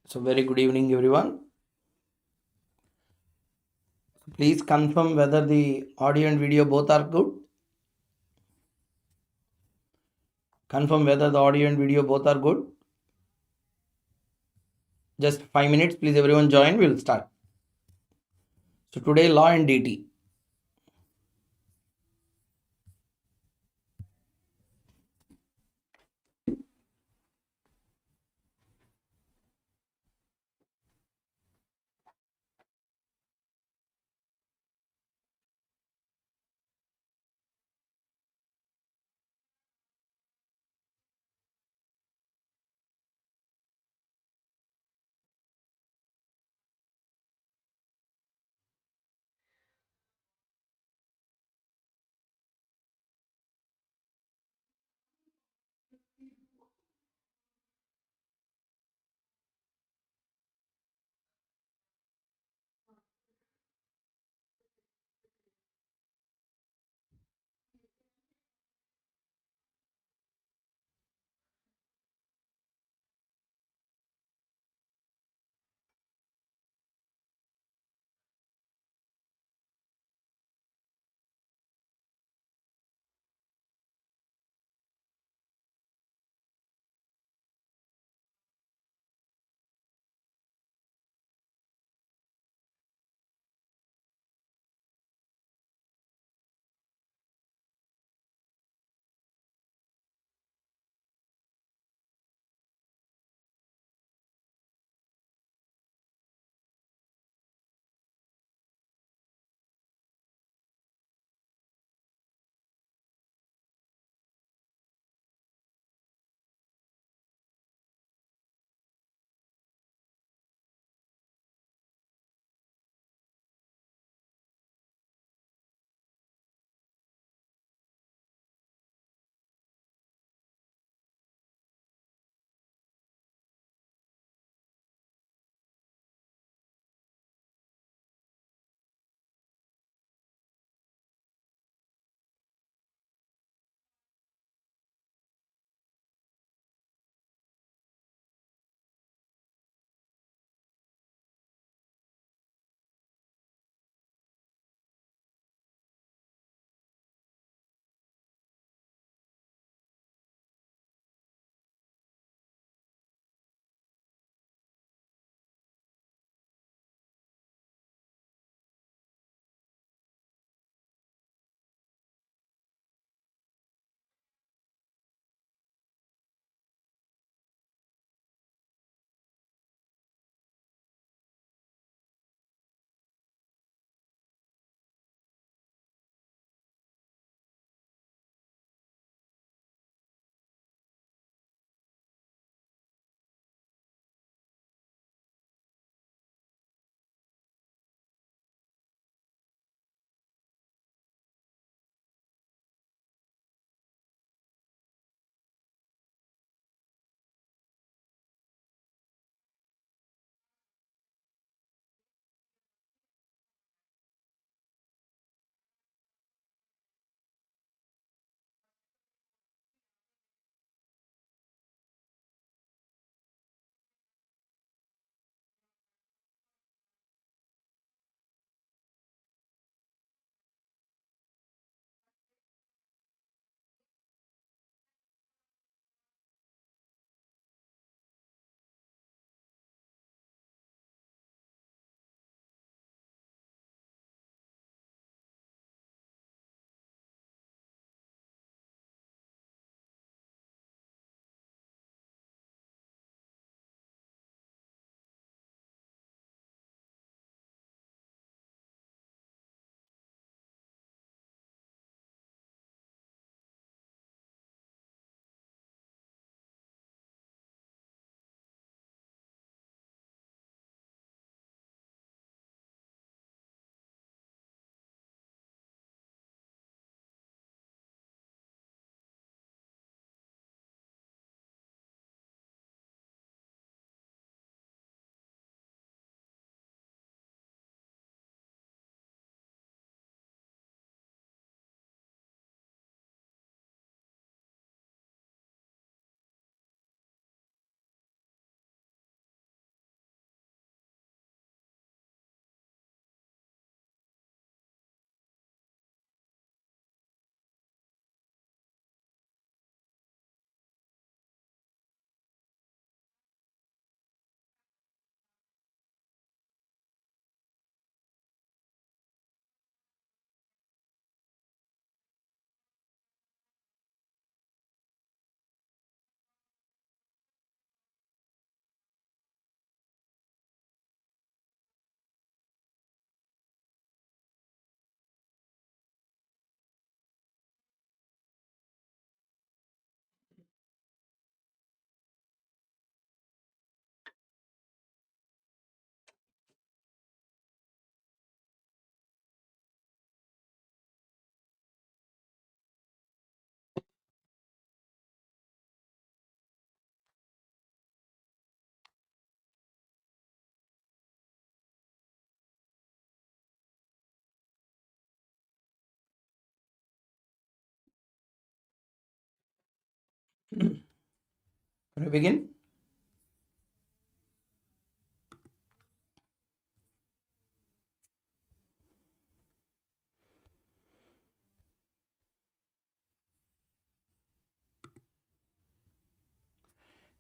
So, very good evening, everyone. Please confirm whether the audio and video both are good. Confirm whether the audio and video both are good. Just 5 minutes, please, everyone join. We'll start. So, today, law and DT. Can we begin?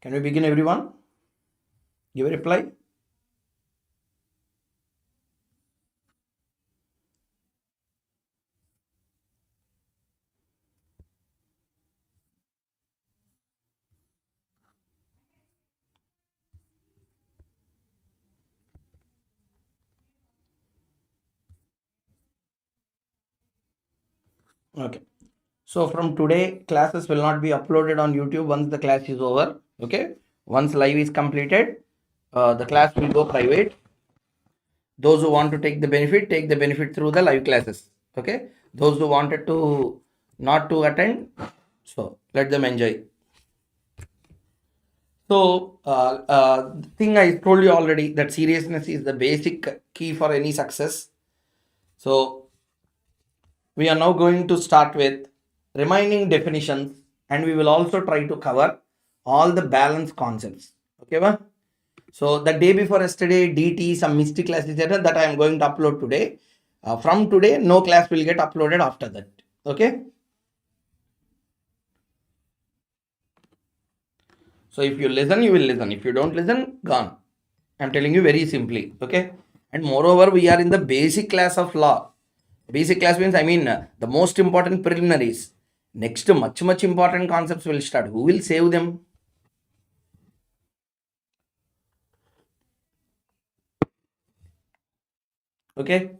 Can we begin, everyone? Give a reply. Okay. So from today, classes will not be uploaded on YouTube once the class is over. Okay. Once live is completed, the class will go private. Those who want to take the benefit through the live classes. Okay. Those who wanted to not to attend, so let them enjoy. So, the thing I told you already that seriousness is the basic key for any success. So, we are now going to start with remaining definitions, and we will also try to cover all the balance concepts. Okay, ba? So, the day before yesterday, DT, some mystic classes that I am going to upload today. From today, no class will get uploaded after that. Okay. So if you listen, you will listen. If you don't listen, gone. I'm telling you very simply. Okay. And moreover, we are in the basic class of law. Basic class means, I mean, the most important preliminaries. Next, much important concepts will start. Who will save them? Okay.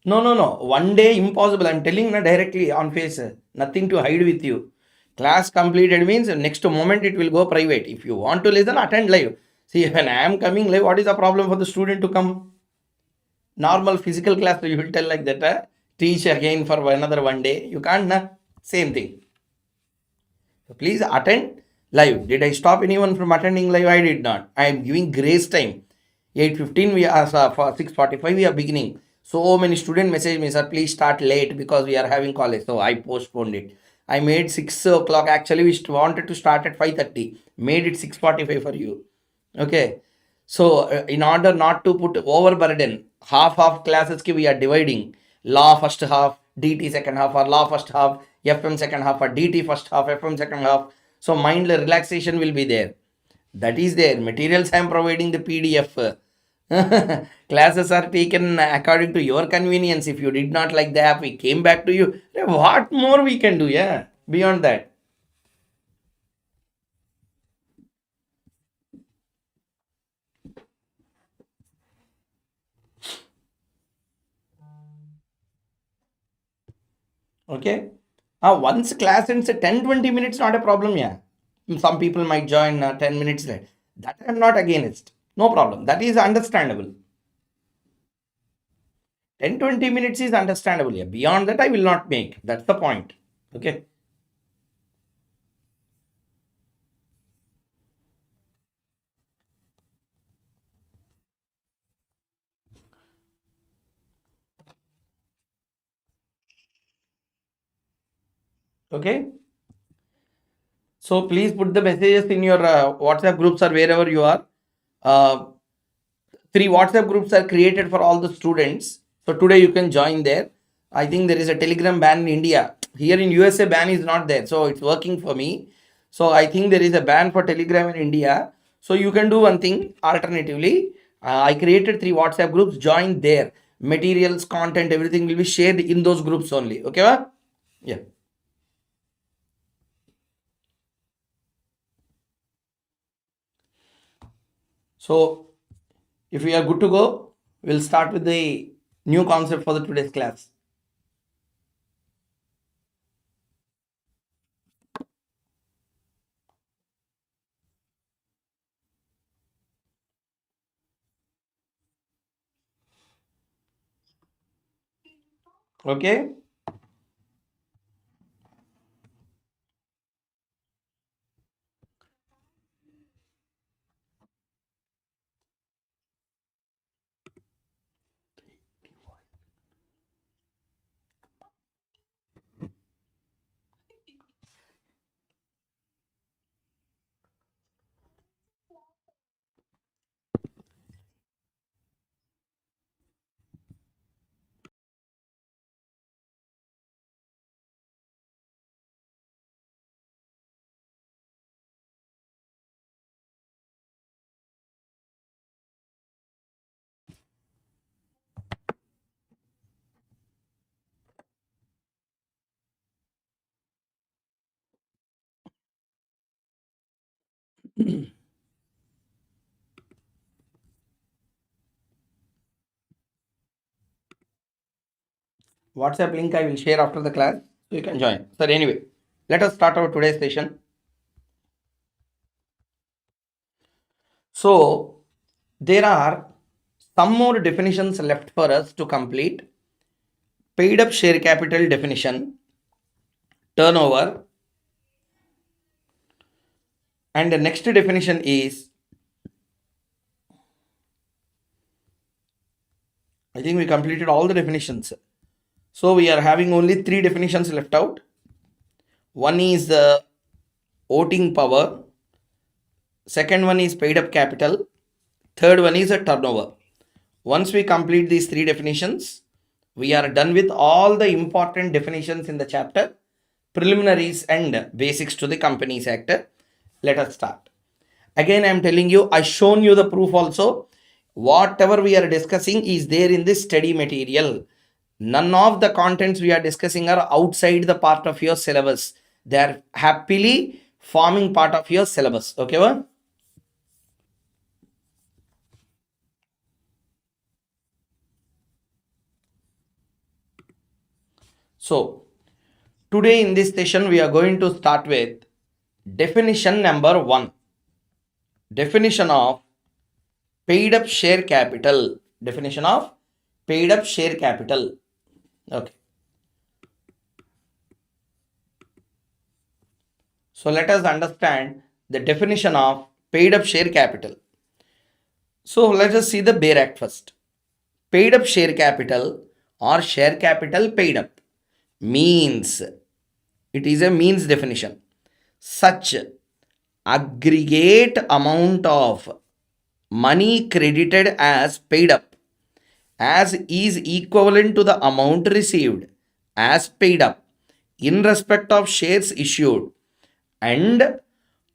No. One day impossible. I'm telling you directly on face. Nothing to hide with you. Class completed means next moment it will go private. If you want to listen, attend live. See, when I am coming live, what is the problem for the student to come? Normal physical class, you will tell like that, teach again for another one day. You can't, na? Same thing. So please attend live. Did I stop anyone from attending live? I did not. I am giving grace time. 8:15 we are for 6:45 we are beginning. So many student message me, sir, please start late because we are having college. So I postponed it. I made 6 o'clock. Actually, we wanted to start at 5:30. Made it 6:45 for you. Okay. So in order not to put overburden, half classes ki we are dividing. Law first half, DT second half, or law first half, FM second half, or DT first half, FM second half. So mind relaxation will be there. That is there. Materials I am providing the PDF. Classes are taken according to your convenience. If you did not like the app, we came back to you. What more we can do? Yeah. Beyond that. Okay. Once class ends at 10-20 minutes, not a problem. Yeah. Some people might join 10 minutes late. That I'm not against. No problem. That is understandable. 10-20 minutes is understandable. Yeah. Beyond that, I will not make. That's the point. Okay. Okay. So please put the messages in your WhatsApp groups or wherever you are. Uh, 3 WhatsApp groups are created for all the students. So today you can join there. I think there is a Telegram ban in India. Here in USA, ban is not there. So it's working for me. So I think there is a ban for Telegram in India. So you can do one thing alternatively. I created 3 WhatsApp groups. Join there. Materials, content, everything will be shared in those groups only. Okay, va? Yeah. So if we are good to go, we'll start with the new concept for the today's class. Okay. WhatsApp link I will share after the class, so you can join. So anyway, let us start our today's session. So there are some more definitions left for us to complete. Paid up share capital definition, turnover, and the next definition is, I think we completed all the definitions. So we are having only 3 definitions left out. One is the voting power, second one is paid up capital, third one is a turnover. Once we complete these 3 definitions, we are done with all the important definitions in the chapter, preliminaries and basics to the Companies Act. Let us start. Again, I am telling you, I shown you the proof also. Whatever we are discussing is there in this study material. None of the contents we are discussing are outside the part of your syllabus. They are happily forming part of your syllabus. Okay, well? So, today in this session, we are going to start with definition number 1. Definition of paid up share capital. Definition of paid up share capital. Okay. So let us understand the definition of paid up share capital. So let us see the Bare Act first. Paid up share capital or share capital paid up means, it is a means definition, such aggregate amount of money credited as paid up as is equivalent to the amount received as paid up in respect of shares issued, and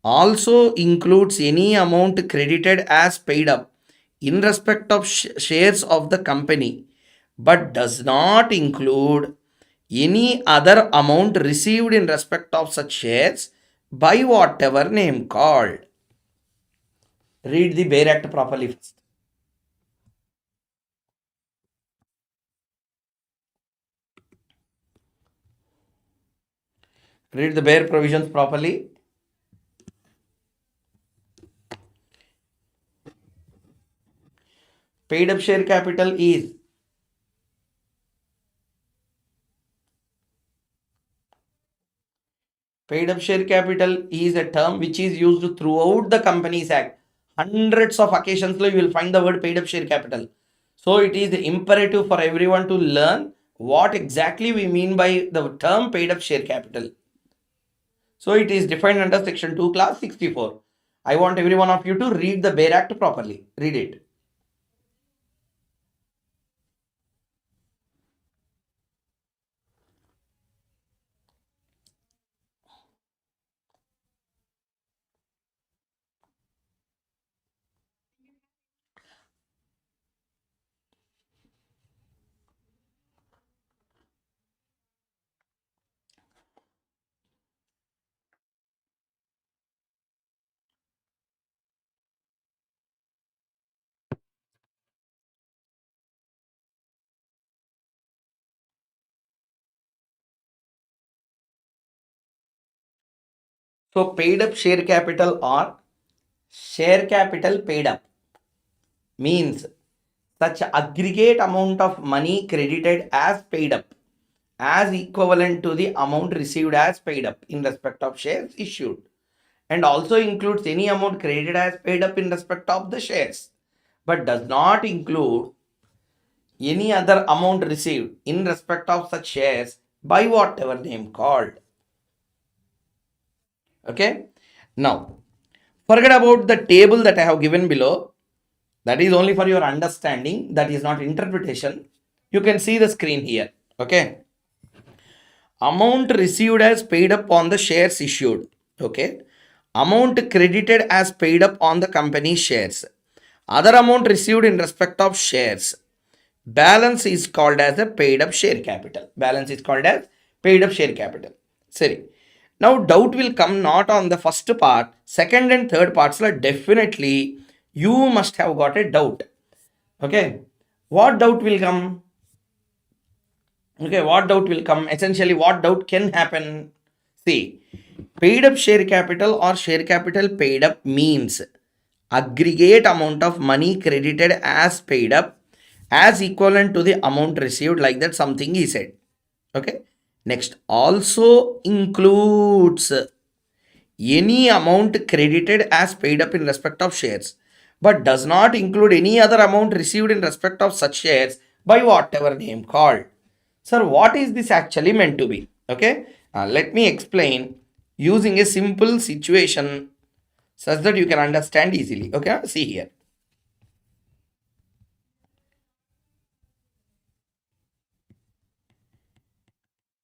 also includes any amount credited as paid up in respect of shares of the company, but does not include any other amount received in respect of such shares by whatever name called. Read the Bare Act properly first. Read the Bare provisions properly. Paid up share capital is paid up share capital is a term which is used throughout the Companies Act. Hundreds of occasions you will find the word paid up share capital. So it is imperative for everyone to learn what exactly we mean by the term paid up share capital. So it is defined under section 2 class 64. I want every one of you to read the Bare Act properly. Read it. So paid up share capital or share capital paid up means such aggregate amount of money credited as paid up as equivalent to the amount received as paid up in respect of shares issued, and also includes any amount credited as paid up in respect of the shares, but does not include any other amount received in respect of such shares by whatever name called. Okay. Now, forget about the table that I have given below. That is only for your understanding. That is not interpretation. You can see the screen here. Okay. Amount received as paid up on the shares issued. Okay. Amount credited as paid up on the company's shares. Other amount received in respect of shares. Balance is called as a paid up share capital. Balance is called as paid up share capital. Sorry. Now doubt will come not on the first part, second and third parts. Like definitely you must have got a doubt. Okay, what doubt will come? Okay, what doubt will come? Essentially, what doubt can happen? See, paid up share capital or share capital paid up means aggregate amount of money credited as paid up as equivalent to the amount received, like that something he said. Okay, next also includes any amount credited as paid up in respect of shares, but does not include any other amount received in respect of such shares by whatever name called. Sir, what is this actually meant to be? Okay, let me explain using a simple situation such that you can understand easily. Okay, see here.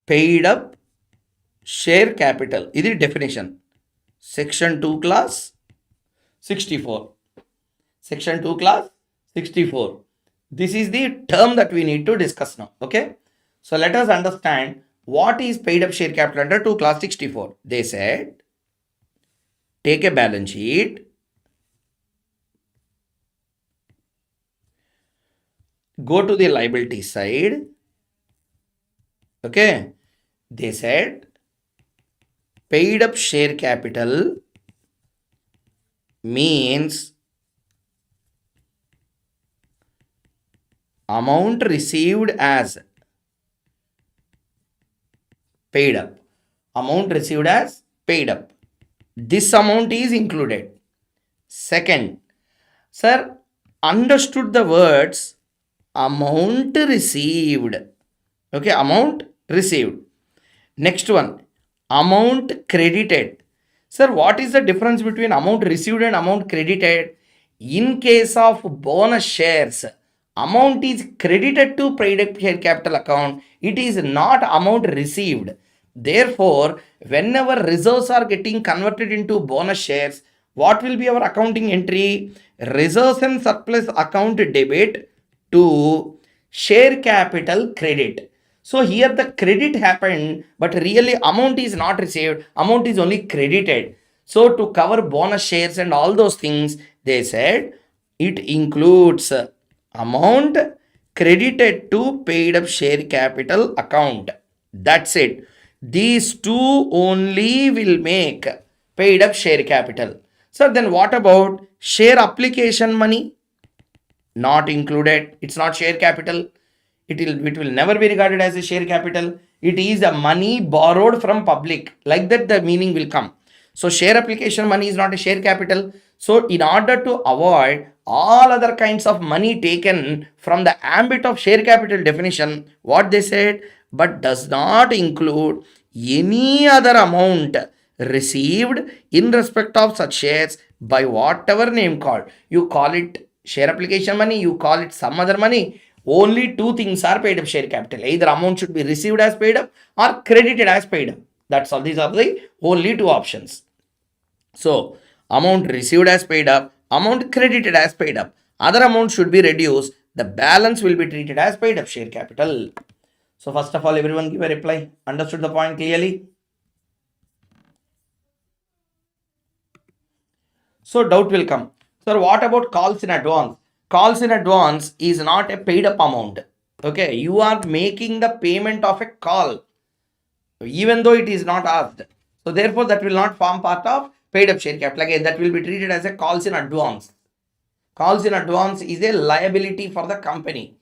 Paid up share capital. This is definition. Section 2 class 64. Section 2 class 64. This is the term that we need to discuss now. Okay. So let us understand what is paid up share capital under 2 class 64. They said take a balance sheet, go to the liability side. Okay. They said paid up share capital means amount received as paid up. Amount received as paid up. This amount is included. Second, sir, understood the words amount received. Okay, amount received. Next one, amount credited. Sir, what is the difference between amount received and amount credited? In case of bonus shares, amount is credited to paid up share capital account. It is not amount received. Therefore, whenever reserves are getting converted into bonus shares, what will be our accounting entry? Reserves and surplus account debit to share capital credit. So here the credit happened, but really amount is not received, amount is only credited. So to cover bonus shares and all those things, they said it includes amount credited to paid up share capital account. That's it. These two only will make paid up share capital. So then what about share application money? Not included. It's not share capital. It will never be regarded as a share capital. It is a money borrowed from public. Like that the meaning will come. So share application money is not a share capital. So in order to avoid all other kinds of money taken from the ambit of share capital definition, what they said, but does not include any other amount received in respect of such shares by whatever name called. You call it share application money, you call it some other money. Only two things are paid up share capital. Either amount should be received as paid up or credited as paid up. That's all. These are the only two options. So, amount received as paid up, amount credited as paid up. Other amount should be reduced. The balance will be treated as paid up share capital. So, first of all, everyone give a reply. Understood the point clearly? So, doubt will come. Sir, what about calls in advance? Calls in advance is not a paid up amount. Okay, you are making the payment of a call even though it is not asked. So therefore that will not form part of paid up share capital. Again, that will be treated as a calls in advance. Calls in advance is a liability for the company.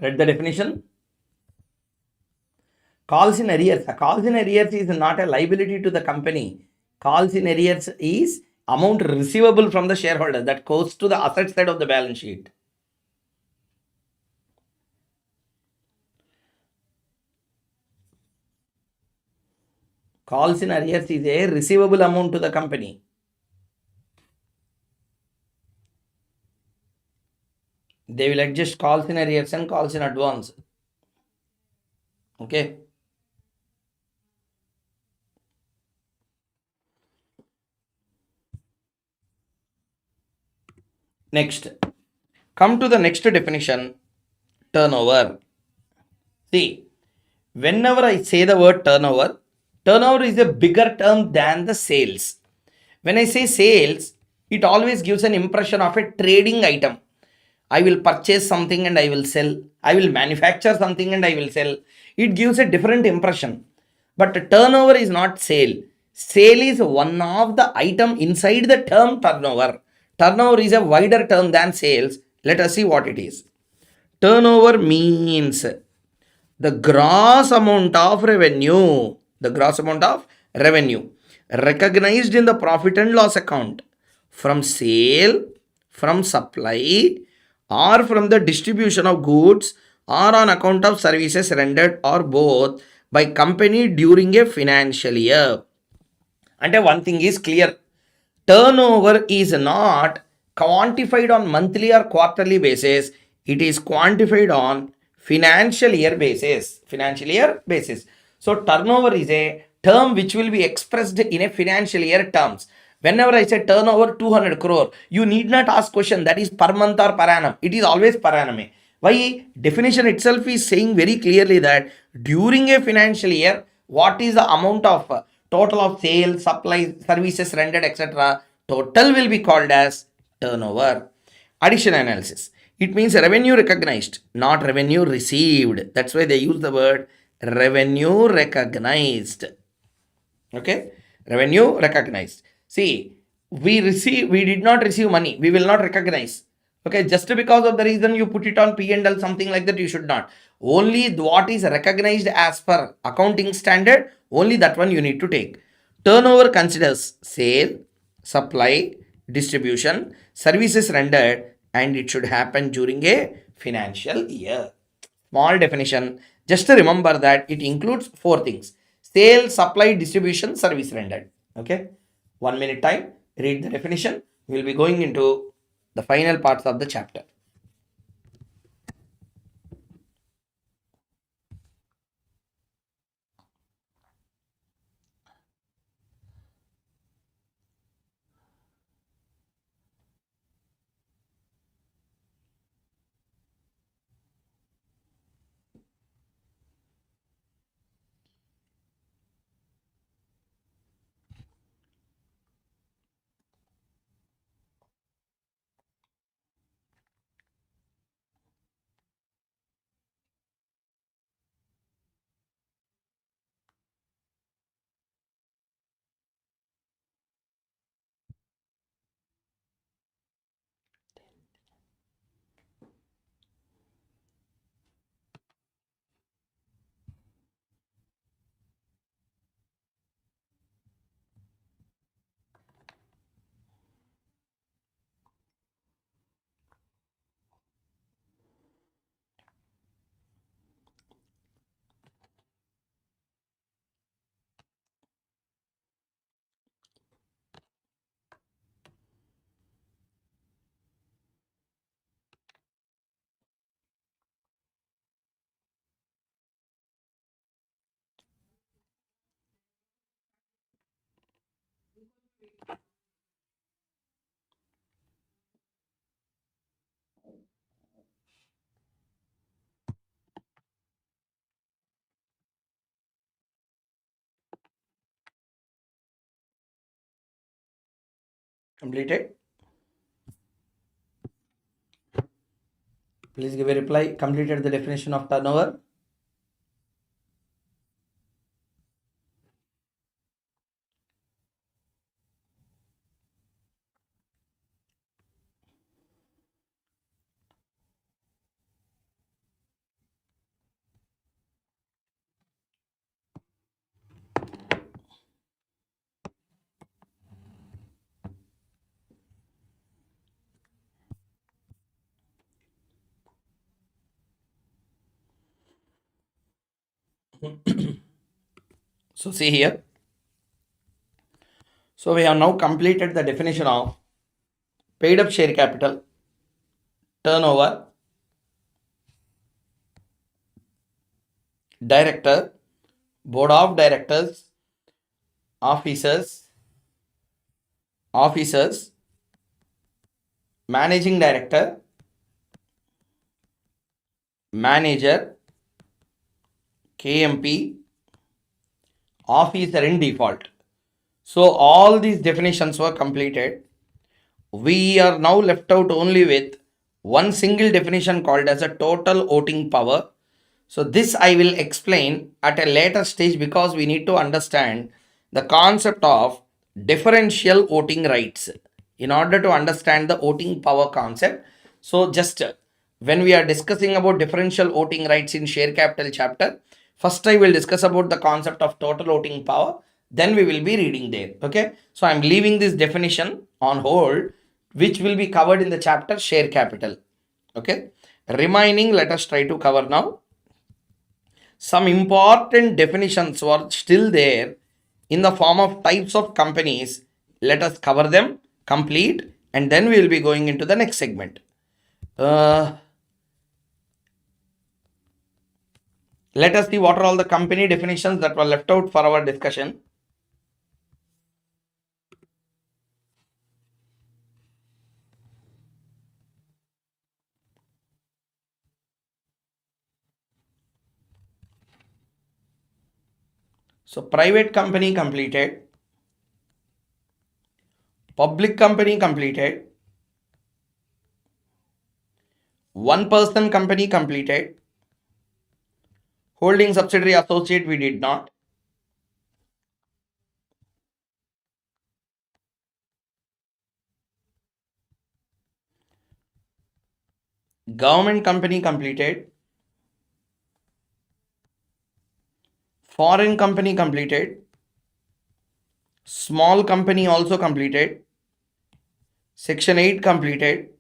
Read the definition? Calls in arrears. Calls in arrears is not a liability to the company. Calls in arrears is amount receivable from the shareholder that goes to the asset side of the balance sheet. Calls in arrears is a receivable amount to the company. They will adjust calls in arrears and calls in advance. Okay. Next, come to the next definition, turnover. See, whenever I say the word turnover, turnover is a bigger term than the sales. When I say sales, it always gives an impression of a trading item. I will purchase something and I will sell. I will manufacture something and I will sell. It gives a different impression. But turnover is not sale. Sale is one of the item inside the term turnover. Turnover is a wider term than sales. Let us see what it is. Turnover means the gross amount of revenue, the gross amount of revenue recognized in the profit and loss account from sale, from supply, or from the distribution of goods, or on account of services rendered, or both, by company during a financial year. అంటే one thing is clear, turnover is not quantified on monthly or quarterly basis, it is quantified on financial year basis. So turnover is a term which will be expressed in a financial year terms. Whenever I say turnover 200 crore, you need not ask question that is per month or per annum, it is always per annum. Why? Definition itself is saying very clearly that during a financial year, what is the amount of total of sales, supply, services rendered, etc. Total will be called as turnover. Addition analysis. It means revenue recognized, not revenue received. That's why they use the word revenue recognized. Okay, revenue recognized. See, we did not receive money, we will not recognize. Okay, just because of the reason you put it on P&L, something like that, you should not. Only what is recognized as per accounting standard, only that one you need to take. Turnover considers sale, supply, distribution, services rendered, and it should happen during a financial year. Small definition. Just to remember that it includes four things: sale, supply, distribution, service rendered. Okay. 1 minute time. Read the definition. We will be going into the final parts of the chapter. Completed. Please give a reply. Completed the definition of turnover. So see here. So we have now completed the definition of paid up share capital, turnover, director, board of directors, officers, managing director, manager, KMP, officer in default. So all these definitions were completed. We are now left out only with one single definition called as a total voting power. So this I will explain at a later stage because we need to understand the concept of differential voting rights in order to understand the voting power concept. So just when we are discussing about differential voting rights in share capital chapter, first I will discuss about the concept of total voting power, then we will be reading there. Okay, so I'm leaving this definition on hold, which will be covered in the chapter share capital. Okay, remaining, let us try to cover now. Some important definitions were still there in the form of types of companies. Let us cover them complete, and then we will be going into the next segment. Let us see what are all the company definitions that were left out for our discussion. So private company completed, public company completed, one person company completed, holding subsidiary associate we did not, government company completed, foreign company completed, small company also completed, section 8 completed.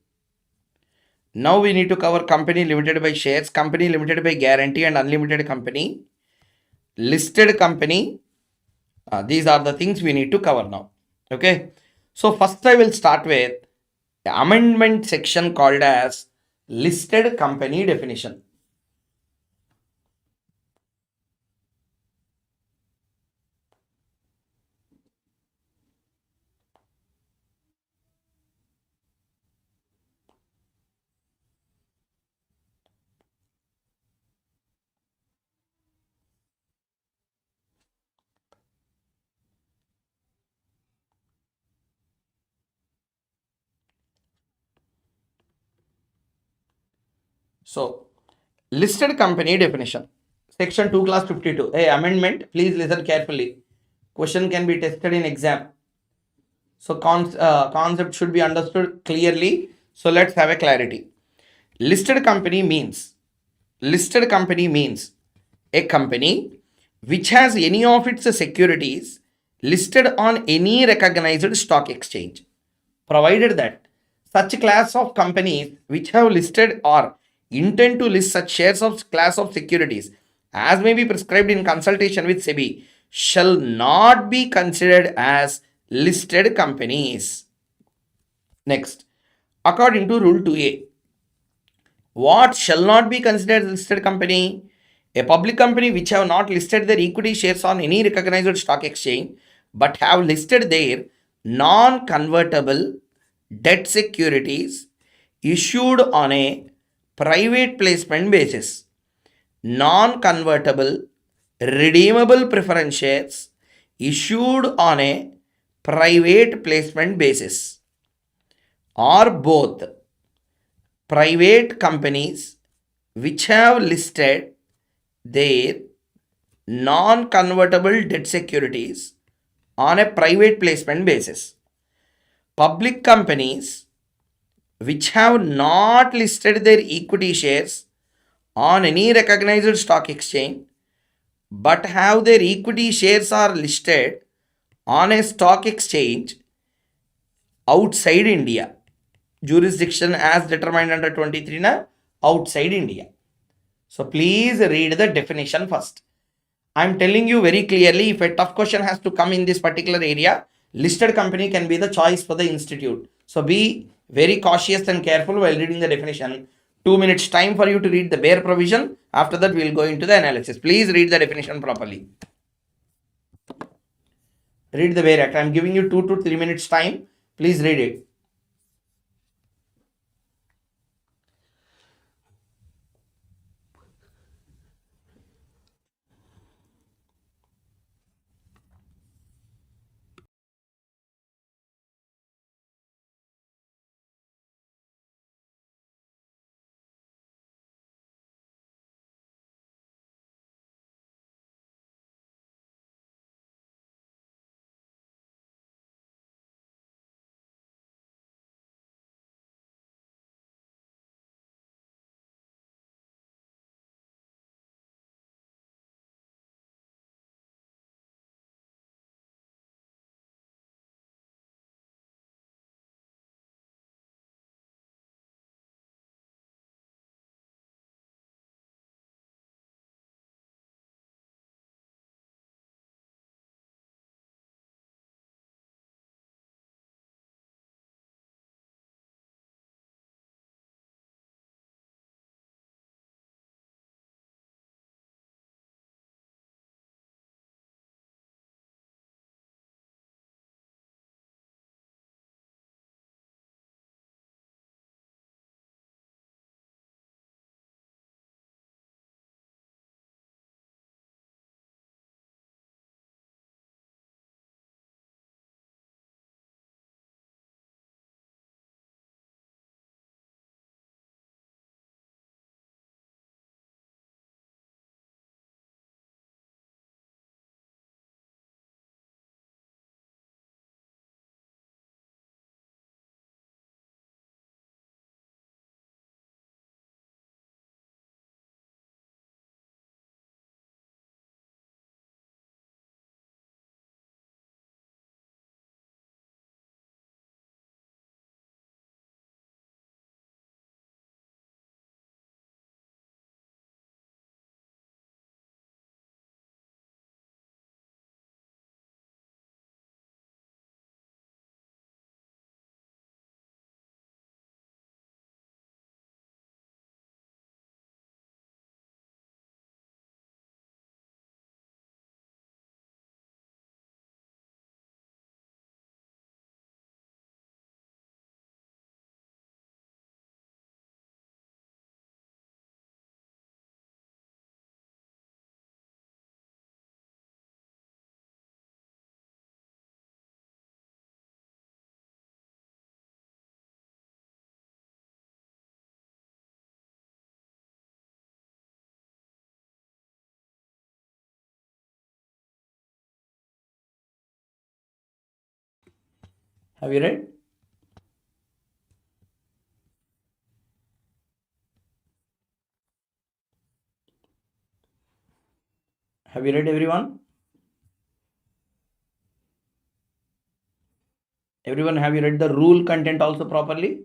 Now we need to cover company limited by shares, company limited by guarantee and unlimited company, listed company. These are the things we need to cover now. Okay, so first I will start with the amendment section called as listed company definition. So listed company definition, section 2 class 52. Hey, amendment, please listen carefully. Question can be tested in exam. So concept should be understood clearly. So let's have a clarity. Listed company means a company which has any of its securities listed on any recognized stock exchange, provided that such class of companies which have listed or intend to list such shares of class of securities as may be prescribed in consultation with SEBI shall not be considered as listed companies. Next, according to Rule 2A, what shall not be considered listed company? A public company which have not listed their equity shares on any recognized stock exchange but have listed their non-convertible debt securities issued on a private placement basis, non-convertible redeemable preference shares issued on a private placement basis, or both private companies which have listed their non-convertible debt securities on a private placement basis, public companies which have not listed their equity shares on any recognized stock exchange but have their equity shares are listed on a stock exchange outside India, jurisdiction as determined under 23 na outside India. So please read the definition first. I'm telling you very clearly, if a tough question has to come in this particular area, Listed company can be the choice for the institute. So be very cautious and careful while reading the definition. 2 minutes time for you to read the bare provision. After that, we will go into the analysis. Please read the definition properly. Read the bare act. I am giving you 2 to 3 minutes time. Please read it. Have you read? Have you read, everyone? Everyone, have you read the rule content also properly?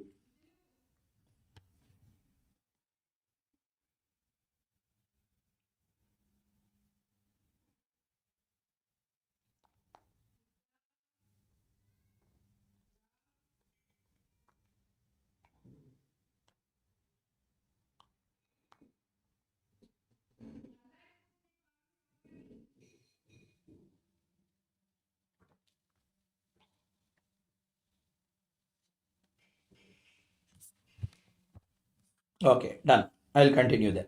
Okay, done. I'll continue then.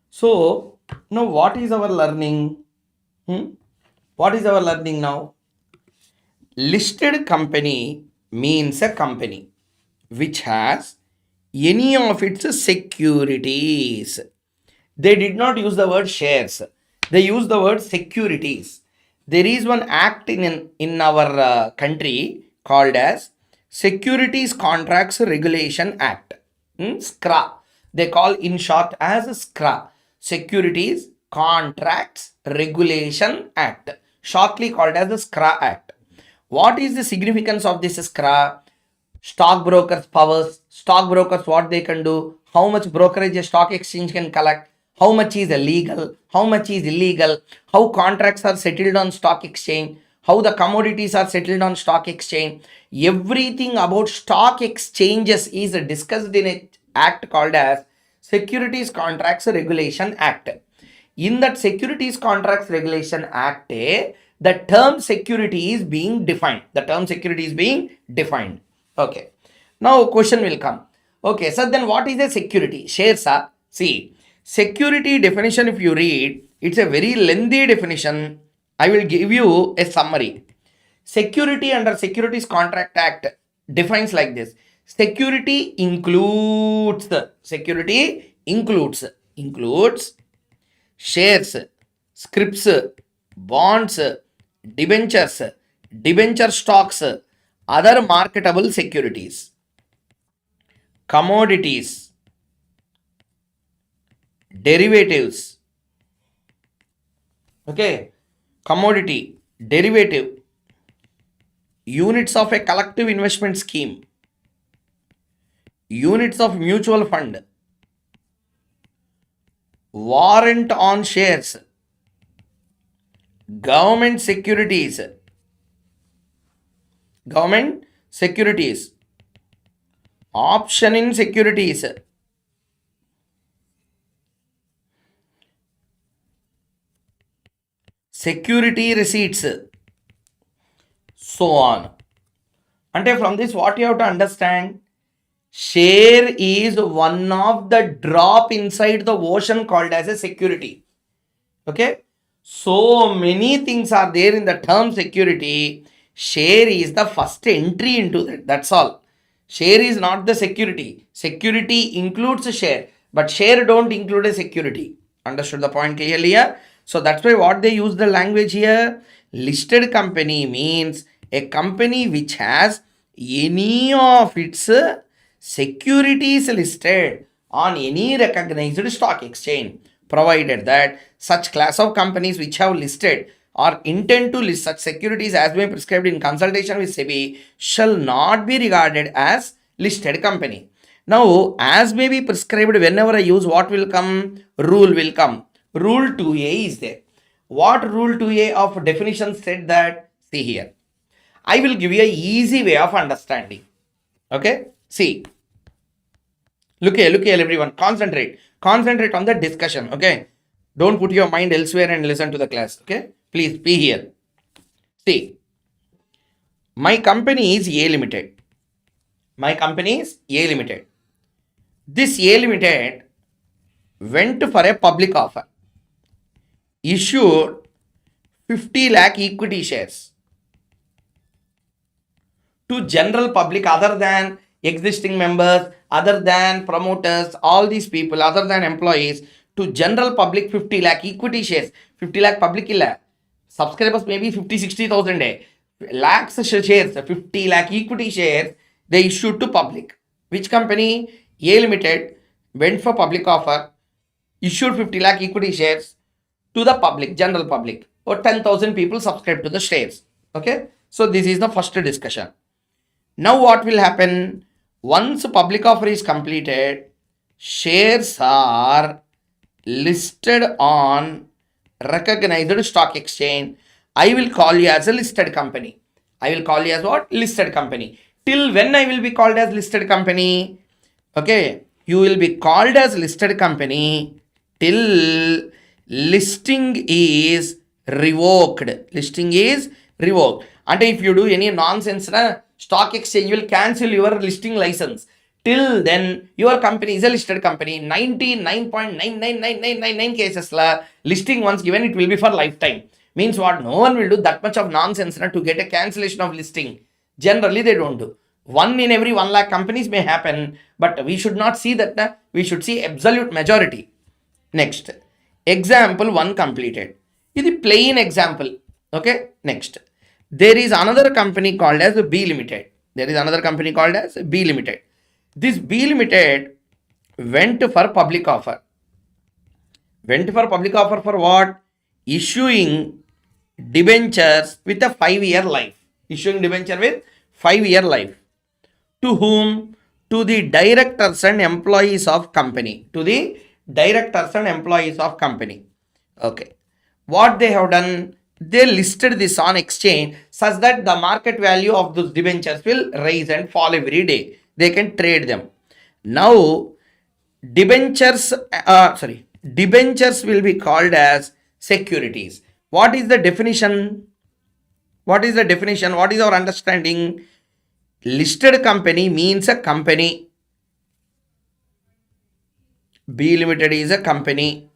So, now what is our learning? What is our learning now? Listed company means a company which has any of its securities. They did not use the word shares, they used the word securities. There is one act in our country called as Securities Contracts Regulation Act, SCRA. They call in short as SCRA, Securities Contracts Regulation Act, shortly called as the SCRA Act. What is the significance of this SCRA? Stockbrokers' powers, stockbrokers, what they can do, how much brokerage a stock exchange can collect, how much is illegal, how much is illegal, how contracts are settled on stock exchange, how the commodities are settled on stock exchange. Everything about stock exchanges is discussed in an act called as Securities Contracts Regulation Act. In that Securities Contracts Regulation Act, the term security is being defined. The term security is being defined. Okay. Now question will come. Okay, so then what is a security? Shares are, see, security definition if you read, it's a very lengthy definition. I will give you a summary. Security under Securities Contract Act defines like this. Security includes shares, scrips, bonds, debentures, debenture stocks, other marketable securities, commodities, derivatives. Okay, commodity, derivative, units of a collective investment scheme, units of mutual fund, warrant on shares, government securities, option in securities, security receipts, so on. Ante from this what you have to understand, share is one of the drop inside the ocean called as a security. Okay, so many things are there in the term security. Share is the first entry into that. That's all. Share is not the security. Security includes share, but share don't include a security. Understood the point clearly here? So that's why what they use the language here. Listed company means a company which has any of its securities listed on any recognized stock exchange, provided that such class of companies which have listed or intend to list such securities as may prescribed in consultation with SEBI shall not be regarded as listed company. Now, as may be prescribed, whenever I use, what will come? Rule will come. Rule 2A is there. What rule 2A of definition said that? See here. I will give you a easy way of understanding. Okay? See. Look here, everyone. Concentrate on the discussion. Okay? Don't put your mind elsewhere and listen to the class. Okay? Please be here. See. My company is A Limited. This A Limited went for a public offer. Issued 50 lakh equity shares to general public other than existing members, other than promoters, all these people, other than employees, to general public 50 lakh equity shares. 50 lakh public illa. Subscribers maybe 50-60,000 lakhs shares, 50 lakh equity shares they issued to public. Which company? A Limited went for public offer, issued 50 lakh equity shares to the public, general public, or 10,000 people subscribe to the shares. Okay, so this is the first discussion. Now what will happen? Once public offer is completed, shares are listed on recognized stock exchange. I will call you as a listed company. I will call you as what? Listed company. Till when I will be called as listed company? Okay, you will be called as listed company till listing is revoked. And if you do any nonsense, stock exchange will cancel your listing license. Till then, your company is a listed company. 99.99999 cases listing once given, it will be for lifetime. Means what? No one will do that much of nonsense to get a cancellation of listing. Generally, they don't do. 1 in every 1 lakh companies may happen, but we should not see that. We should see absolute majority. Next, example 1 completed. This is plain example. Okay, next. There is another company called as B Limited. This B Limited went for public offer. For what? Issuing debentures with a 5-year life. To whom? To the directors and employees of company. Okay. What they have done? they listed this on exchange such that the market value of those debentures will rise and fall every day. They can trade them. Now, debentures, debentures will be called as securities. What is the definition? What is the definition? What is our understanding? Listed company means a company. B Limited is a company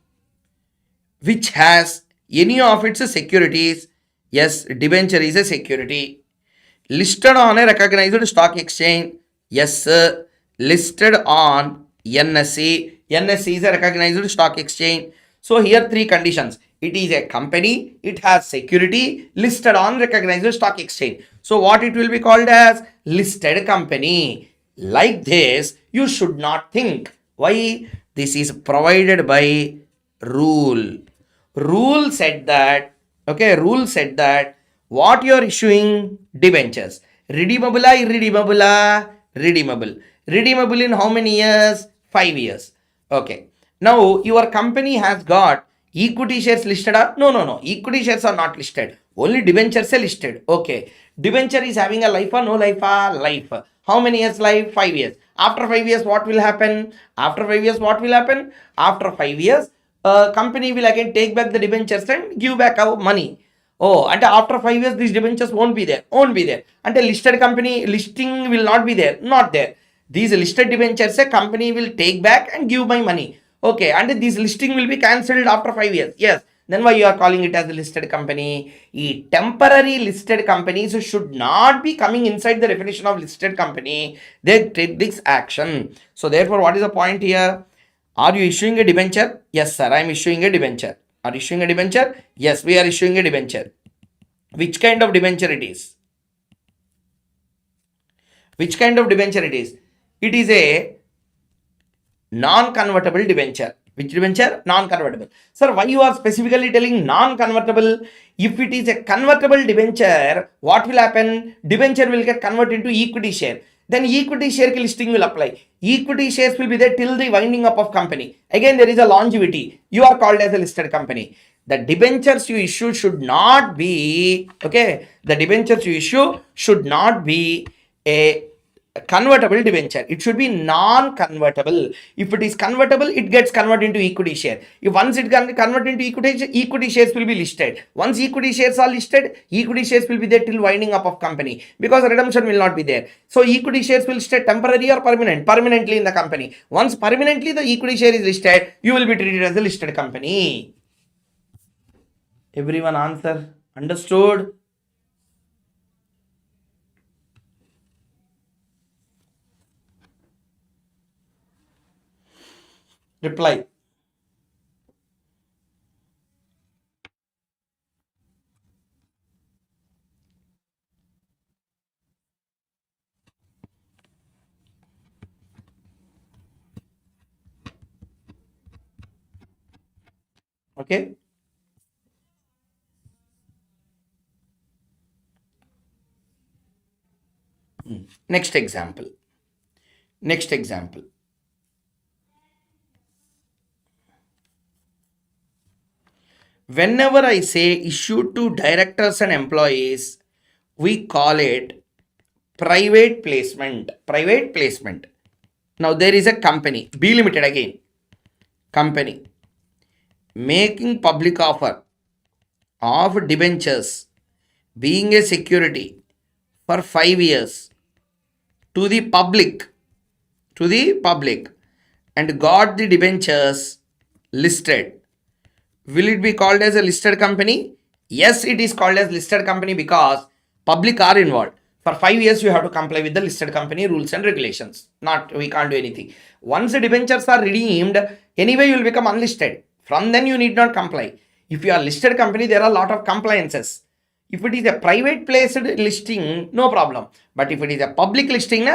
which has any of its securities. Yes, debenture is a security. Listed on a recognized stock exchange. Yes, sir. Listed on NSE. NSE is a recognized stock exchange. So here three conditions. It is a company, it has security, listed on recognized stock exchange. So what it will be called as? Listed company. Like this, you should not think. Why? This is provided by rule. Rule said that, okay, rule said that what you are issuing debentures, redeemable, irredeemable, redeemable. Redeemable in how many years? 5 years. Okay. Now your company has got equity shares listed. No. Equity shares are not listed. Only debentures are listed. Okay. Debenture is having a life or no life? Life. How many years life? 5 years. After 5 years, what will happen? After 5 years, what will happen? After 5 years, company will again take back the debentures and give back our money. Oh, and after 5 years, these debentures won't be there. Won't be there. And a listed company listing will not be there. Not there. These listed debentures, a company will take back and give my money. Okay, and this listing will be cancelled after 5 years. Yes. Then why you are calling it as a listed company? Temporary listed companies should not be coming inside the definition of listed company. They take this action. So therefore, what is the point here? Are you issuing a debenture? Yes, sir. I am issuing a debenture. Are you issuing a debenture? Yes, we are issuing a debenture. Which kind of debenture it is? Which kind of debenture it is? It is a non-convertible debenture. Which debenture? Non-convertible. Sir, why you are specifically telling non-convertible? If it is a convertible debenture, what will happen? Debenture will get converted into equity share. Then equity share listing will apply. Equity shares will be there till the winding up of company. Again, there is a longevity. You are called as a listed company. The debentures you issue should not be, okay, the debentures you issue should not be a convertible debenture. It should be non-convertible. If it is convertible, it gets converted into equity share. If once it can convert into equity shares will be listed. Once equity shares are listed, equity shares will be there till winding up of company, because redemption will not be there. So equity shares will stay temporary or permanent? Permanently in the company. Once permanently the equity share is listed, you will be treated as a listed company. Everyone answer? Understood? Reply. Okay. Next example. Next example. Whenever I say issue to directors and employees, we call it private placement. Private placement. Now there is a company, B Limited again. Company making public offer of debentures being a security for 5 years to the public, and got the debentures listed. Will it be called as a listed company? Yes, it is called as listed company because public are involved. For 5 years, you have to comply with the listed company rules and regulations. We can't do anything. Once the debentures are redeemed, anyway, you will become unlisted. From then, you need not comply. If you are listed company, there are a lot of compliances. If it is a private placed listing, no problem. But if it is a public listing,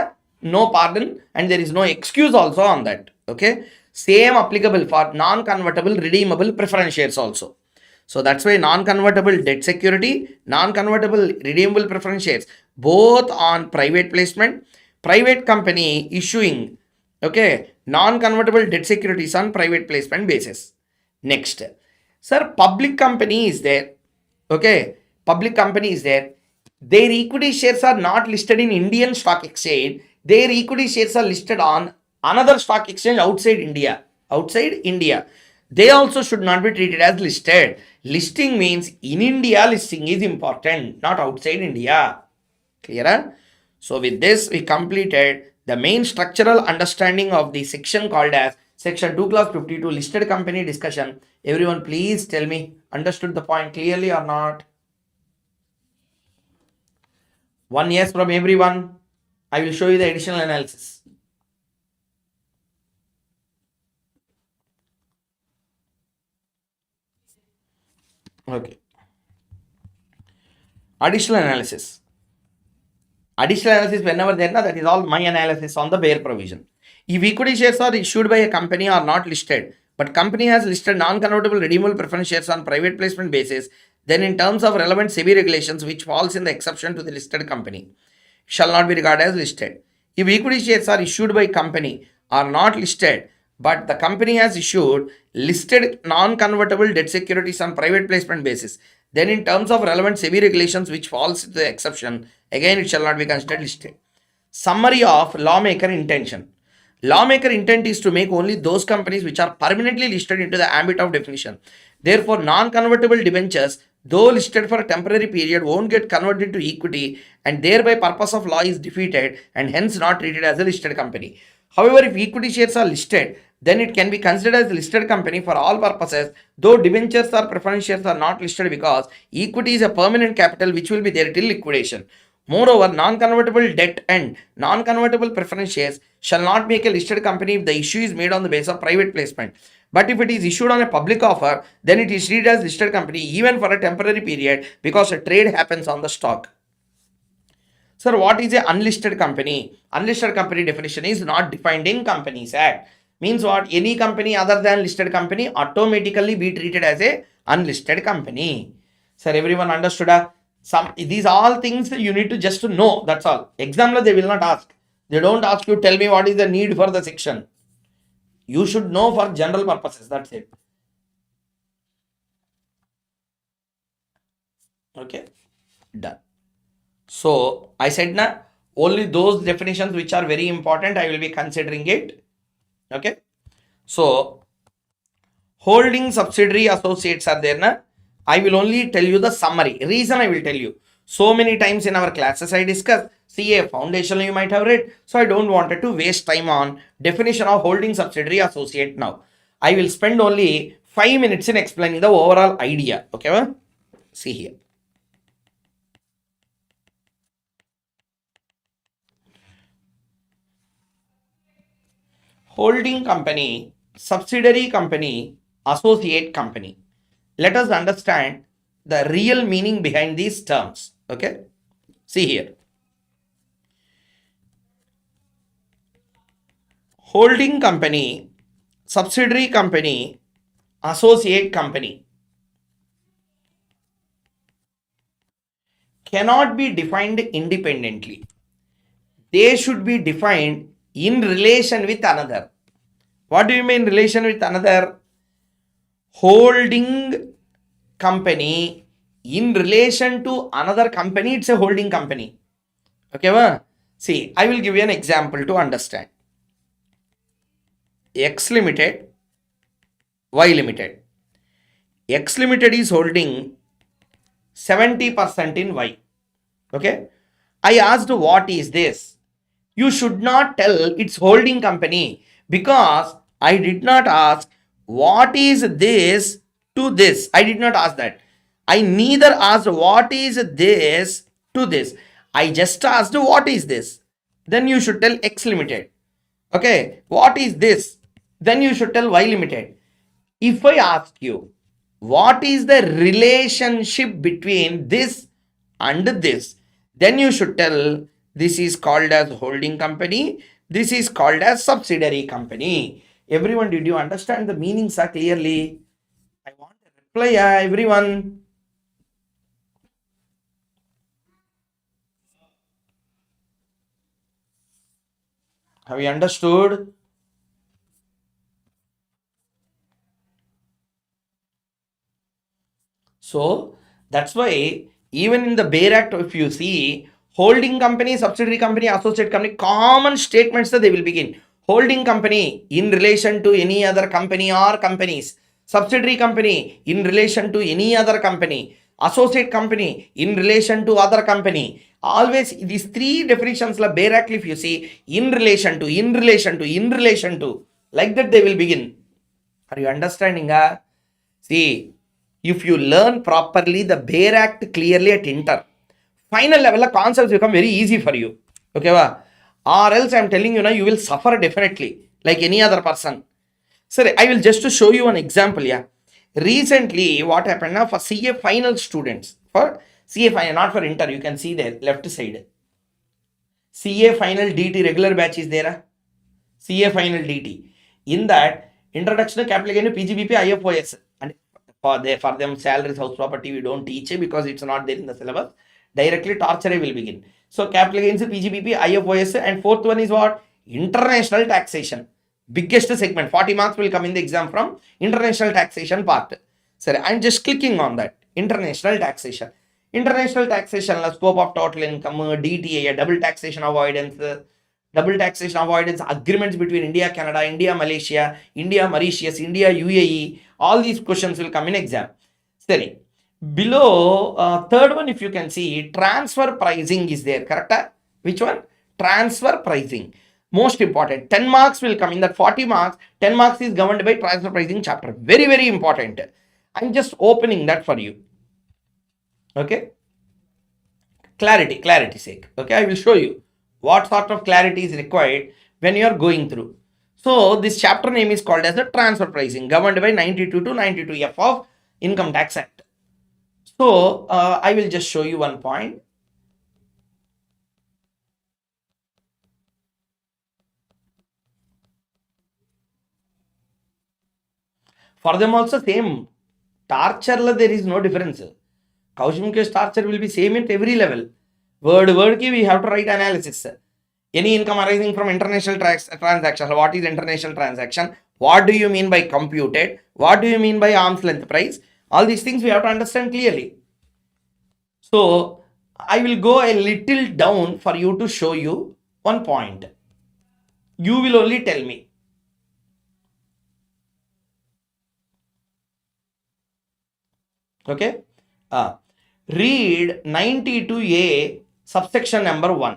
no pardon, and there is no excuse also on that. Okay. Same applicable for non-convertible redeemable preference shares also. So that's why non-convertible debt security, non-convertible redeemable preference shares, both on private placement, private company issuing, okay, non-convertible debt securities on private placement basis. Next, sir, public company is there. Okay, public company is there. Their equity shares are not listed in Indian stock exchange. Their equity shares are listed on another stock exchange outside India. Outside India, they also should not be treated as listed. Listing means in India, listing is important, not outside India. Clear? So with this, we completed the main structural understanding of the section called as section 2 class 52 listed company discussion. Everyone please tell me, understood the point clearly or not? One yes from everyone. I will show you the additional analysis. Okay. Additional analysis. Additional analysis whenever there, that is all my analysis on the bare provision. If equity shares are issued by a company or not listed, but company has listed non-convertible redeemable preference shares on private placement basis, then in terms of relevant SEBI regulations, which falls in the exception to the listed company, shall not be regarded as listed. If equity shares are issued by company are not listed, but the company has issued listed non-convertible debt securities on private placement basis, then in terms of relevant SEBI regulations which falls into the exception, again it shall not be considered listed. Summary of lawmaker intention. Lawmaker intent is to make only those companies which are permanently listed into the ambit of definition. Therefore, non-convertible debentures, though listed for a temporary period, won't get converted into equity, and thereby purpose of law is defeated and hence not treated as a listed company. However, if equity shares are listed, then it can be considered as a listed company for all purposes, though debentures or preference shares are not listed, because equity is a permanent capital which will be there till liquidation. Moreover, non-convertible debt and non-convertible preference shares shall not make a listed company if the issue is made on the basis of private placement. But if it is issued on a public offer, then it is treated as listed company even for a temporary period, because a trade happens on the stock. Sir, what is a unlisted company? Unlisted company definition is not defined in Companies Act. Means what? Any company other than listed company automatically be treated as a unlisted company. Sir, everyone understood? These all things you need to just know. That's all. Exam they will not ask. They don't ask you, tell me what is the need for the section. You should know for general purposes. That's it. Okay. Done. So I said na, only those definitions which are very important I will be considering it. Okay. So holding subsidiary associates are there na. I will only tell you the summary. Reason I will tell you. So many times in our classes I discuss CA foundation you might have read. So I don't wanted to waste time on definition of holding subsidiary associate now. I will spend only 5 minutes in explaining the overall idea. Okay, well? See here. Holding company, subsidiary company, associate company. Let us understand the real meaning behind these terms. Okay, see here. Holding company, subsidiary company, associate company cannot be defined independently. They should be defined in relation with another. What do you mean relation with another? Holding company in relation to another company, it's a holding company. Okay, well, see, I will give you an example to understand. X Limited, Y Limited. X Limited is holding 70% in Y. Okay, I asked what is this? You should not tell it's holding company, because I did not ask what is this to this. I did not ask that. I neither asked what is this to this. I just asked what is this. Then you should tell X Limited. Okay, what is this? Then you should tell Y Limited. If I ask you, what is the relationship between this and this, then you should tell this is called as holding company, this is called as subsidiary company. Everyone, did you understand the meanings are clearly? I want a reply, everyone. Have you understood? So That's why even in the Bayer Act, if you see holding company, subsidiary company, associate company, common statements that they will begin. Holding company in relation to any other company or companies. Subsidiary company in relation to any other company. Associate company in relation to other company. Always these three definitions la Bayer Act, if you see in relation to, in relation to, in relation to, like that they will begin. Are you understanding? See, if you learn properly the Bayer Act clearly at inter, final level, the concepts become very easy for you. Okay, va? Or else I'm telling you now, you will suffer definitely, like any other person. Sir, I will just to show you an example. Yeah, recently what happened now for CA final students, for CA final, not for inter, you can see there left side. CA final DT regular batch is there. CA final DT. In that, introduction to capital gain, PGBP, IFOS. And for them, salaries, house property, we don't teach it because it's not there in the syllabus. Directly torture will begin. So capital gains, PGBP, IFOS, and fourth one is what? International taxation. Biggest segment. 40 marks will come in the exam from international taxation part. Sorry, I'm just clicking on that. International taxation. International taxation, the scope of total income, DTA, double taxation avoidance agreements between India, Canada, India, Malaysia, India, Mauritius, India, UAE. All these questions will come in exam. Sorry. Below, third one, if you can see, transfer pricing is there, correct? Which one? Transfer pricing. Most important. 10 marks will come in that 40 marks. 10 marks is governed by transfer pricing chapter. Very, very important. I'm just opening that for you. Okay. Clarity sake. Okay. I will show you what sort of clarity is required when you are going through. So this chapter name is called as the transfer pricing, governed by 92 to 92F of Income Tax Act. So I will just show you one point. For them also same. Torture there is no difference. Kaushik torture will be same at every level. Word ki we have to write analysis. Any income arising from international transaction. What is international transaction? What do you mean by computed? What do you mean by arm's length price? All these things we have to understand clearly. So I will go a little down for you to show you one point. You will only tell me. Okay. Read 92A subsection number 1.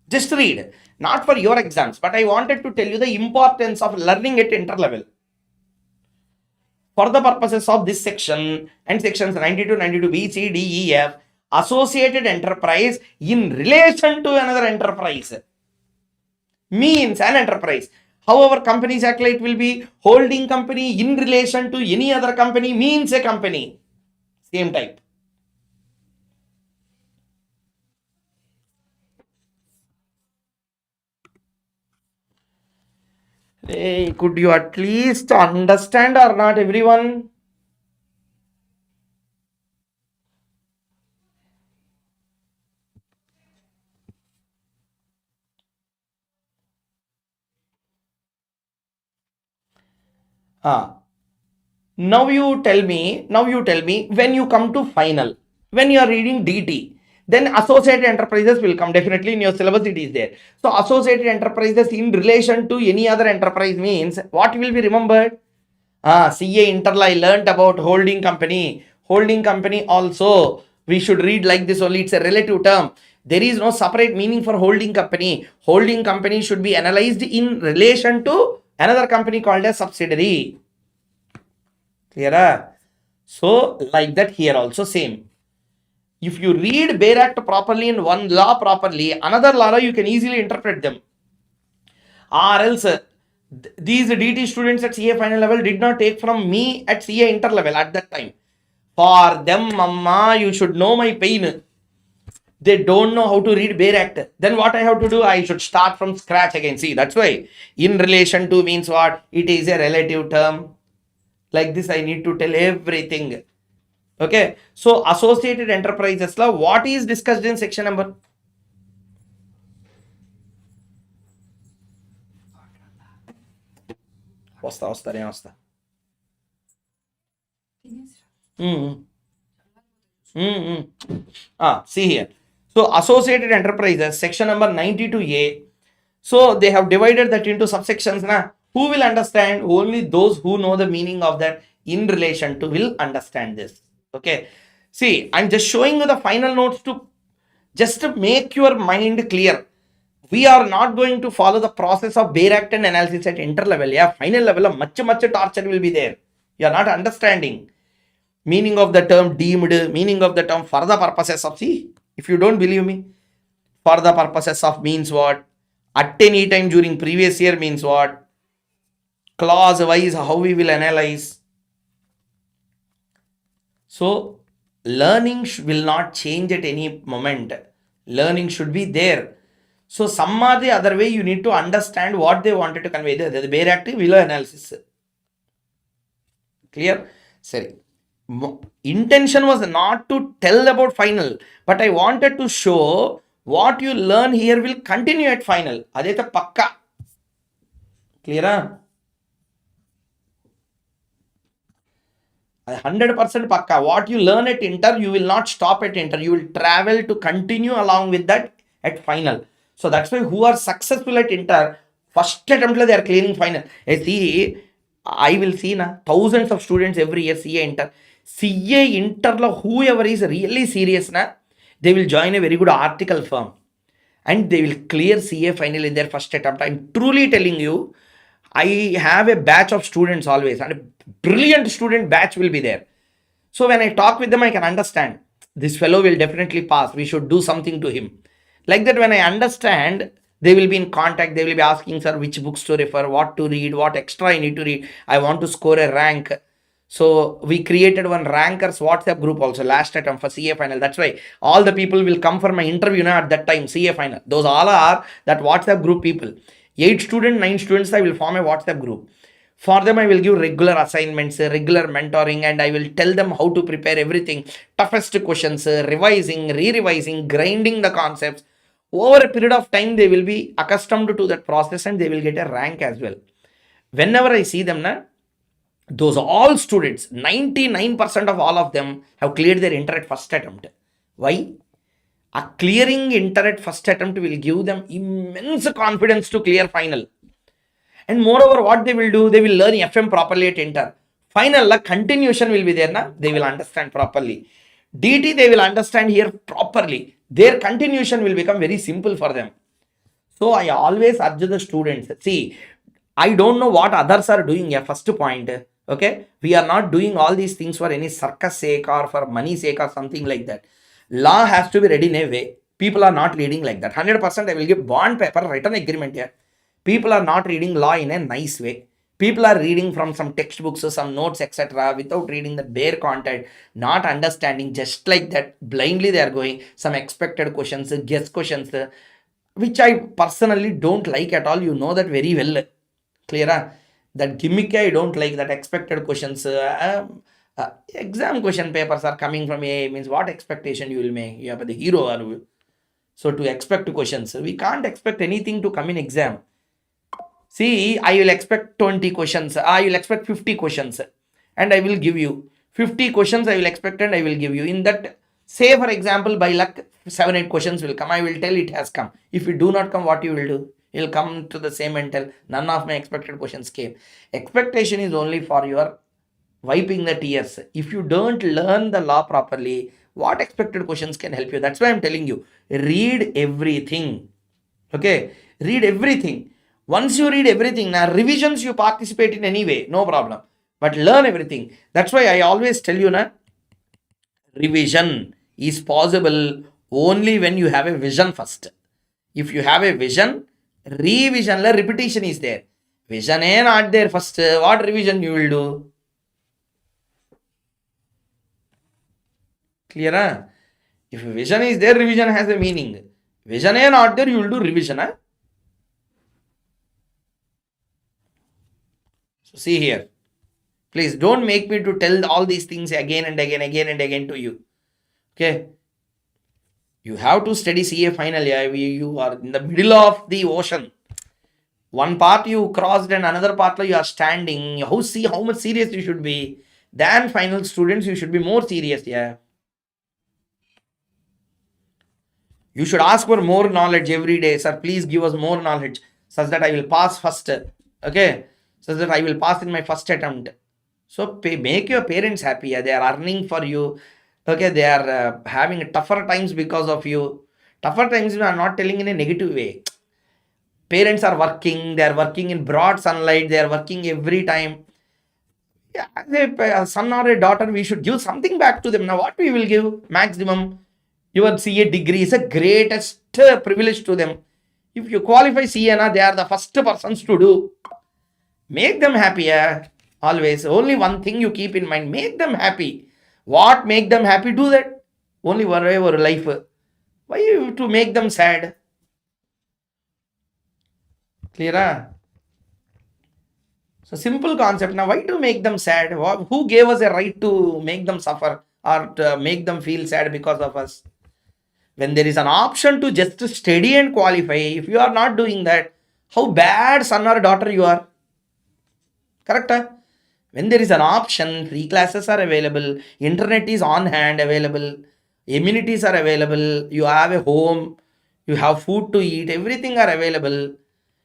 Just read. Not for your exams, but I wanted to tell you the importance of learning at interlevel. For the purposes of this section and sections 92, 92B, C, D, E, F, associated enterprise in relation to another enterprise means an enterprise. However, Companies Act it will be holding company in relation to any other company means a company. Same type. Hey, could you at least understand or not, everyone? Now you tell me, when you come to final, when you are reading DT, then associated enterprises will come. Definitely in your syllabus it is there. So associated enterprises in relation to any other enterprise means what will be remembered? CA Interlaw I learnt about holding company. Holding company also we should read like this only. It's a relative term. There is no separate meaning for holding company. Holding company should be analyzed in relation to another company called as subsidiary. Clear? So like that here also same. If you read Bayer Act properly in one law properly, another law you can easily interpret them. Or else these DT students at CA final level did not take from me at CA inter level at that time. For them, mama, you should know my pain. They don't know how to read Bayer Act. Then what I have to do? I should start from scratch again. See, that's why in relation to means what? It is a relative term. Like this, I need to tell everything. Okay. So associated enterprises law, what is discussed in section number? వస్తా. See here. So associated enterprises, section number 92A. So they have divided that into subsections. Na? Who will understand? Only those who know the meaning of that in relation to will understand this. Okay. See, I'm just showing you the final notes to just to make your mind clear. We are not going to follow the process of bare act and analysis at inter level. Yeah, final level, much torture will be there. You are not understanding meaning of the term deemed, meaning of the term for the purposes of, see, if you don't believe me, for the purposes of means what, at any time during previous year means what, clause wise how we will analyze. So learning will not change at any moment. Learning should be there. So some or the other way you need to understand what they wanted to convey. The bare active will analysis. Clear? Sorry. Intention was not to tell about final, but I wanted to show what you learn here will continue at final. Adeta pakka. Clear? 100% pakka. What you learn at inter, you will not stop at inter. You will travel to continue along with that at final. So that's why who are successful at inter, first attempt they are clearing final. See, I will see na thousands of students every year CA inter. CA inter whoever is really serious na, they will join a very good article firm and they will clear CA final in their first attempt. I'm truly telling you, I have a batch of students always, and a brilliant student batch will be there. So when I talk with them, I can understand this fellow will definitely pass. We should do something to him. Like that, when I understand, they will be in contact. They will be asking, sir, which books to refer, what to read, what extra I need to read. I want to score a rank. So we created one rankers WhatsApp group also last attempt for CA final. That's why all the people will come for my interview now at that time, CA final. Those all are that WhatsApp group people. 8 students, 9 students, I will form a WhatsApp group. For them, I will give regular assignments, regular mentoring, and I will tell them how to prepare everything. Toughest questions, revising, re-revising, grinding the concepts. Over a period of time, they will be accustomed to that process and they will get a rank as well. Whenever I see them, those all students, 99% of all of them have cleared their inter at first attempt. Why? A clearing inter at first attempt will give them immense confidence to clear final. And moreover, what they will do, they will learn FM properly at inter. Final, continuation will be there, na? They will understand properly. DT, they will understand here properly. Their continuation will become very simple for them. So I always urge the students, see, I don't know what others are doing. Yeah, first point. Okay, we are not doing all these things for any circus sake or for money sake or something like that. Law has to be read in a way. People are not reading like that. 100% I will give bond paper, written agreement here. People are not reading law in a nice way. People are reading from some textbooks or some notes, etc., without reading the bare content, not understanding, just like that. Blindly they are going. Some expected questions, guess questions, which I personally don't like at all. You know that very well. Clear? That gimmick I don't like. That expected questions. Exam question papers are coming from A, means what expectation you will make? You are the hero. So to expect questions, we can't expect anything to come in exam. See, I will expect 20 questions. I will expect 50 questions and I will give you 50 questions. I will expect and I will give you. In that, say for example, by luck, 7-8 questions will come. I will tell it has come. If it do not come, what you will do? You will come to the same and tell none of my expected questions came. Expectation is only for your wiping the tears. If you don't learn the law properly, what expected questions can help you? That's why I'm telling you, read everything. Okay, read everything. Once you read everything, now revisions you participate in anyway, no problem. But learn everything. That's why I always tell you, revision is possible only when you have a vision first. If you have a vision, revision, repetition is there. Vision is not there first. What revision you will do? Clear? Huh? If vision is there, revision has a meaning. Vision is not there, you will do revision. Huh? So see here. Please don't make me to tell all these things again and again to you. Okay. You have to study CA final. Yeah, you are in the middle of the ocean. One part you crossed and another part you are standing. How much serious you should be. Than final students, you should be more serious. Yeah. You should ask for more knowledge every day. Sir, please give us more knowledge such that I will pass first. Okay? Such that I will pass in my first attempt. So make your parents happy. They are earning for you. Okay? They are having tougher times because of you. Tougher times, I am not telling in a negative way. Parents are working. They are working in broad sunlight. They are working every time. Yeah, as a son or a daughter, we should give something back to them. Now, what we will give? Maximum. Your CA degree is a greatest privilege to them. If you qualify CA, they are the first persons to do. Make them happier. Always. Only one thing you keep in mind. Make them happy. What make them happy? Do that. Only whatever life. Why you to make them sad? Clear? So simple concept. Now, why to make them sad? Who gave us a right to make them suffer or to make them feel sad because of us? When there is an option to just study and qualify, if you are not doing that, how bad son or daughter you are? Correct? When there is an option, free classes are available, internet is on hand available, amenities are available, you have a home, you have food to eat, everything are available.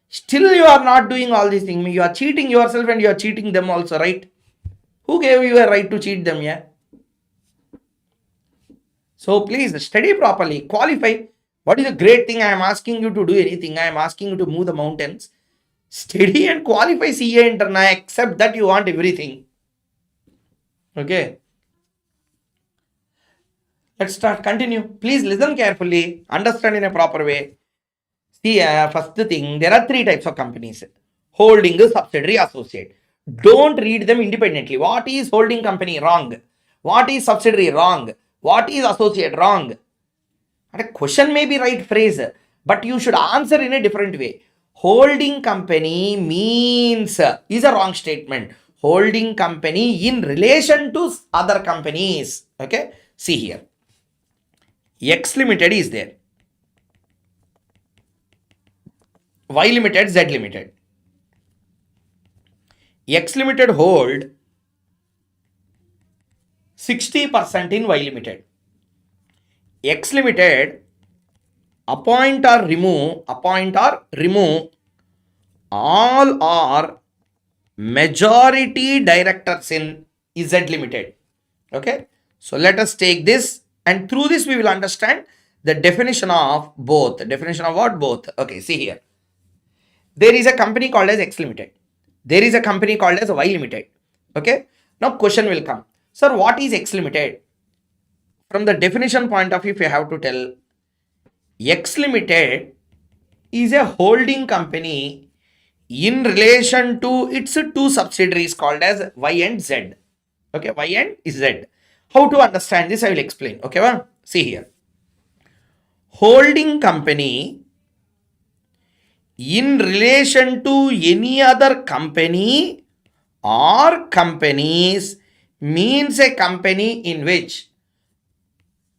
Still you are not doing all these things. You are cheating yourself and you are cheating them also, right? Who gave you a right to cheat them? Yeah. So please study properly, qualify. What is the great thing? I am asking you to do anything. I am asking you to move the mountains. Study and qualify CA internal. I accept that you want everything. Okay. Let's start. Continue. Please listen carefully. Understand in a proper way. See, first thing, there are three types of companies. Holding, subsidiary, associate. Don't read them independently. What is holding company? Wrong. What is subsidiary? Wrong. What is associate? Wrong. And a question may be right phrase, but you should answer in a different way. Holding company means is a wrong statement. Holding company in relation to other companies. Okay. See here. X Limited is there. Y Limited, Z Limited. X Limited hold 60% in Y Limited. X Limited appoint or remove all or majority directors in Z Limited. Okay. So let us take this, and through this we will understand the definition of both. The definition of what? Both. Okay. See here. There is a company called as X Limited. There is a company called as Y Limited. Okay. Now question will come. Sir, what is X Limited? From the definition point of view, if you have to tell, X Limited is a holding company in relation to its two subsidiaries called as Y and Z. Okay, Y and Z. How to understand this, I will explain. Okay, well, see here. Holding company in relation to any other company or companies means a company in which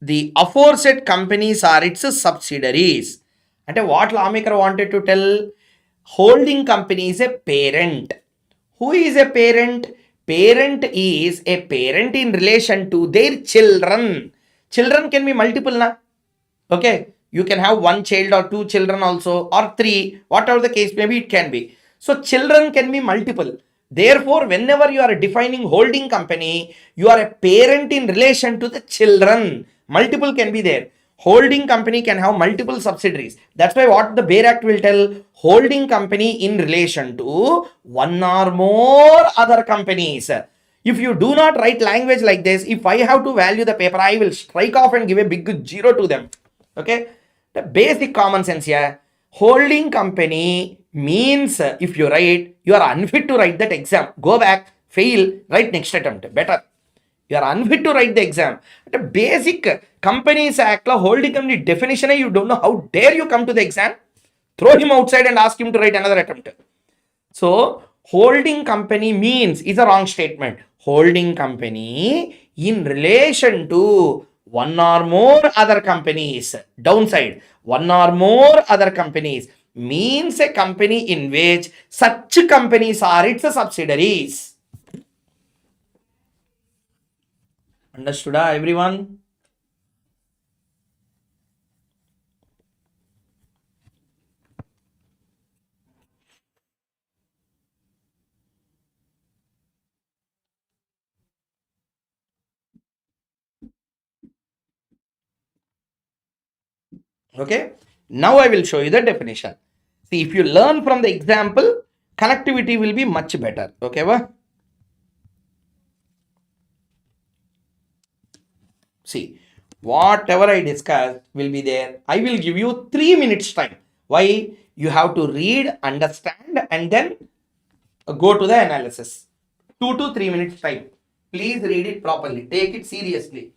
the aforesaid companies are its subsidiaries. And what lawmaker wanted to tell? Holding company is a parent. Who is a parent? Parent is a parent in relation to their children. Children can be multiple, na? Okay. You can have one child or two children also, or three, whatever the case may be, it can be. So children can be multiple. Therefore, whenever you are defining holding company, you are a parent in relation to the children. Multiple can be there. Holding company can have multiple subsidiaries. That's why what the Bail Act will tell, holding company in relation to one or more other companies. If you do not write language like this, if I have to value the paper, I will strike off and give a big zero to them. Okay. The basic common sense here. Holding company means if you write, you are unfit to write that exam. Go back, fail, write next attempt. Better. You are unfit to write the exam. The basic Companies Act, holding company definition, you don't know. How dare you come to the exam? Throw him outside and ask him to write another attempt. So, holding company means is a wrong statement. Holding company in relation to one or more other companies. Downside, one or more other companies means a company in which such companies are its subsidiaries. Understood, everyone? Okay. Now I will show you the definition. See, if you learn from the example, connectivity will be much better. Okay, va? See, whatever I discuss will be there. I will give you 3 minutes time. Why? You have to read, understand, and then go to the analysis. 2 to 3 minutes time. Please read it properly. Take it seriously.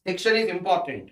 Section is important.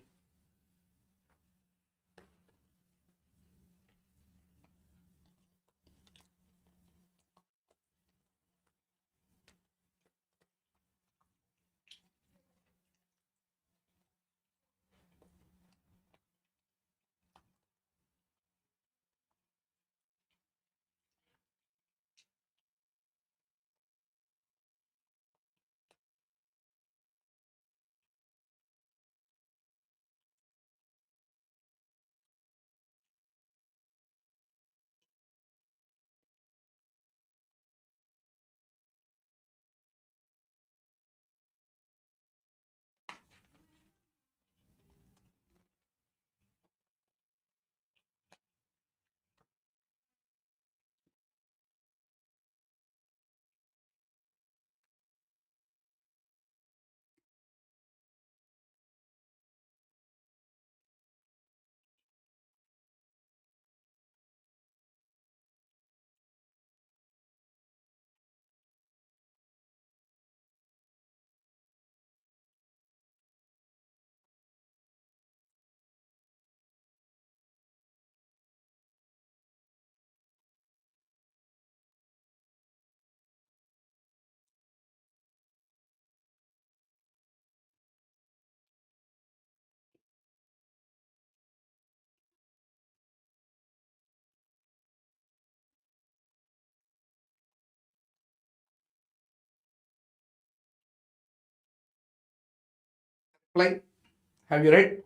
Like, have you read?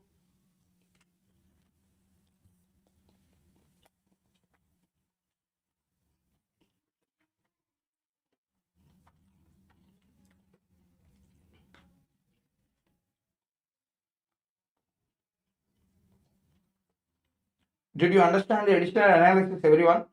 Did you understand the additional analysis, everyone?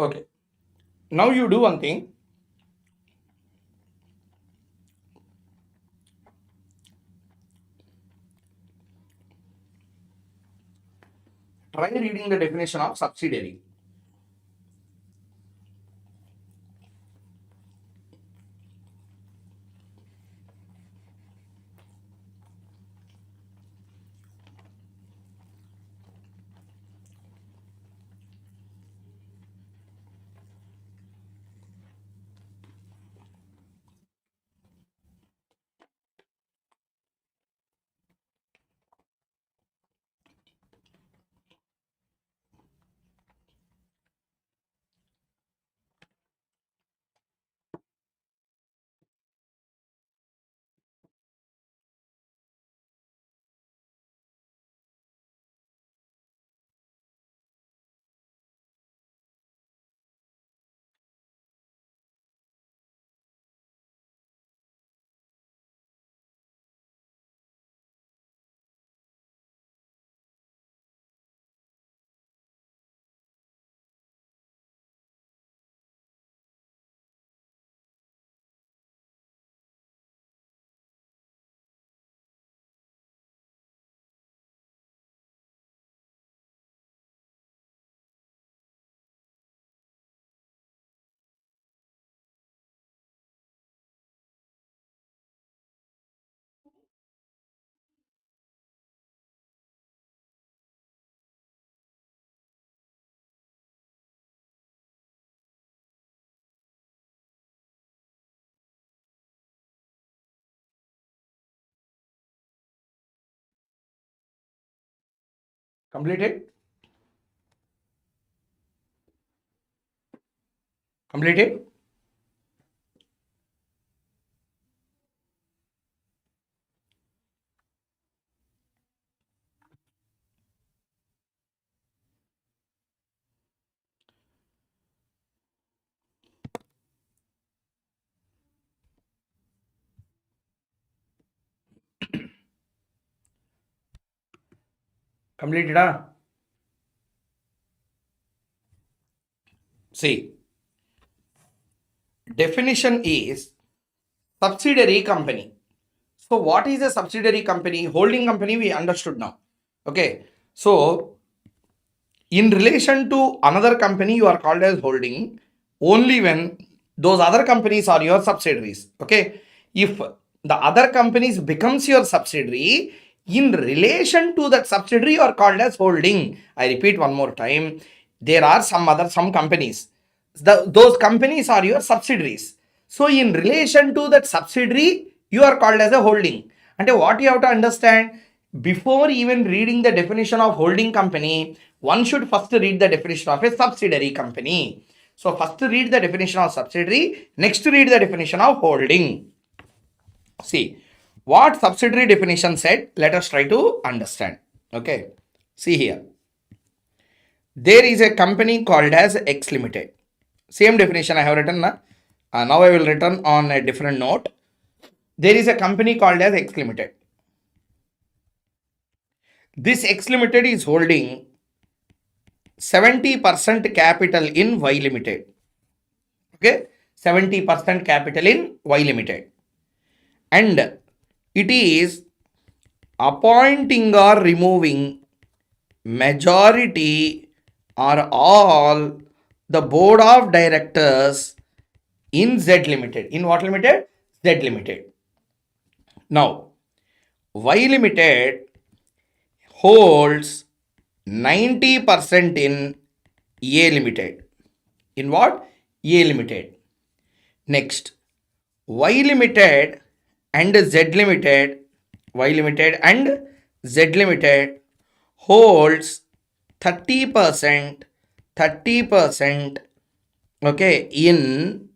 Okay. Now you do one thing. Try reading the definition of subsidiary. Completed? Completed? Completed? See, definition is subsidiary company. So what is a subsidiary company? Holding company we understood now. Okay. So in relation to another company, you are called as holding only when those other companies are your subsidiaries. Okay. If the other companies becomes your subsidiary, in relation to that subsidiary, you are called as holding. I repeat one more time. There are some companies. Those companies are your subsidiaries. So in relation to that subsidiary, you are called as a holding. And what you have to understand, before even reading the definition of holding company, one should first read the definition of a subsidiary company. So first read the definition of subsidiary, next read the definition of holding. See, what subsidiary definition said, let us try to understand. Okay, see here. There is a company called as X Limited. Same definition I have written. Now I will return on a different note. There is a company called as X Limited. This X Limited is holding 70% capital in Y Limited. Okay, 70% capital in Y Limited. And it is appointing or removing majority or all the board of directors in Z Limited. In what limited? Z Limited. Now, Y Limited holds 90% in A Limited. In what? A Limited. Next, Y Limited and Z Limited, Y Limited and Z Limited holds 30%, okay, in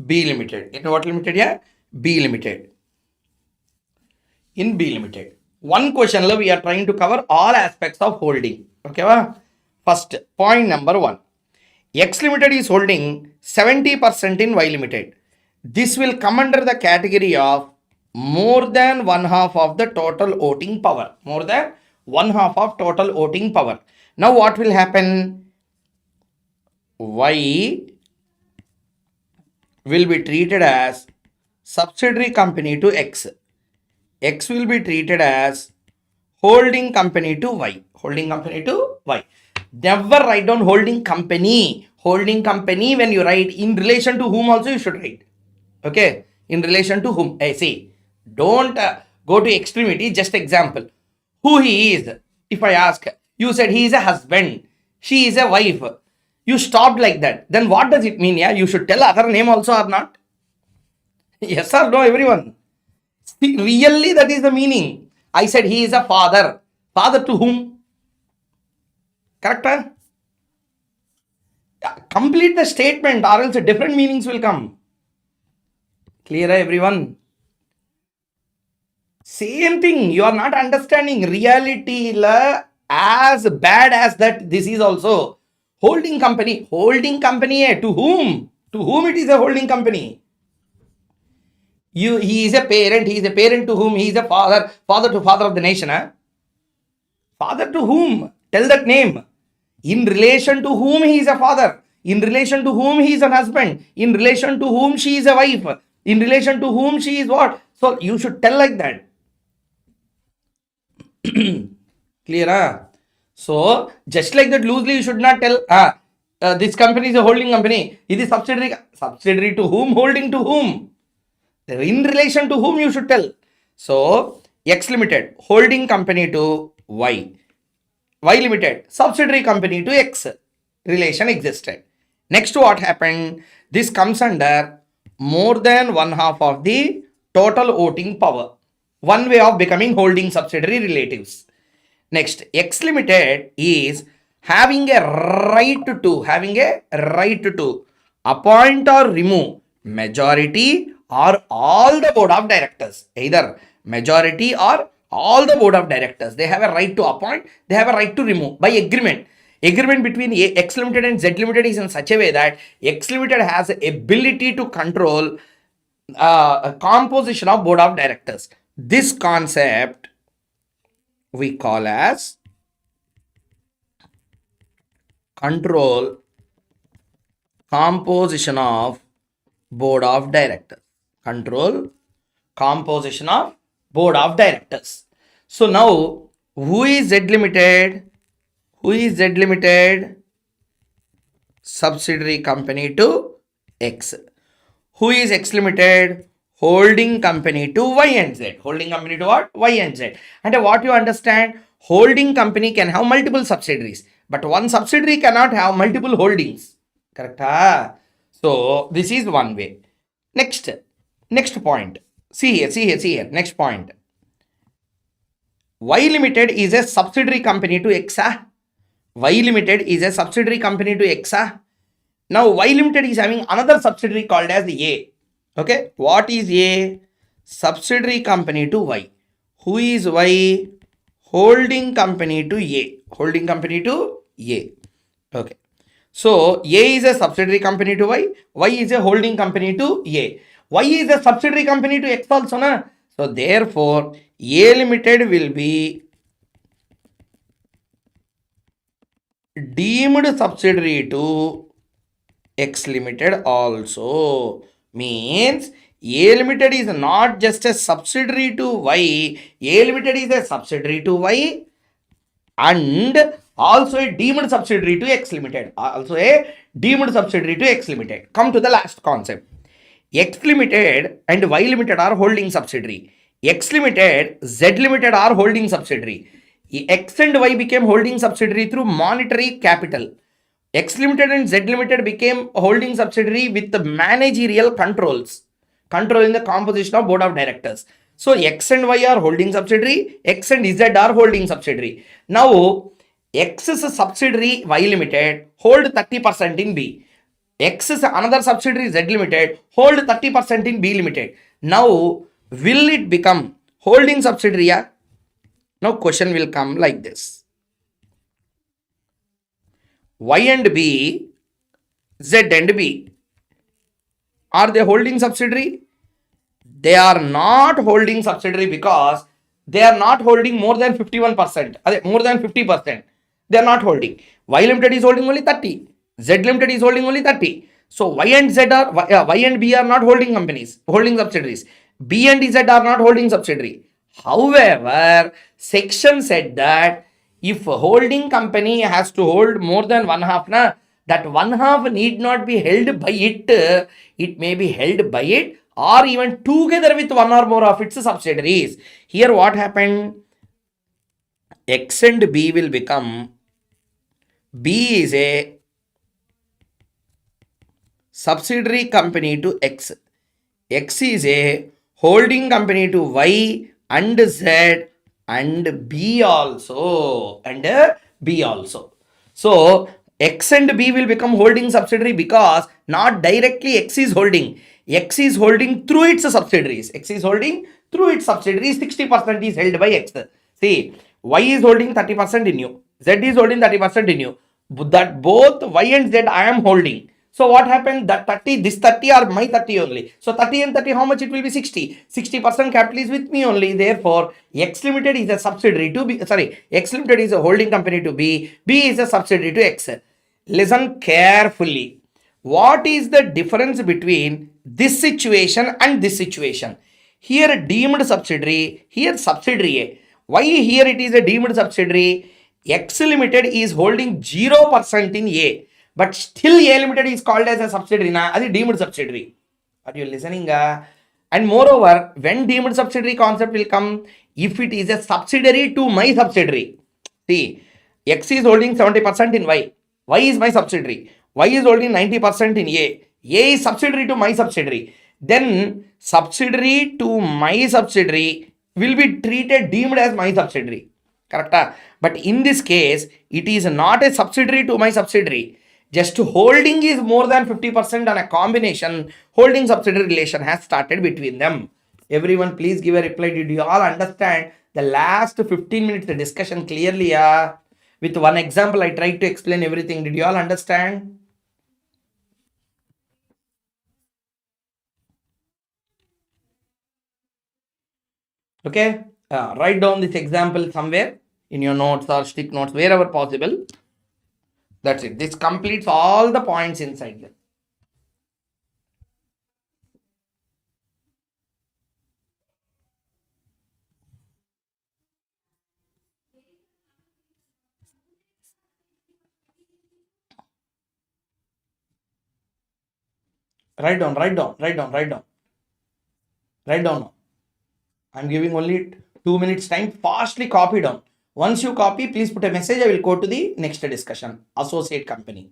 B Limited. In what limited? Yeah, B Limited. In B Limited. One question we are trying to cover all aspects of holding. Okay, first point number 1. X Limited is holding 70% in Y Limited. This will come under the category of more than one half of the total voting power. More than one half of total voting power. Now what will happen? Y will be treated as subsidiary company to X. X will be treated as holding company to Y. Holding company to Y. Never write down holding company. Holding company, when you write in relation to whom also you should write. Okay. In relation to whom. See. Don't go to extremity. Just example. Who he is. If I ask. You said he is a husband. She is a wife. You stopped like that. Then what does it mean? Yeah. You should tell other name also or not. Yes or no, everyone. See, really that is the meaning. I said he is a father. Father to whom? Correct? Complete the statement or else different meanings will come. Clear, everyone? Same thing. You are not understanding reality as bad as that. This is also holding company. Holding company to whom? To whom it is a holding company? He is a parent. He is a parent to whom? He is a father. Father to father of the nation. Father to whom? Tell that name. In relation to whom he is a father. In relation to whom he is a husband. In relation to whom she is a wife. In relation to whom she is what? So you should tell like that. Clear? So just like that loosely you should not tell this company is a holding company. It is subsidiary. Subsidiary to whom? Holding to whom? In relation to whom you should tell. So X Limited holding company to Y. Y Limited subsidiary company to X. Relation existed. Next what happened? This comes under more than one half of the total voting power. One way of becoming holding subsidiary relatives. Next, X Limited is having a right to appoint or remove majority or all the board of directors. Either majority or all the board of directors. They have a right to appoint, they have a right to remove by agreement. Agreement between X Limited and Z Limited is in such a way that X Limited has the ability to control composition of board of directors. This concept we call as control composition of board of directors. Control composition of board of directors. So now, who is Z Limited? Who is Z Limited? Subsidiary company to X. Who is X Limited? Holding company to Y and Z. Holding company to what? Y and Z. And what you understand? Holding company can have multiple subsidiaries, but one subsidiary cannot have multiple holdings. Correct? So this is one way. Next point. See here. Next point. Y Limited is a subsidiary company to X. Y Limited is a subsidiary company to X. Now Y Limited is having another subsidiary called as A. Okay, what is A? Subsidiary company to Y. Who is Y? Holding company to A. Holding company to A. Okay. So A is a subsidiary company to Y. Y is a holding company to A. Y is a subsidiary company to X also, na? So therefore, A Limited will be deemed subsidiary to X Limited also. Means A Limited is not just a subsidiary to Y. A Limited is a subsidiary to Y and also a deemed subsidiary to X Limited. Also a deemed subsidiary to X Limited. Come to the last concept. X Limited and Y Limited are holding subsidiary. X Limited, Z Limited are holding subsidiary. X and Y became holding subsidiary through monetary capital. X Limited and Z Limited became holding subsidiary with the managerial controls, controlling the composition of board of directors. So X and Y are holding subsidiary, X and Z are holding subsidiary. Now X's subsidiary Y Limited hold 30% in B. X's another subsidiary Z Limited hold 30% in B Limited. Now will it become holding subsidiary? Now question will come like this. Y and B, Z and B, are they holding subsidiary? They are not holding subsidiary because they are not holding more than 51%, more than 50%. They are not holding. Y Limited is holding only 30. Z Limited is holding only 30. So Y and Z are Y and B are not holding companies, holding subsidiaries. B and Z are not holding subsidiary. However, section said that if a holding company has to hold more than one half, that one half need not be held by it. It may be held by it or even together with one or more of its subsidiaries. Here what happened? X and B will become, B is a subsidiary company to X. X is a holding company to Y and Z and B also. So X and B will become holding subsidiary because not directly X is holding. X is holding through its subsidiaries. X is holding through its subsidiaries. 60% is held by X. See, Y is holding 30% in you. Z is holding 30% in you. That both Y and Z I am holding. So what happened? That 30, this 30 are my 30 only. So 30 and 30, how much it will be? 60. 60% capital is with me only. Therefore, X Limited is a subsidiary to B. X Limited is a holding company to B. B is a subsidiary to X. Listen carefully. What is the difference between this situation and this situation? Here deemed subsidiary, here subsidiary A. Why here it is a deemed subsidiary? X Limited is holding 0% in A. But still A Limited is called as a subsidiary. That is deemed subsidiary. Are you listening? And moreover, when deemed subsidiary concept will come, if it is a subsidiary to my subsidiary. See, X is holding 70% in Y. Y is my subsidiary. Y is holding 90% in A. A is subsidiary to my subsidiary. Then subsidiary to my subsidiary will be treated deemed as my subsidiary. Correct? But in this case, it is not a subsidiary to my subsidiary. Just holding is more than 50% on a combination. Holding subsidiary relation has started between them. Everyone, please give a reply. Did you all understand the last 15 minutes discussion clearly? With one example, I tried to explain everything. Did you all understand? Okay, write down this example somewhere in your notes or stick notes, wherever possible. That's it. This completes all the points inside there. Write down, write down, write down, write down, write down. I'm giving only 2 minutes time. Fastly copy down. Once you copy, please put a message. I will go to the next discussion. Associate company.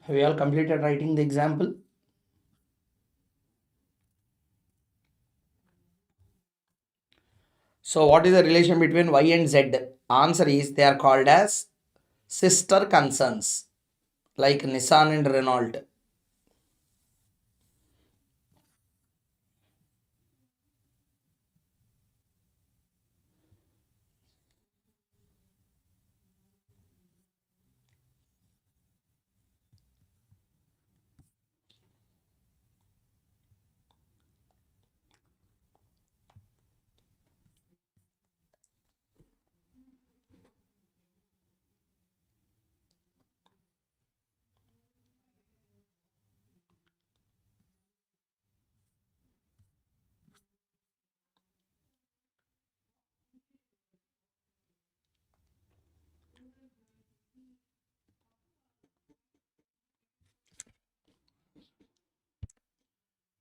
Have you all completed writing the example? So, what is the relation between Y and Z? Answer is they are called as sister concerns, like Nissan and Renault.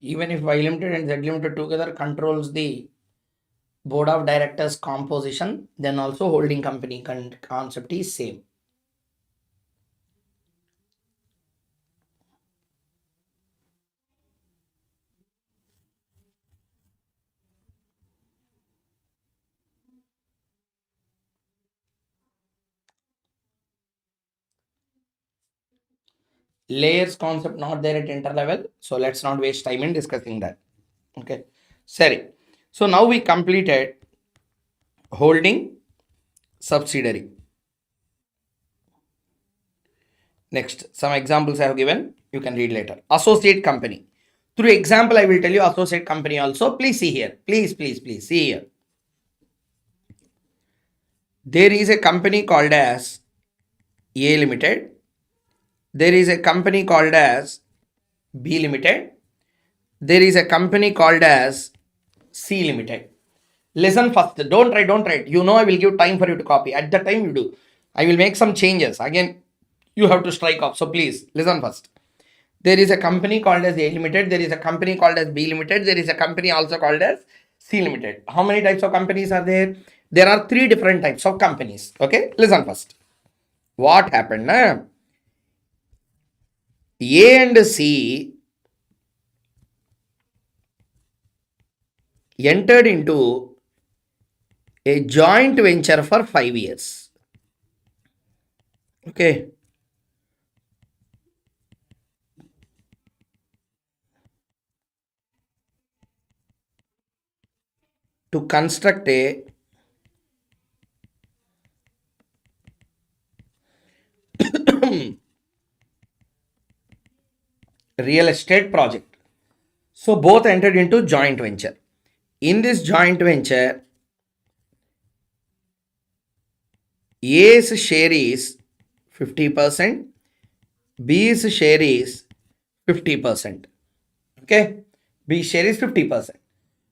Even if Y limited and Z limited together controls the board of directors composition, then also holding company concept is same. Layers concept not there at interlevel, so let's not waste time in discussing that. Okay, sorry. So now we completed holding, subsidiary. Next, some examples I have given, you can read later. Associate company. Through example, I will tell you associate company also. Please see here. Please see here. There is a company called as A Limited. There is a company called as B Limited. There is a company called as C Limited. Listen first. Don't write. You know I will give time for you to copy. At the time you do. I will make some changes. Again, you have to strike off. So please listen first. There is a company called as A Limited. There is a company called as B Limited. There is a company also called as C Limited. How many types of companies are there? There are three different types of companies. Okay, listen first. What happened? A and C entered into a joint venture for 5 years. Okay. To construct a real estate project. So both entered into joint venture. In this joint venture, A's share is 50%, B's share is 50%. Okay, B share is 50%.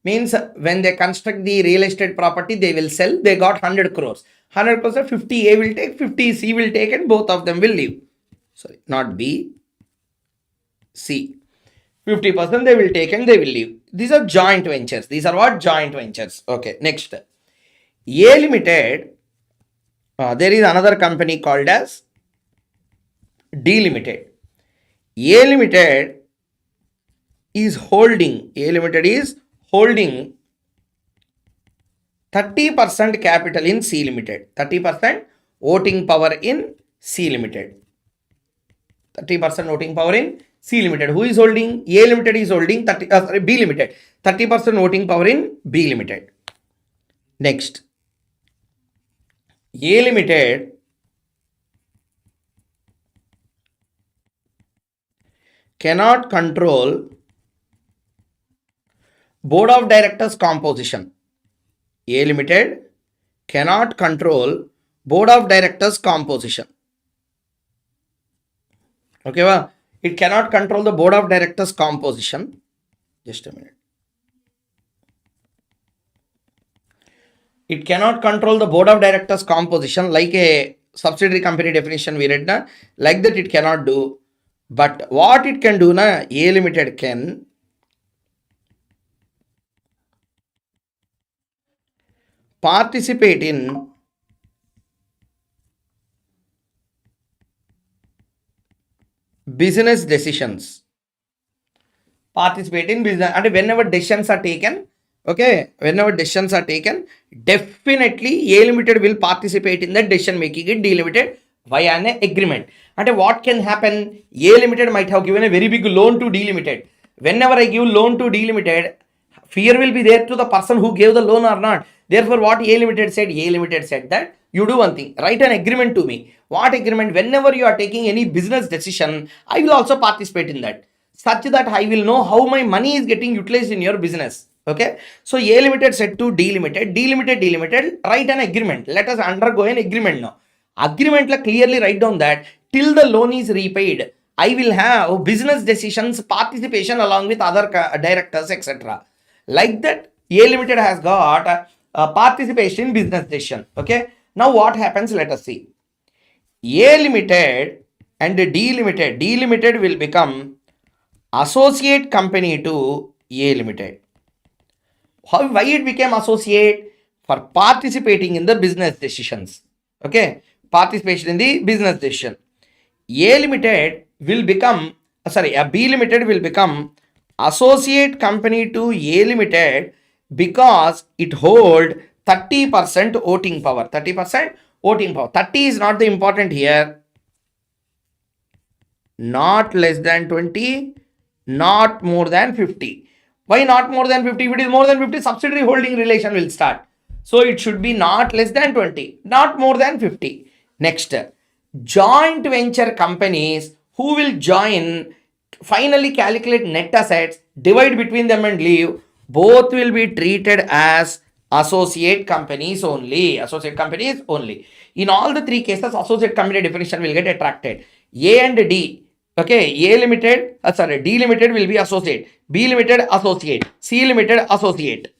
Means when they construct the real estate property, they will sell. They got 100 crores. 100 crores, 50 A will take, 50 C will take, and both of them will leave. Sorry, not B, C. 50% they will take and they will leave. These are joint ventures. These are what? Joint ventures. Okay, next. A Limited, there is another company called as D Limited. A Limited is holding 30% capital in C Limited. 30% voting power in C Limited. 30% voting power in C Limited. Who is holding? A Limited is holding B Limited. 30% voting power in B Limited. Next. A Limited cannot control board of directors composition. A Limited cannot control board of directors composition. Okay, well, it cannot control the board of directors composition. Just a minute. It cannot control the board of directors composition like a subsidiary company definition we read. Na? Like that it cannot do. But what it can do, na, A Limited can participate in business decisions. Participate in business, and whenever decisions are taken, okay, whenever decisions are taken, definitely A Limited will participate in the decision making in D Limited via an agreement. And what can happen? A Limited might have given a very big loan to D Limited. Whenever I give loan to D Limited, fear will be there to the person who gave the loan or not. Therefore, what A Limited said? A Limited said that you do one thing, write an agreement to me. What agreement? Whenever you are taking any business decision, I will also participate in that, such that I will know how my money is getting utilized in your business. Okay. So A Limited said to D Limited, D Limited, write an agreement. Let us undergo an agreement now. Agreement la clearly write down that till the loan is repaid, I will have business decisions participation along with other directors, etc. Like that, A Limited has got participation in business decision. Okay. Now what happens? Let us see. A Limited and D Limited will become associate company to A Limited. Why it became associate? For participating in the business decisions. Okay, participation in the business decision. A Limited will become, a B Limited will become associate company to A Limited because it hold 30% voting power. 30% voting power. 30 is not the important here. Not less than 20, not more than 50. Why not more than 50? If it is more than 50, subsidiary holding relation will start. So it should be not less than 20, not more than 50. Next, joint venture companies who will join, finally calculate net assets, divide between them and leave. Both will be treated as associate companies only. Associate companies only. In all the three cases, associate company definition will get attracted. A and D. Okay, A limited, D limited will be associate, B limited associate, C limited associate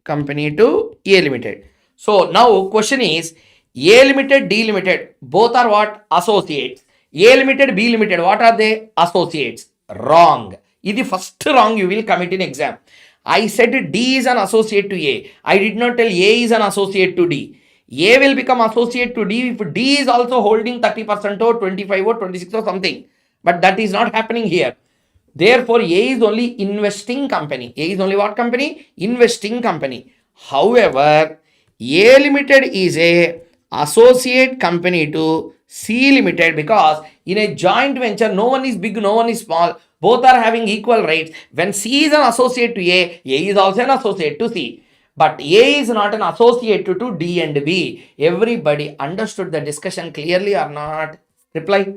company to A limited. So now question is, A limited, D limited, both are what? Associates. A limited, B limited, what are they? Associates. Wrong. This is the first wrong you will commit in exam. I said D is an associate to A. I did not tell A is an associate to D. A will become associate to D if D is also holding 30% or 25 or 26 or something. But that is not happening here. Therefore, A is only investing company. A is only what company? Investing company. However, A Limited is a associate company to C Limited because in a joint venture, no one is big, no one is small. Both are having equal rights. When C is an associate to A is also an associate to C. But A is not an associate to D and B. Everybody understood the discussion clearly or not? Reply.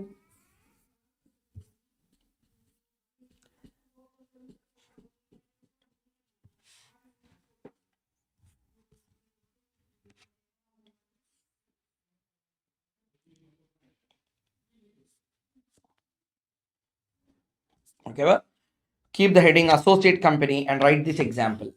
Okay, well, keep the heading associate company and write this example.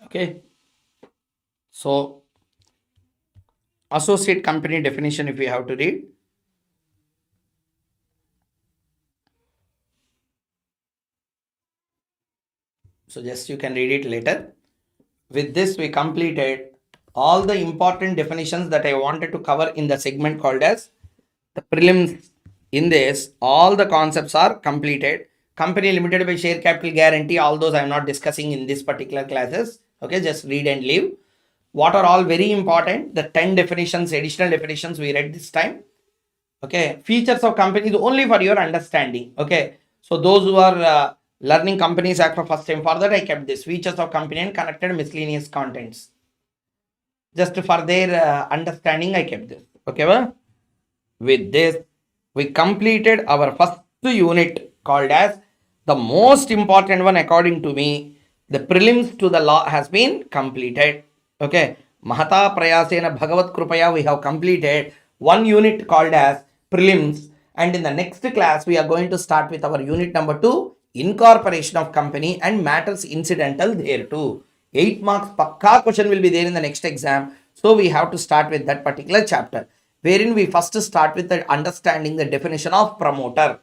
Okay. So associate company definition, if you have to read. So just you can read it later. With this, we completed all the important definitions that I wanted to cover in the segment called as the prelims. In this, all the concepts are completed. Company limited by share capital guarantee, all those I am not discussing in this particular classes. Okay, just read and leave. What are all very important? The 10 definitions, additional definitions we read this time. Okay, features of companies only for your understanding. Okay, so those who are learning companies act for first time, for that I kept this features of company and connected miscellaneous contents. Just for their understanding, I kept this. Okay, well, with this, we completed our first unit called as the most important one according to me. The prelims to the law has been completed. Okay, Mahata Prayasena Bhagavat Krupaya, we have completed one unit called as prelims. And in the next class, we are going to start with our unit number 2, incorporation of company and matters incidental there too. 8 marks pakka question will be there in the next exam. So we have to start with that particular chapter, wherein we first start with the understanding the definition of promoter,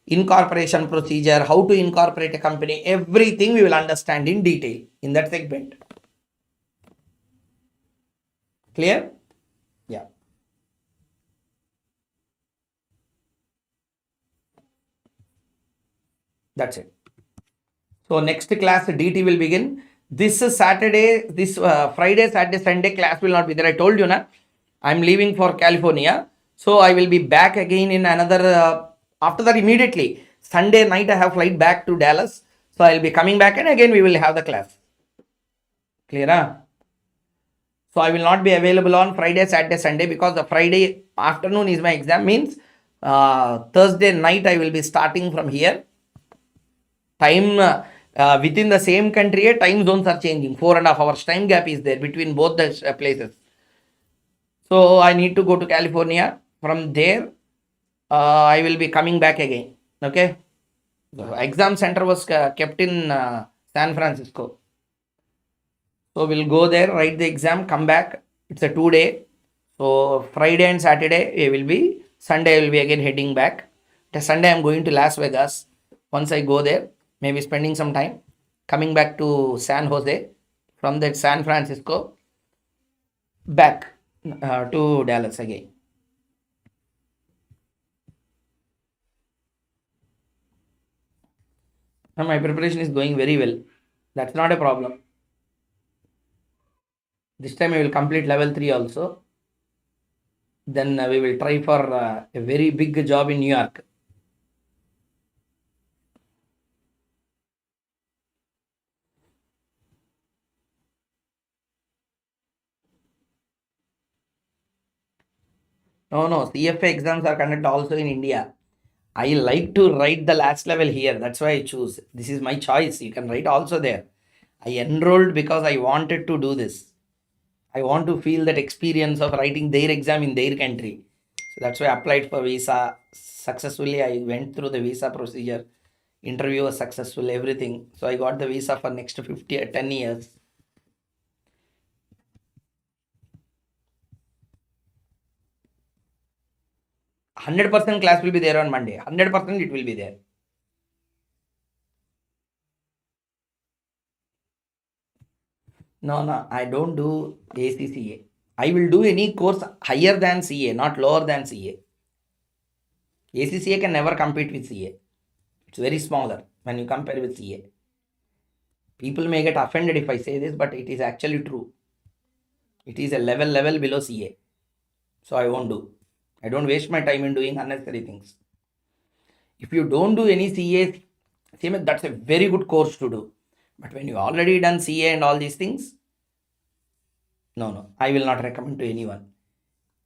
incorporation procedure, how to incorporate a company, everything we will understand in detail in that segment. Clear? Yeah. That's it. So next class DT will begin. This Saturday, this Friday, Saturday, Sunday class will not be there. I told you na, I'm leaving for California. So I will be back again in another, after that immediately. Sunday night I have flight back to Dallas. So I'll be coming back and again we will have the class. Clear? Huh? So I will not be available on Friday, Saturday, Sunday because the Friday afternoon is my exam. Means Thursday night I will be starting from here. Time within the same country, time zones are changing. 4.5 hours time gap is there between both the places. So I need to go to California. From there, I will be coming back again. Okay. The exam center was kept in San Francisco. So we'll go there, write the exam, come back. It's a 2-day. So Friday and Saturday it will be. Sunday I will be again heading back. The Sunday I'm going to Las Vegas. Once I go there, maybe spending some time, coming back to San Jose, from that San Francisco back to Dallas again. And my preparation is going very well. That's not a problem. This time I will complete level 3 also. Then we will try for a very big job in New York. No, CFA exams are conducted also in India. I like to write the last level here. That's why I choose. This is my choice. You can write also there. I enrolled because I wanted to do this. I want to feel that experience of writing their exam in their country. So that's why I applied for visa. Successfully, I went through the visa procedure. Interview was successful, everything. So I got the visa for next 10 years. 100% class will be there on Monday. 100% it will be there. No, I don't do ACCA. I will do any course higher than CA, not lower than CA. ACCA can never compete with CA. It's very smaller when you compare with CA. People may get offended if I say this, but it is actually true. It is a level below CA. So I won't do. I don't waste my time in doing unnecessary things. If you don't do any CA, that's a very good course to do. But when you already done CA and all these things, No, no, I will not recommend to anyone.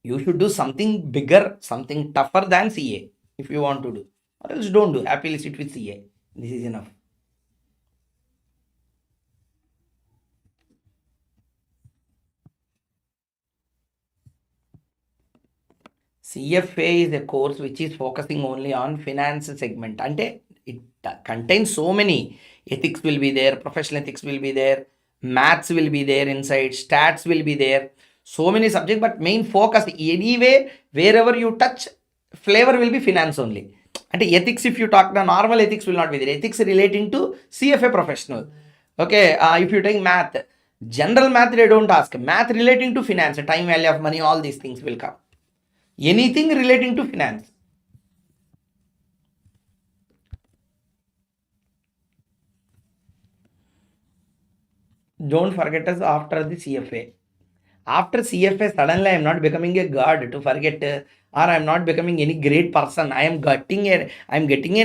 You should do something bigger, something tougher than CA if you want to do, or else don't do. Happily sit with CA. This is enough. CFA is a course which is focusing only on finance segment. Ante it contains so many. Ethics will be there, professional ethics will be there, maths will be there inside, stats will be there. So many subjects, but main focus anyway, wherever you touch, flavor will be finance only. And ethics, if you talk, the normal ethics will not be there. Ethics relating to CFA professional. Okay, if you take math, general math they don't ask. Math relating to finance, time value of money, all these things will come. Anything relating to finance. Don't forget us after the CFA. After CFA, suddenly I am not becoming a god to forget, or I am not becoming any great person. I am getting an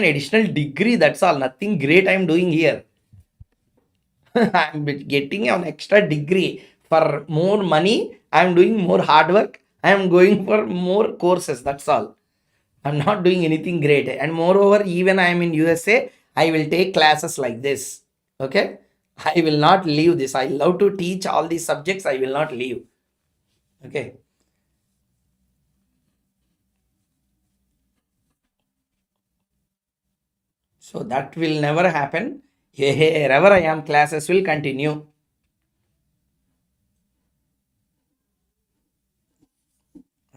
additional degree. That's all. Nothing great I am doing here. I am getting an extra degree for more money. I am doing more hard work. I am going for more courses. That's all. I'm not doing anything great. And moreover, even I am in USA, I will take classes like this. Okay? I will not leave this. I love to teach all these subjects. I will not leave. Okay? So that will never happen. Wherever I am, classes will continue.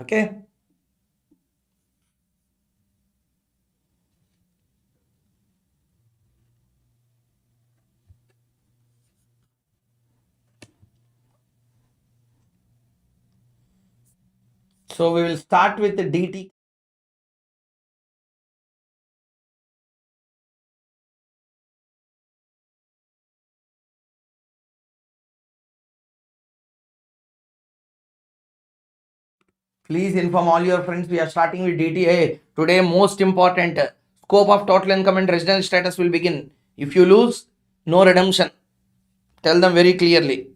Okay? So we will start with the DT. Please inform all your friends. We are starting with DTA. Today, most important, scope of total income and residential status will begin. If you lose, no redemption. Tell them very clearly.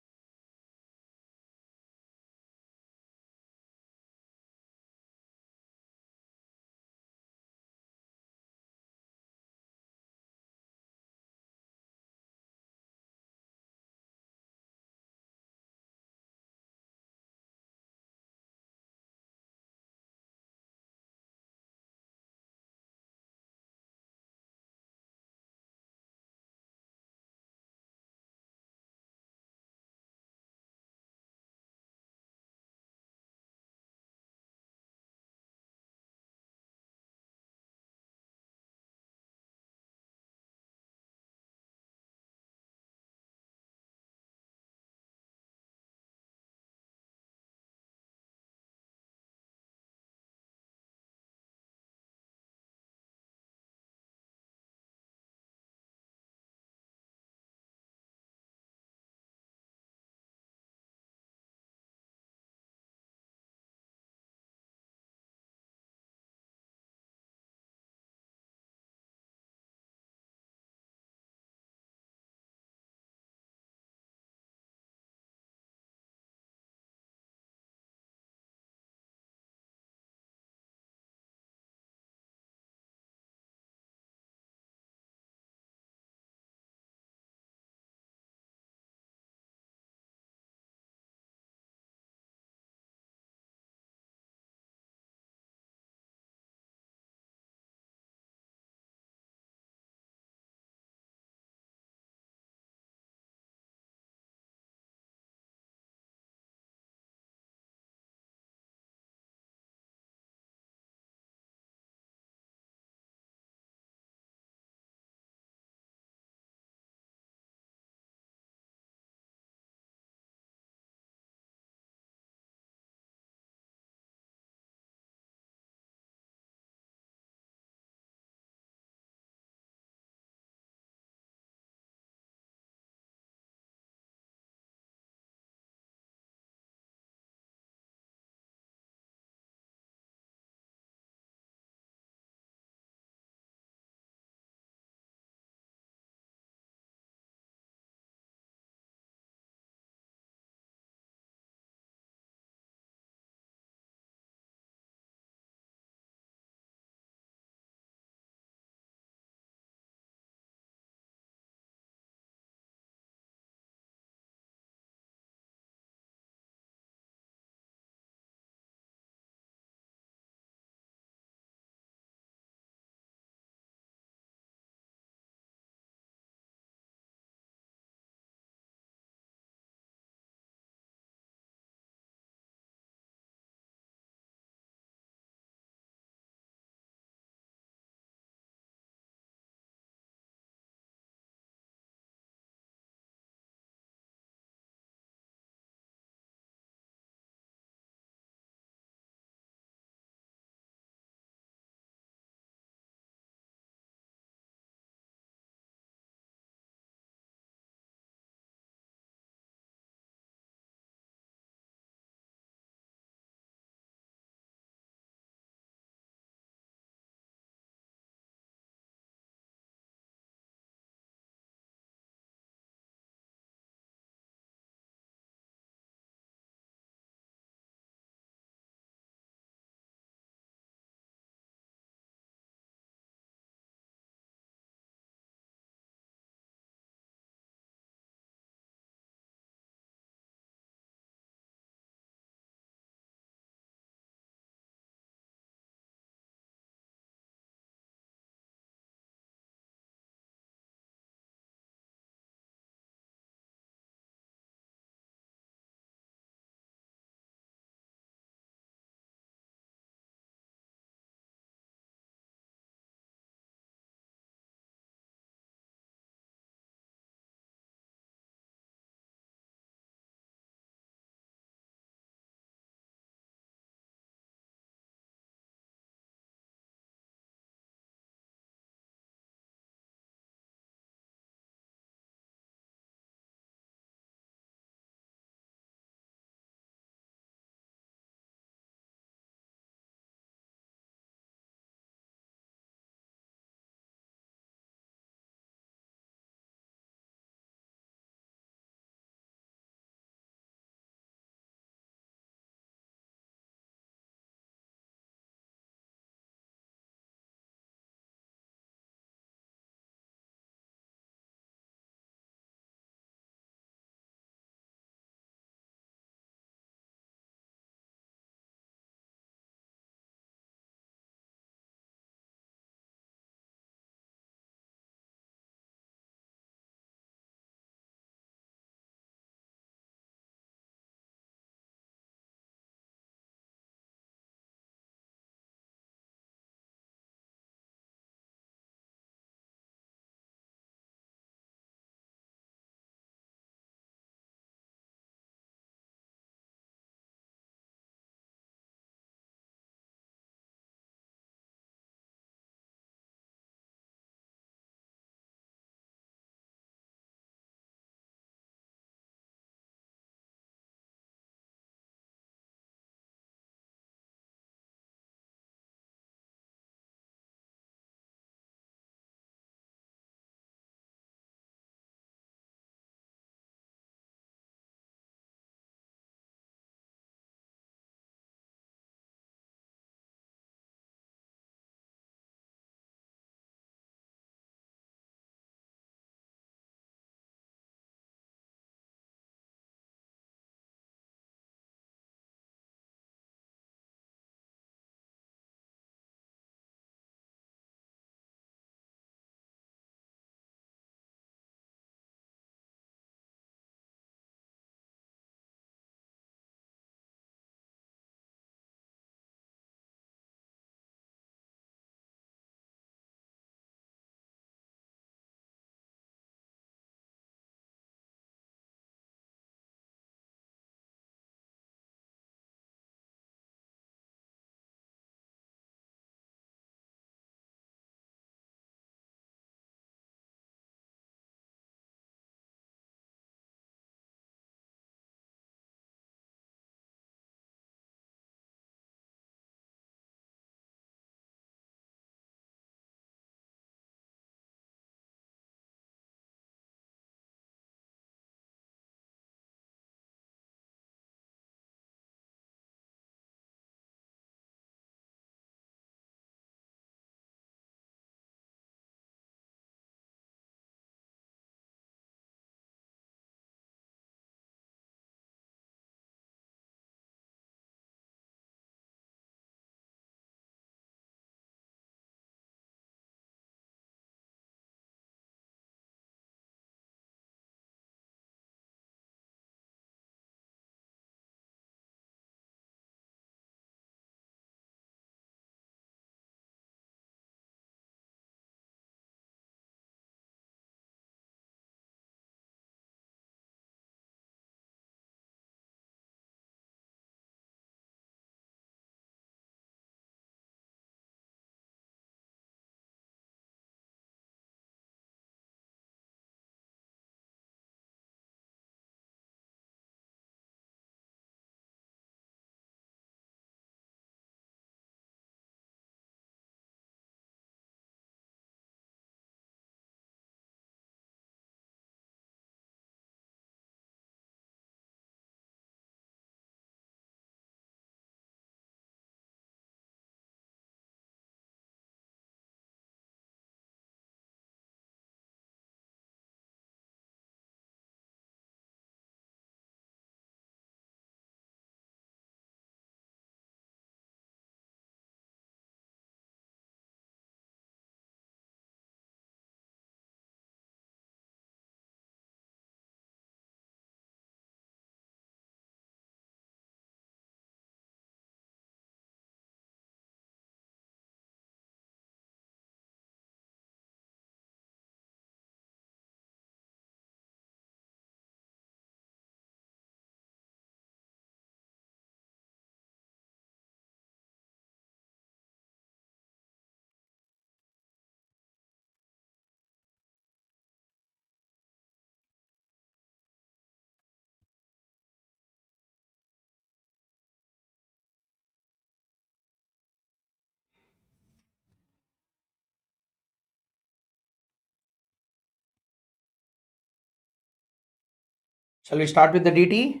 Shall we start with the DT?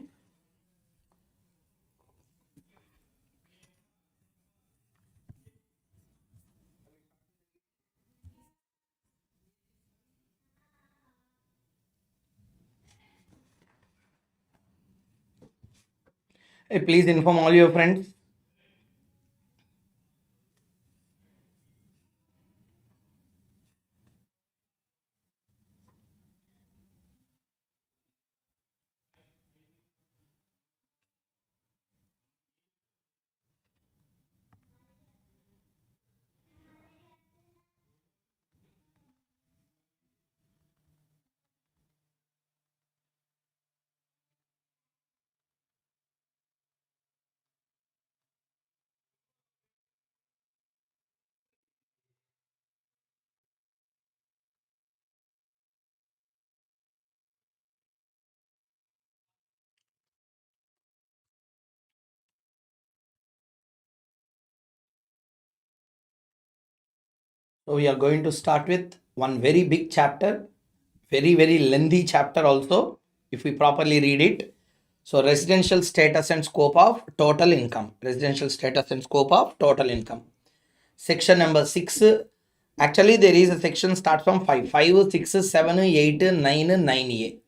Hey, please inform all your friends. So we are going to start with one very big chapter, very lengthy chapter also, if we properly read it. So residential status and scope of total income. Residential status and scope of total income. Section number 6. Actually, there is a section starts from 5. 5, 6, 7, 8, 9, 9A.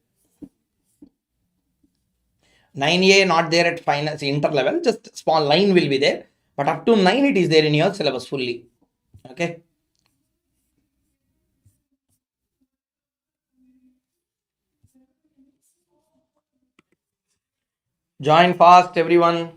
9A not there at finance inter level, just small line will be there. But up to 9 it is there in your syllabus fully. Okay. Join fast everyone.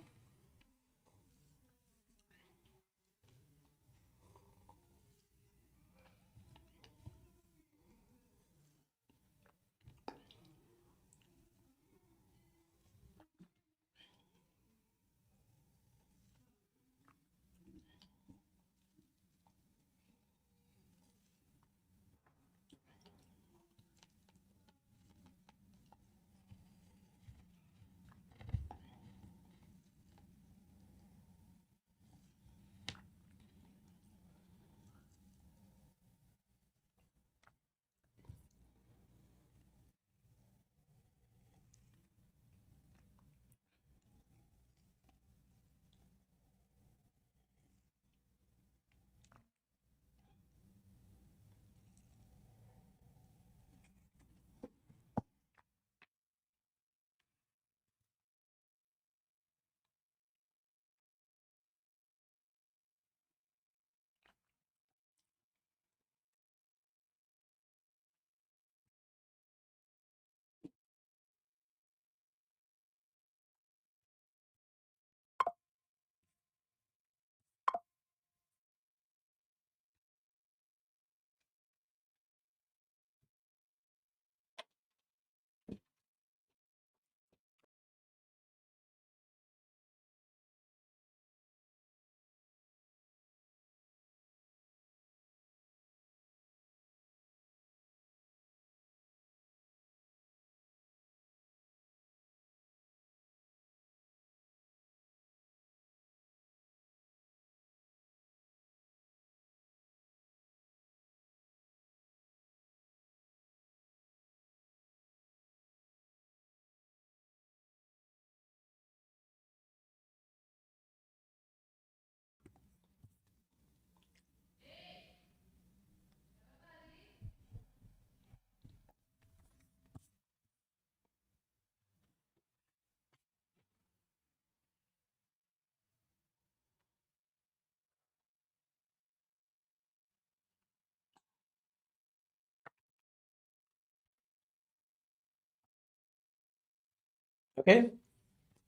Okay.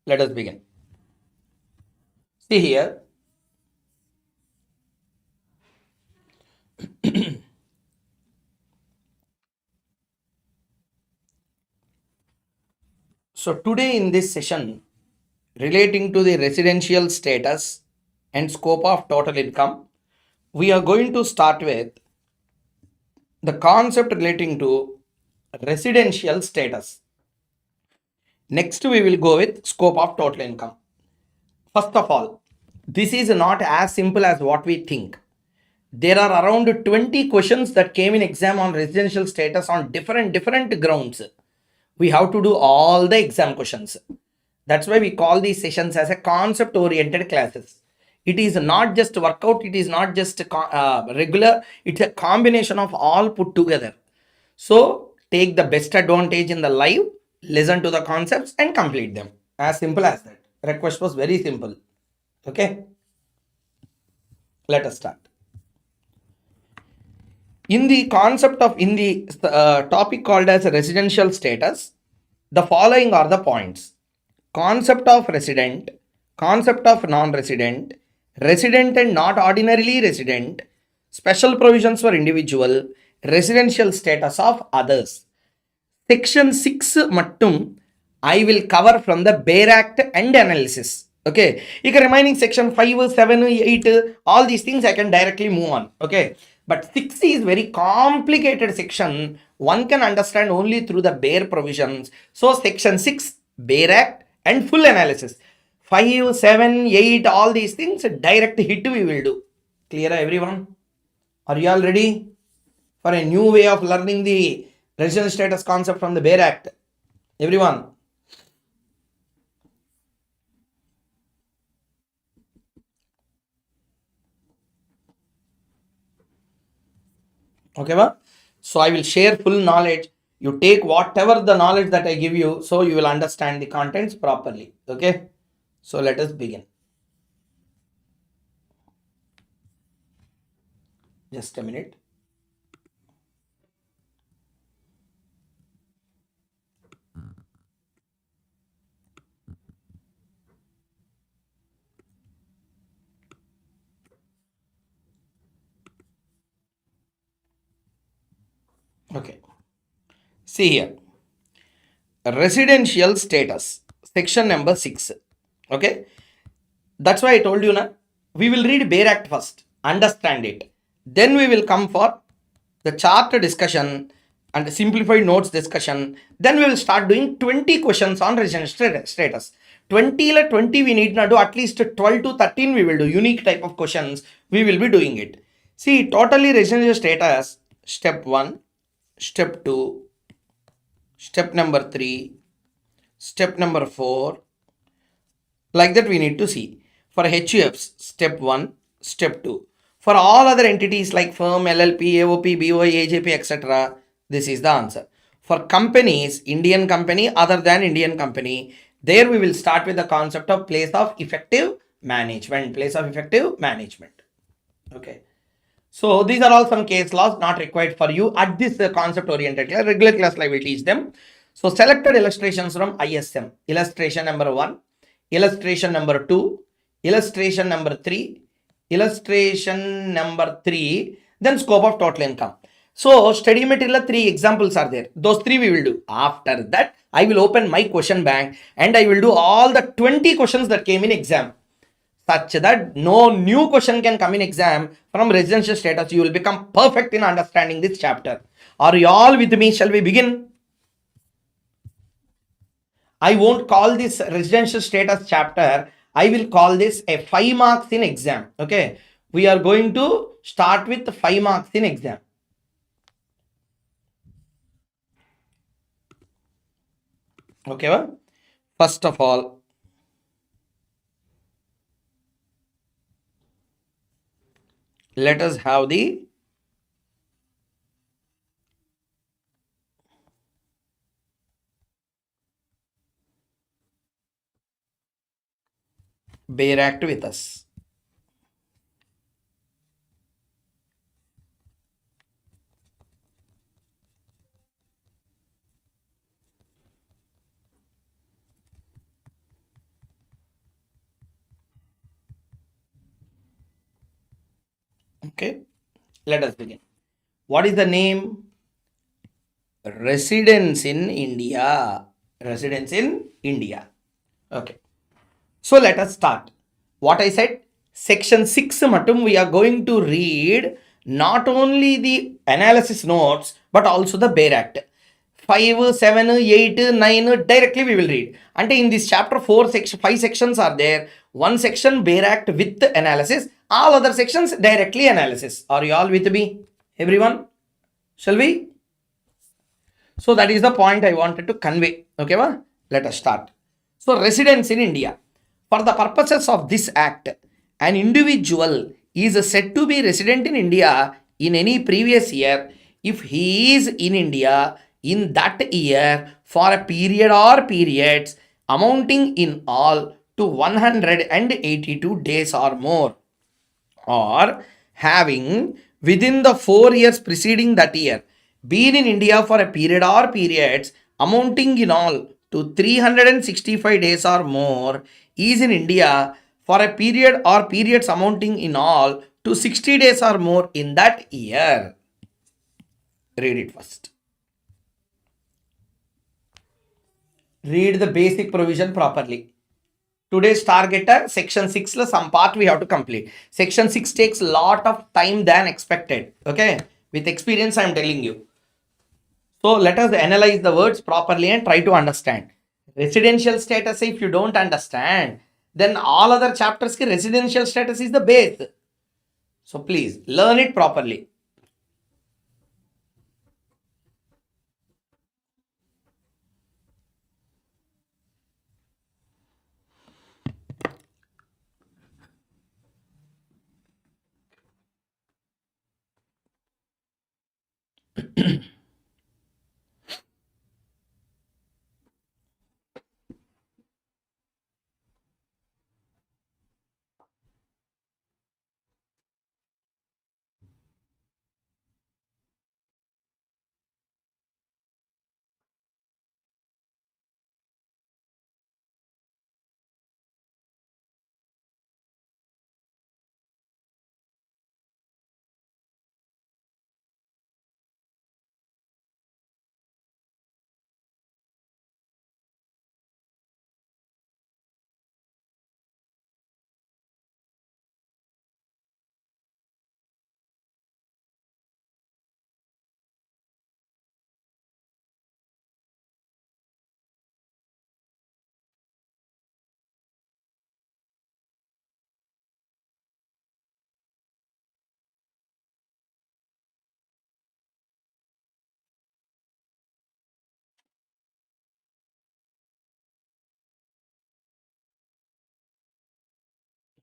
Let us begin. See here. So today in this session relating to the residential status and scope of total income, we are going to start with the concept relating to residential status. Next we will go with scope of total income. First of all, this is not as simple as what we think. There are around 20 questions that came in exam on residential status on different grounds. We have to do all the exam questions. That's why we call these sessions as a concept oriented classes. It is not just workout, it is not just regular, it's a combination of all put together. So take the best advantage in the live, listen to the concepts and complete them. As simple as that. Request was very simple. Okay, let us start. In the concept of, in the topic called as residential status, the following are the points: concept of resident, concept of non-resident, resident and not ordinarily resident, special provisions for individual, residential status of others. Section 6 மட்டும் I will cover from the Bare Act and analysis. Okay, இக்க remaining section 5, 7, 8, all these things I can directly move on. Okay, but 6 is very complicated section. One can understand only through the bare provisions. So section 6, Bare Act and full analysis. 5, 7, 8, all these things direct hit we will do. Clear everyone? Are you all ready for a new way of learning the resident status concept from the Bare Act? Everyone? Okay, ba? So I will share full knowledge. You take whatever the knowledge that I give you, so you will understand the contents properly. Okay, so let us begin. Just a minute. Okay, see here, residential status, section number 6. Okay, that's why I told you na, we will read Bare Act first, understand it, then we will come for the chart discussion and simplified notes discussion. Then we will start doing 20 questions on residential status. 20 la 20 we need to do, at least 12 to 13 we will do unique type of questions. We will be doing it. See, totally residential status, step 1, step 2, step number 3, step number 4, like that we need to see. For HUFs, step 1, step 2. For all other entities like firm, LLP, AOP, BOI, AJP, etc., this is the answer. For companies, Indian company, other than Indian company, there we will start with the concept of place of effective management. Place of effective management. Okay. So these are all some case laws not required for you at this concept oriented class. Regular class I will teach them. So selected illustrations from ISM. Illustration number 1, illustration number 2, illustration number 3, illustration number 3, then scope of total income. So study material 3 examples are there. Those 3 we will do. After that, I will open my question bank and I will do all the 20 questions that came in exam, such that no new question can come in exam from residential status. You will become perfect in understanding this chapter. Are you all with me? Shall we begin? I won't call this residential status chapter. I will call this a 5 marks in exam. Okay. We are going to start with 5 marks in exam. Okay. Well, first of all, let us have the Bare Act with us. Okay, let us begin. What is the name? Residence in India. Residence in India. Okay. So let us start. What I said, section 6 mattum we are going to read not only the analysis notes but also the Bare Act. 5, 7, 8, 9 directly we will read. And in this chapter 5 sections are there. One section Bare Act with analysis, all other sections directly analysis. Are you all with me? Everyone? Shall we? So that is the point I wanted to convey. Okay, well, let us start. So residence in India. For the purposes of this act, an individual is said to be resident in India in any previous year if he is in India in that year for a period or periods amounting in all to 182 days or more, or having within the 4 years preceding that year been in India for a period or periods amounting in all to 365 days or more, is in India for a period or periods amounting in all to 60 days or more in that year. Read it first. Read the basic provision properly. Today's target, section 6 la some part we have to complete. Section 6 takes a lot of time than expected. Okay, with experience I am telling you. So let us analyze the words properly and try to understand. Residential status, if you don't understand, then all other chapters ki residential status is the base. So please learn it properly.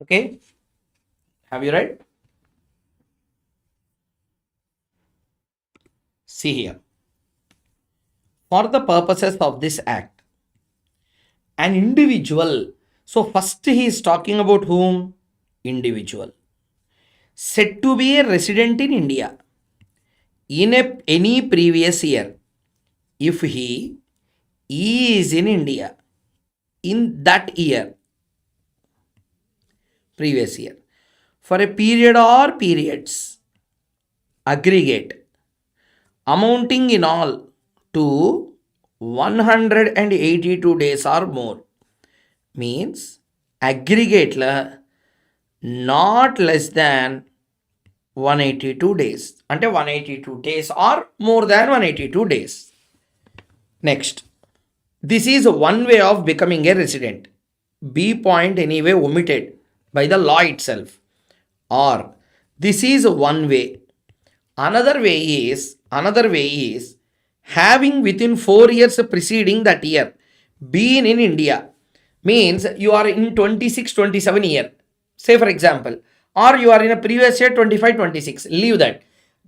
Okay, have you read? See here. For the purposes of this act, an individual. So first he is talking about whom? Individual. Said to be a resident in India in any previous year if he is in India in that year, previous year, for a period or periods aggregate amounting in all to 182 days or more, means aggregate la not less than 182 days ante 182 days or more than 182 days. Next, this is one way of becoming a resident. B point anyway omitted by the law itself. Or this is one way. Another way is having within 4 years preceding that year been in India, means you are in 26-27 year, say for example, or you are in a previous year 25-26. Leave that.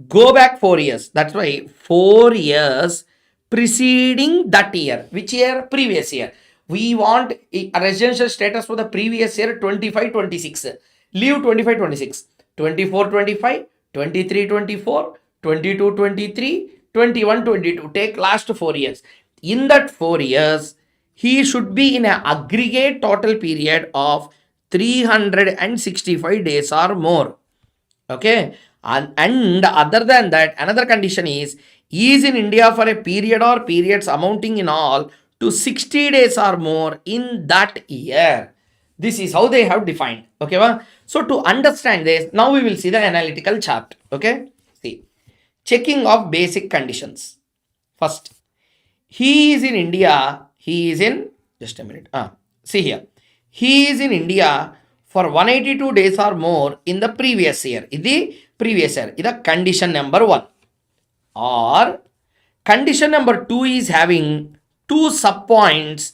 Go back 4 years. That's why 4 years preceding that year. Which year? Previous year. We want a residential status for the previous year 25-26. Leave 25-26. 24-25, 23-24, 22-23, 21-22. Take last 4 years. In that 4 years, he should be in an aggregate total period of 365 days or more. Okay, and other than that, another condition is in India for a period or periods amounting in all to 60 days or more in that year. This is how they have defined. Okay, well, so to understand this, now we will see the analytical chart. Okay, see, checking of basic conditions. First, he is in India. He is in, just a minute. See here. He is in India for 182 days or more in the previous year. In the previous year. This is condition number 1. Or Condition number 2 is having two subpoints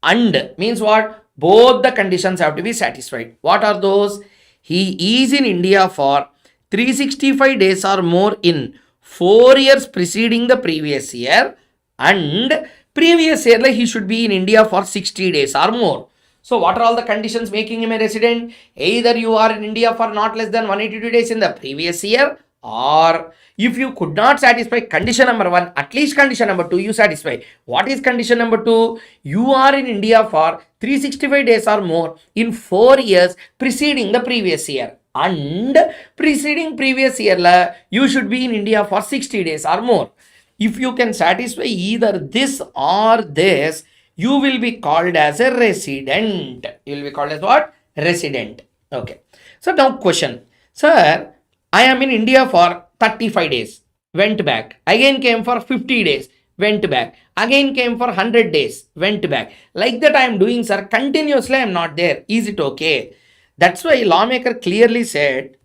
and means what? Both the conditions have to be satisfied. What are those? He is in India for 365 days or more in 4 years preceding the previous year, and previous year like he should be in India for 60 days or more. So what are all the conditions making him a resident? Either you are in India for not less than 182 days in the previous year, or if you could not satisfy condition number 1, at least condition number 2 you satisfy. What is condition number 2? You are in India for 365 days or more in 4 years preceding the previous year, and preceding previous year la, you should be in India for 60 days or more. If you can satisfy either this or this, you will be called as a resident. You will be called as what? Resident. Okay. So now question. Sir, I am in India for 35 days. Went back. Again came for 50 days. Went back. Again came for 100 days. Went back. Like that I am doing, sir. Continuously I am not there. Is it okay? That's why lawmaker clearly said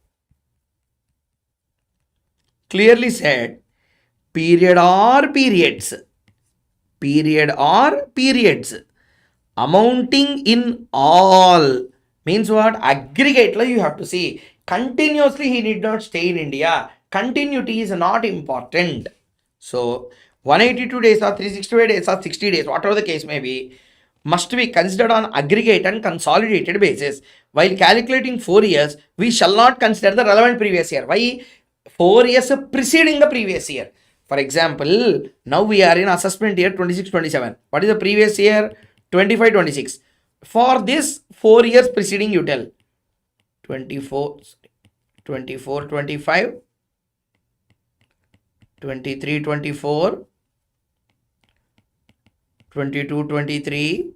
period or periods amounting in all means what? Aggregate you have to see. Continuously he did not stay in India. Continuity is not important. So 182 days or 365 days or 60 days, whatever the case may be, must be considered on aggregate and consolidated basis. While calculating 4 years, we shall not consider the relevant previous year. Why? 4 years preceding the previous year. For example, now we are in assessment year 26-27. What is the previous year? 25-26. For this 4 years preceding, you tell 24, 24-25, 23-24, 22-23,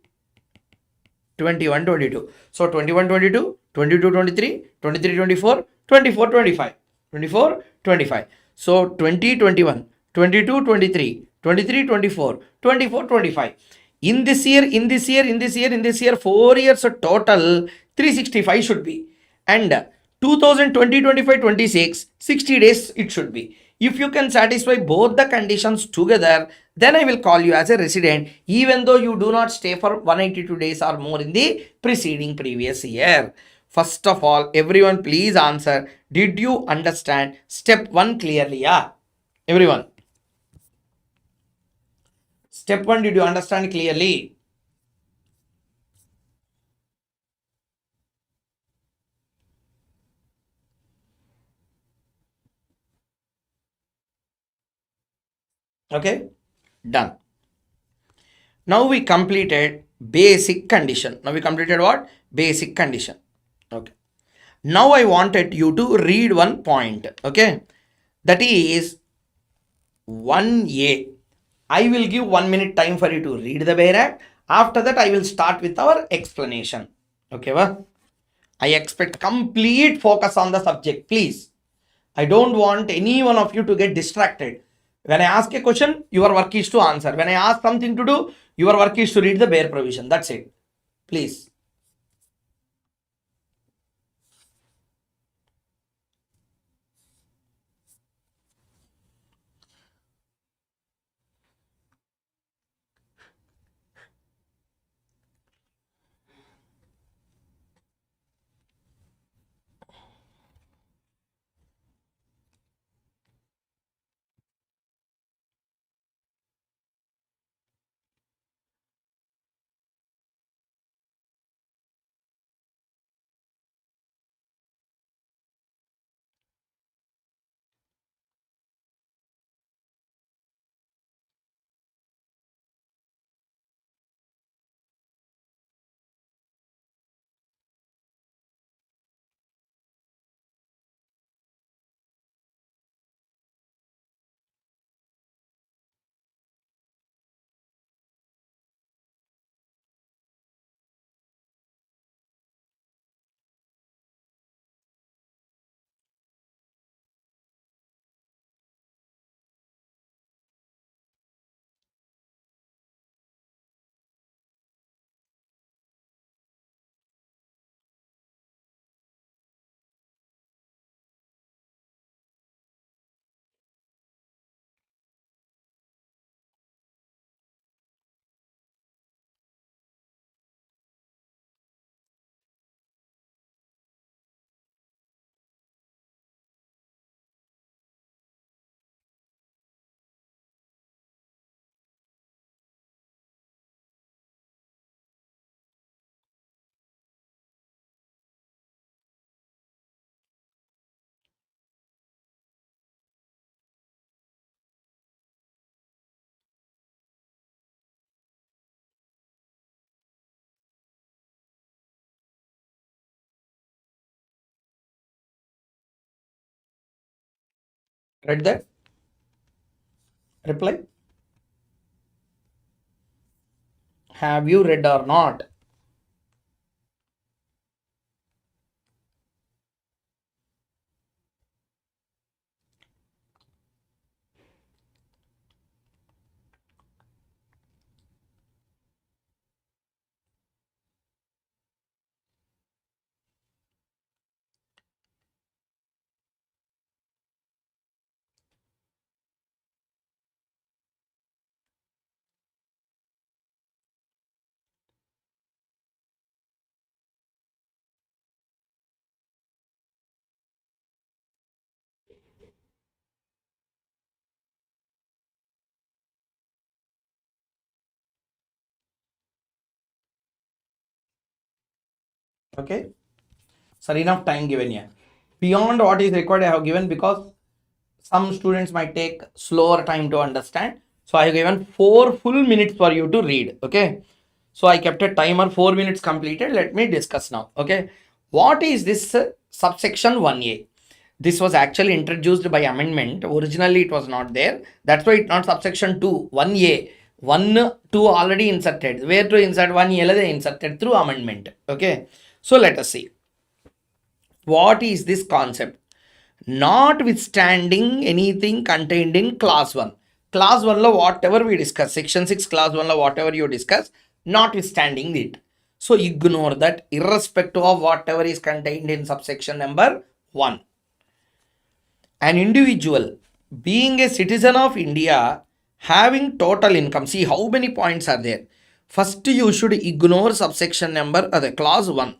21-22. So 21-22, 22-23, 23-24, 24-25, 24-25. So 20-21, 22-23, 23-24, 24-25. In this year, 4 years total 365 should be. And 2020, 25, 26, 60 days it should be. If you can satisfy both the conditions together, then I will call you as a resident, even though you do not stay for 182 days or more in the preceding previous year. First of all, everyone please answer. Did you understand step 1 clearly? Yeah, everyone. Step 1, did you understand clearly? Okay, done. Now we completed basic condition. Now we completed what? Basic condition. Okay. Now I wanted you to read one point. Okay. That is 1A. I will give 1 minute time for you to read the Bare Act. After that, I will start with our explanation. Okay, well, I expect complete focus on the subject, please. I don't want any one of you to get distracted. When I ask a question, your work is to answer. When I ask something to do, your work is to read the bare provision. That's it. Please. Read that? Reply. Have you read or not? Okay. Sir, enough time given here. Beyond what is required, I have given because some students might take slower time to understand. So I have given 4 full minutes for you to read. Okay. So I kept a timer, 4 minutes completed. Let me discuss now. Okay. What is this subsection 1A? This was actually introduced by amendment. Originally it was not there. That's why it's not subsection 2, 1A. 1, 2 already inserted. Where to insert 1A? They inserted through amendment. Okay. So let us see. What is this concept? Notwithstanding anything contained in class 1. Class 1 lo whatever we discuss, section 6 class 1 lo whatever you discuss, notwithstanding it. So ignore that irrespective of whatever is contained in subsection number 1. An individual being a citizen of India having total income. See how many points are there. First you should ignore subsection number the clause 1.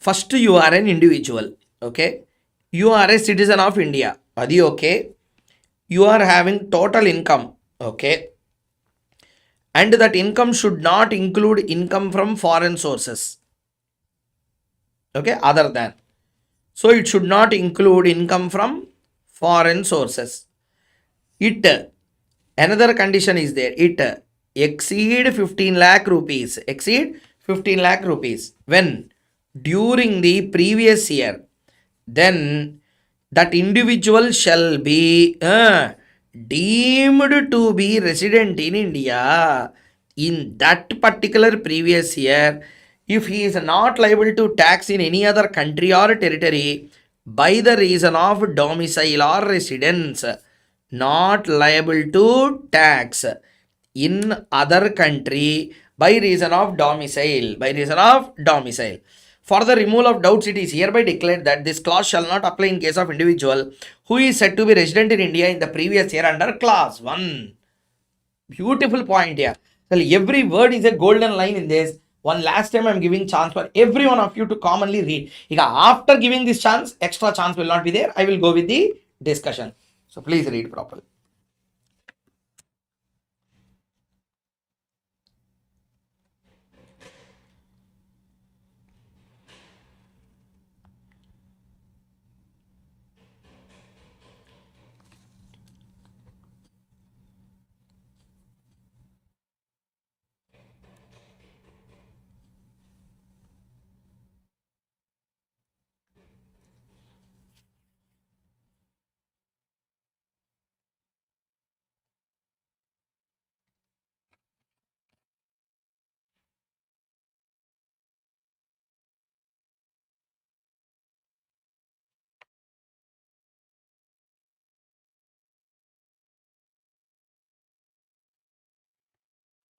First you are an individual. Okay. You are a citizen of India. Adi okay. You are having total income. Okay. And that income should not include income from foreign sources. Okay. Other than. So it should not include income from foreign sources. It, another condition is there. It exceed 15 lakh rupees. Exceed 15 lakh rupees. When? During the previous year. Then that individual shall be deemed to be resident in India in that particular previous year if he is not liable to tax in any other country or territory by the reason of domicile or residence, not liable to tax in other country by reason of domicile. For the removal of doubts, it is hereby declared that this clause shall not apply in case of individual who is said to be resident in India in the previous year under clause 1. Beautiful point here. So every word is a golden line in this. One last time I am giving chance for every one of you to commonly read. After giving this chance, extra chance will not be there. I will go with the discussion. So please read properly.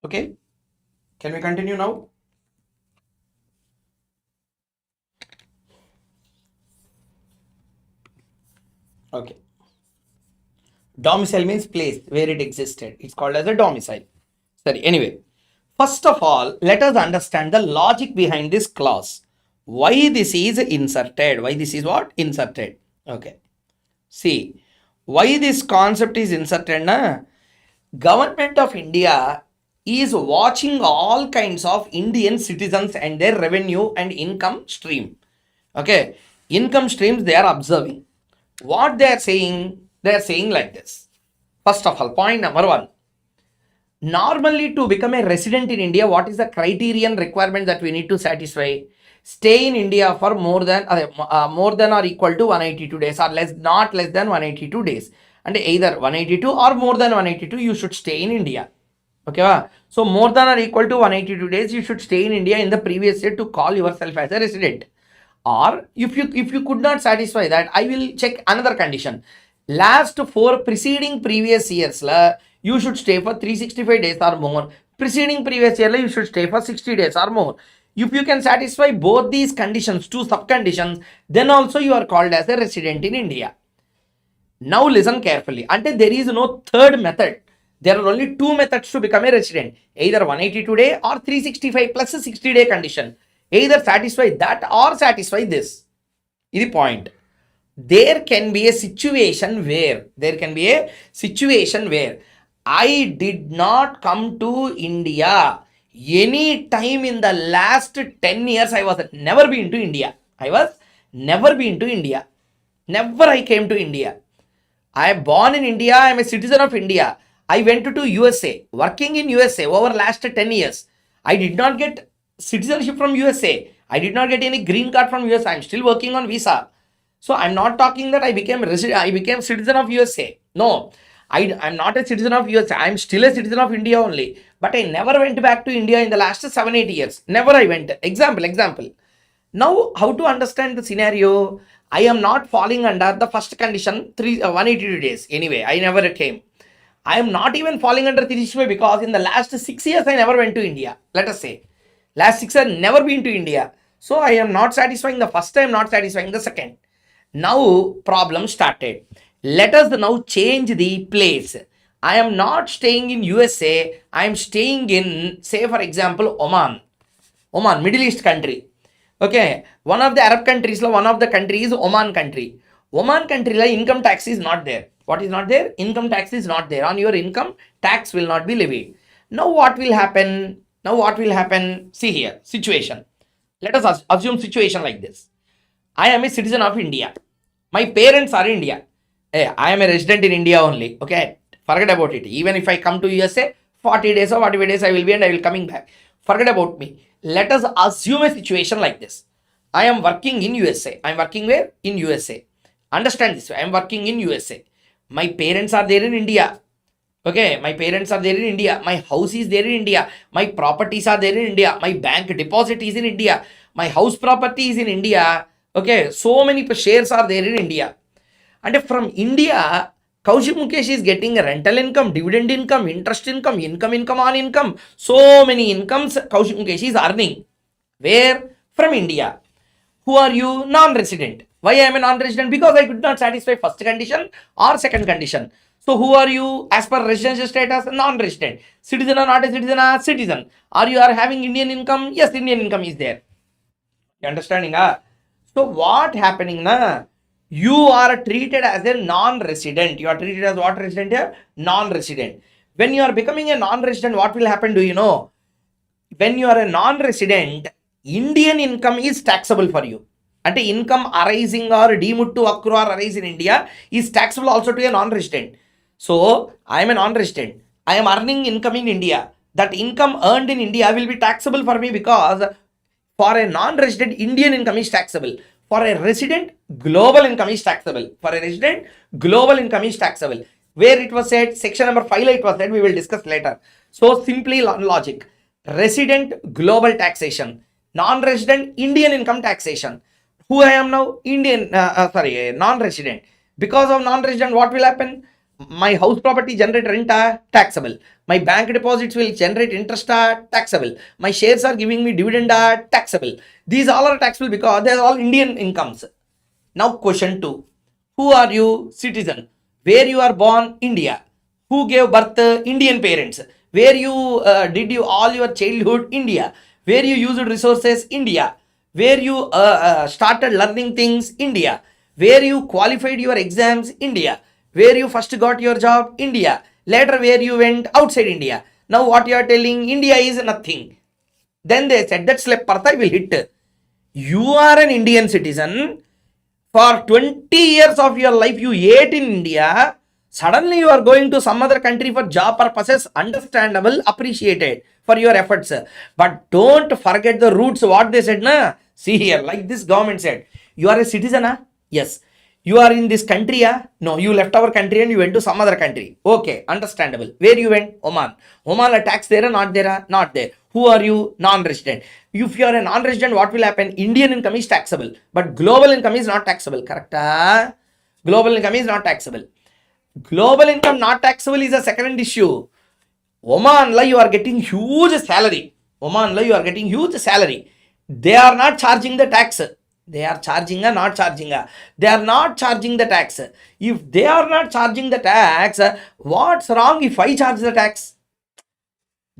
Okay. Can we continue now? Okay. Domicile means place where it existed. It's called as a domicile. Sorry. Anyway, first of all, let us understand the logic behind this clause. Why this is inserted? Why this is what? Inserted. Okay. See, why this concept is inserted? Na? Government of India is watching all kinds of Indian citizens and their revenue and income stream. Okay. Income streams they are observing. What they are saying like this. First of all, point number 1. Normally, to become a resident in India, what is the criterion requirement that we need to satisfy? Stay in India for more than or equal to 182 days, or not less than 182 days. And either 182 or more than 182, you should stay in India. Okay, so more than or equal to 182 days, you should stay in India in the previous year to call yourself as a resident. Or if you could not satisfy that, I will check another condition. Last 4 preceding previous years you should stay for 365 days or more. Preceding previous year you should stay for 60 days or more. If you can satisfy both these conditions, 2 sub conditions, then also you are called as a resident in India. Now listen carefully. Until there is no third method. There are only 2 methods to become a resident. Either 182 day or 365 plus a 60 day condition. Either satisfy that or satisfy this. This is the point. There can be a situation where I did not come to India any time in the last 10 years. I was never been to India. Never I came to India. I am born in India. I am a citizen of India. I went to USA, working in USA over last 10 years. I did not get citizenship from USA. I did not get any green card from USA. I'm still working on visa. So I'm not talking that I became citizen of USA. No, I'm not a citizen of USA. I'm still a citizen of India only. But I never went back to India in the last 7-8 years. Never I went. Example. Now, how to understand the scenario? I am not falling under the first condition, 182 days. Anyway, I never came. I am not even falling under 365 because in the last 6 years, I never went to India. Let us say. Last 6 years, never been to India. So, I am not satisfying the first, I am not satisfying the second. Now, problem started. Let us now change the place. I am not staying in USA. I am staying in, say for example, Oman, Middle East country. Okay, one of the Arab countries, one of the countries is Oman country. Oman country, income tax is not there. What is not there? Income tax is not there. On your income, tax will not be levied. Now what will happen? See here, situation. Let us assume situation like this. I am a citizen of India. My parents are India. I am a resident in India only. Okay, forget about it. Even if I come to USA, 40 days or 45 days I will be and I will coming back. Forget about me. Let us assume a situation like this. I am working in USA. I am working where? In USA. Understand this way. I am working in USA. My parents are there in India. Okay, my parents are there in India. My house is there in India. My properties are there in India. My bank deposit is in India. My house property is in India. Okay, so many shares are there in India. And from India, Kaushik Mukesh is getting rental income, dividend income, interest income on income. So many incomes Kaushik Mukesh is earning. Where? From India. Who are you? Non-resident. Why I am a non-resident? Because I could not satisfy first condition or second condition. So who are you? As per residential status, non-resident. Citizen or not a citizen? Citizen. Are you having Indian income? Yes, Indian income is there. You understanding? So what happening na? You are treated as a non-resident. You are treated as what resident here? Non-resident. When you are becoming a non-resident, what will happen? Do you know? When you are a non-resident, Indian income is taxable for you. And income arising or deemed to accrue or arise in India is taxable also to a non-resident. So, I am a non-resident. I am earning income in India. That income earned in India will be taxable for me because for a non-resident, Indian income is taxable. For a resident, global income is taxable. For a resident, global income is taxable. Where it was said, section number 5 it was said, we will discuss later. So simply logic. Resident, global taxation. Non-resident, Indian income taxation. Who I am now? Non-resident. Because of non-resident, what will happen? My house property generate rent taxable. My bank deposits will generate interest taxable. My shares are giving me dividend taxable. These all are taxable because they are all Indian incomes. Now question 2. Who are you? Citizen. Where you are born? India. Who gave birth? Indian parents. Where you did you all your childhood? India. Where you used resources? India. Where you started learning things? India. Where you qualified your exams? India. Where you first got your job? India. Later where you went? Outside India. Now what you are telling? India is nothing. Then they said that slap parta will hit. You are an Indian citizen. For 20 years of your life you ate in India. Suddenly you are going to some other country for job purposes, understandable, appreciated for your efforts. But don't forget the roots, what they said. Na? See here, like this government said, you are a citizen, ah? Yes. You are in this country, ah? No, you left our country and you went to some other country. Okay, understandable. Where you went? Oman. Oman, a tax there or not there? Not there. Who are you? Non-resident. If you are a non-resident, what will happen? Indian income is taxable, but global income is not taxable. Correct? Ah? Global income is not taxable. Global income not taxable is a second issue. Oman la you are getting huge salary. Oman la you are getting huge salary. They are not charging the tax. They are charging a not charging a. They are not charging the tax. If they are not charging the tax, what's wrong if I charge the tax?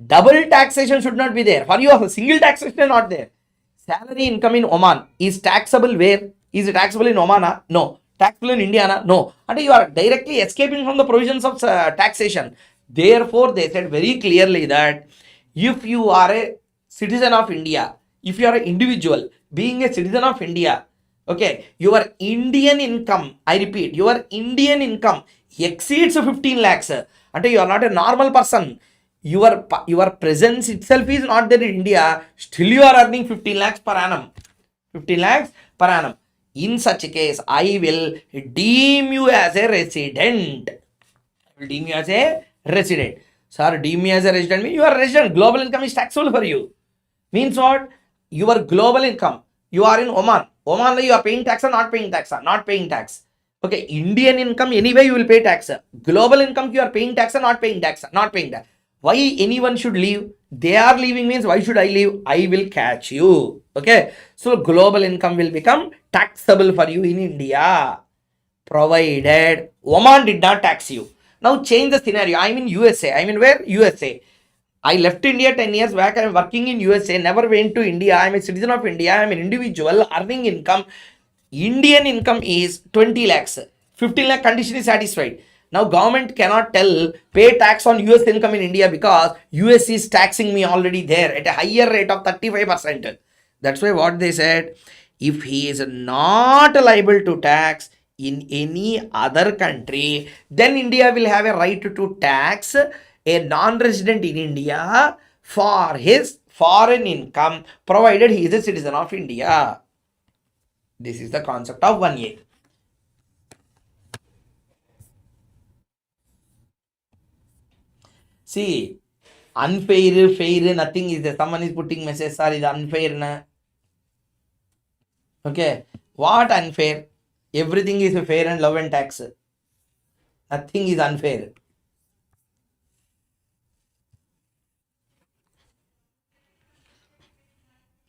Double taxation should not be there. For you, a single taxation is not there. Salary income in Oman is taxable where? Is it taxable in Oman? No. Taxable in India? No. And you are directly escaping from the provisions of taxation. Therefore, they said very clearly that if you are a citizen of India, if you are an individual being a citizen of India, okay, your Indian income, I repeat, your Indian income exceeds 15 lakhs. And you are not a normal person. Your presence itself is not there in India. Still, you are earning 15 lakhs per annum. 15 lakhs per annum. In such a case, I will deem you as a resident. I will deem you as a resident. Sir, deem me as a resident means you are a resident. Global income is taxable for you. Means what? Your global income. You are in Oman. Oman, you are paying tax or not paying tax? Not paying tax. Okay, Indian income, anyway, you will pay tax. Global income, you are paying tax or not paying tax? Not paying tax. Why anyone should leave? They are leaving means why should I leave? I will catch you. Okay, so global income will become taxable for you in India, provided Oman did not tax you. Now change the scenario. I'm in USA. I'm in where? USA. I left India 10 years back. I'm working in USA. Never went to India. I'm a citizen of India. I'm an individual earning income. Indian income is 20 lakhs. 15 lakh condition is satisfied. Now government cannot tell pay tax on US income in India because US is taxing me already there at a higher rate of 35%. That's why what they said, if he is not liable to tax in any other country, then India will have a right to tax a non-resident in India for his foreign income provided he is a citizen of India. This is the concept of 1A. See, unfair, fair, nothing is there. Someone is putting message, sir, is unfair. Na? Okay. What unfair? Everything is fair and love and tax. Nothing is unfair.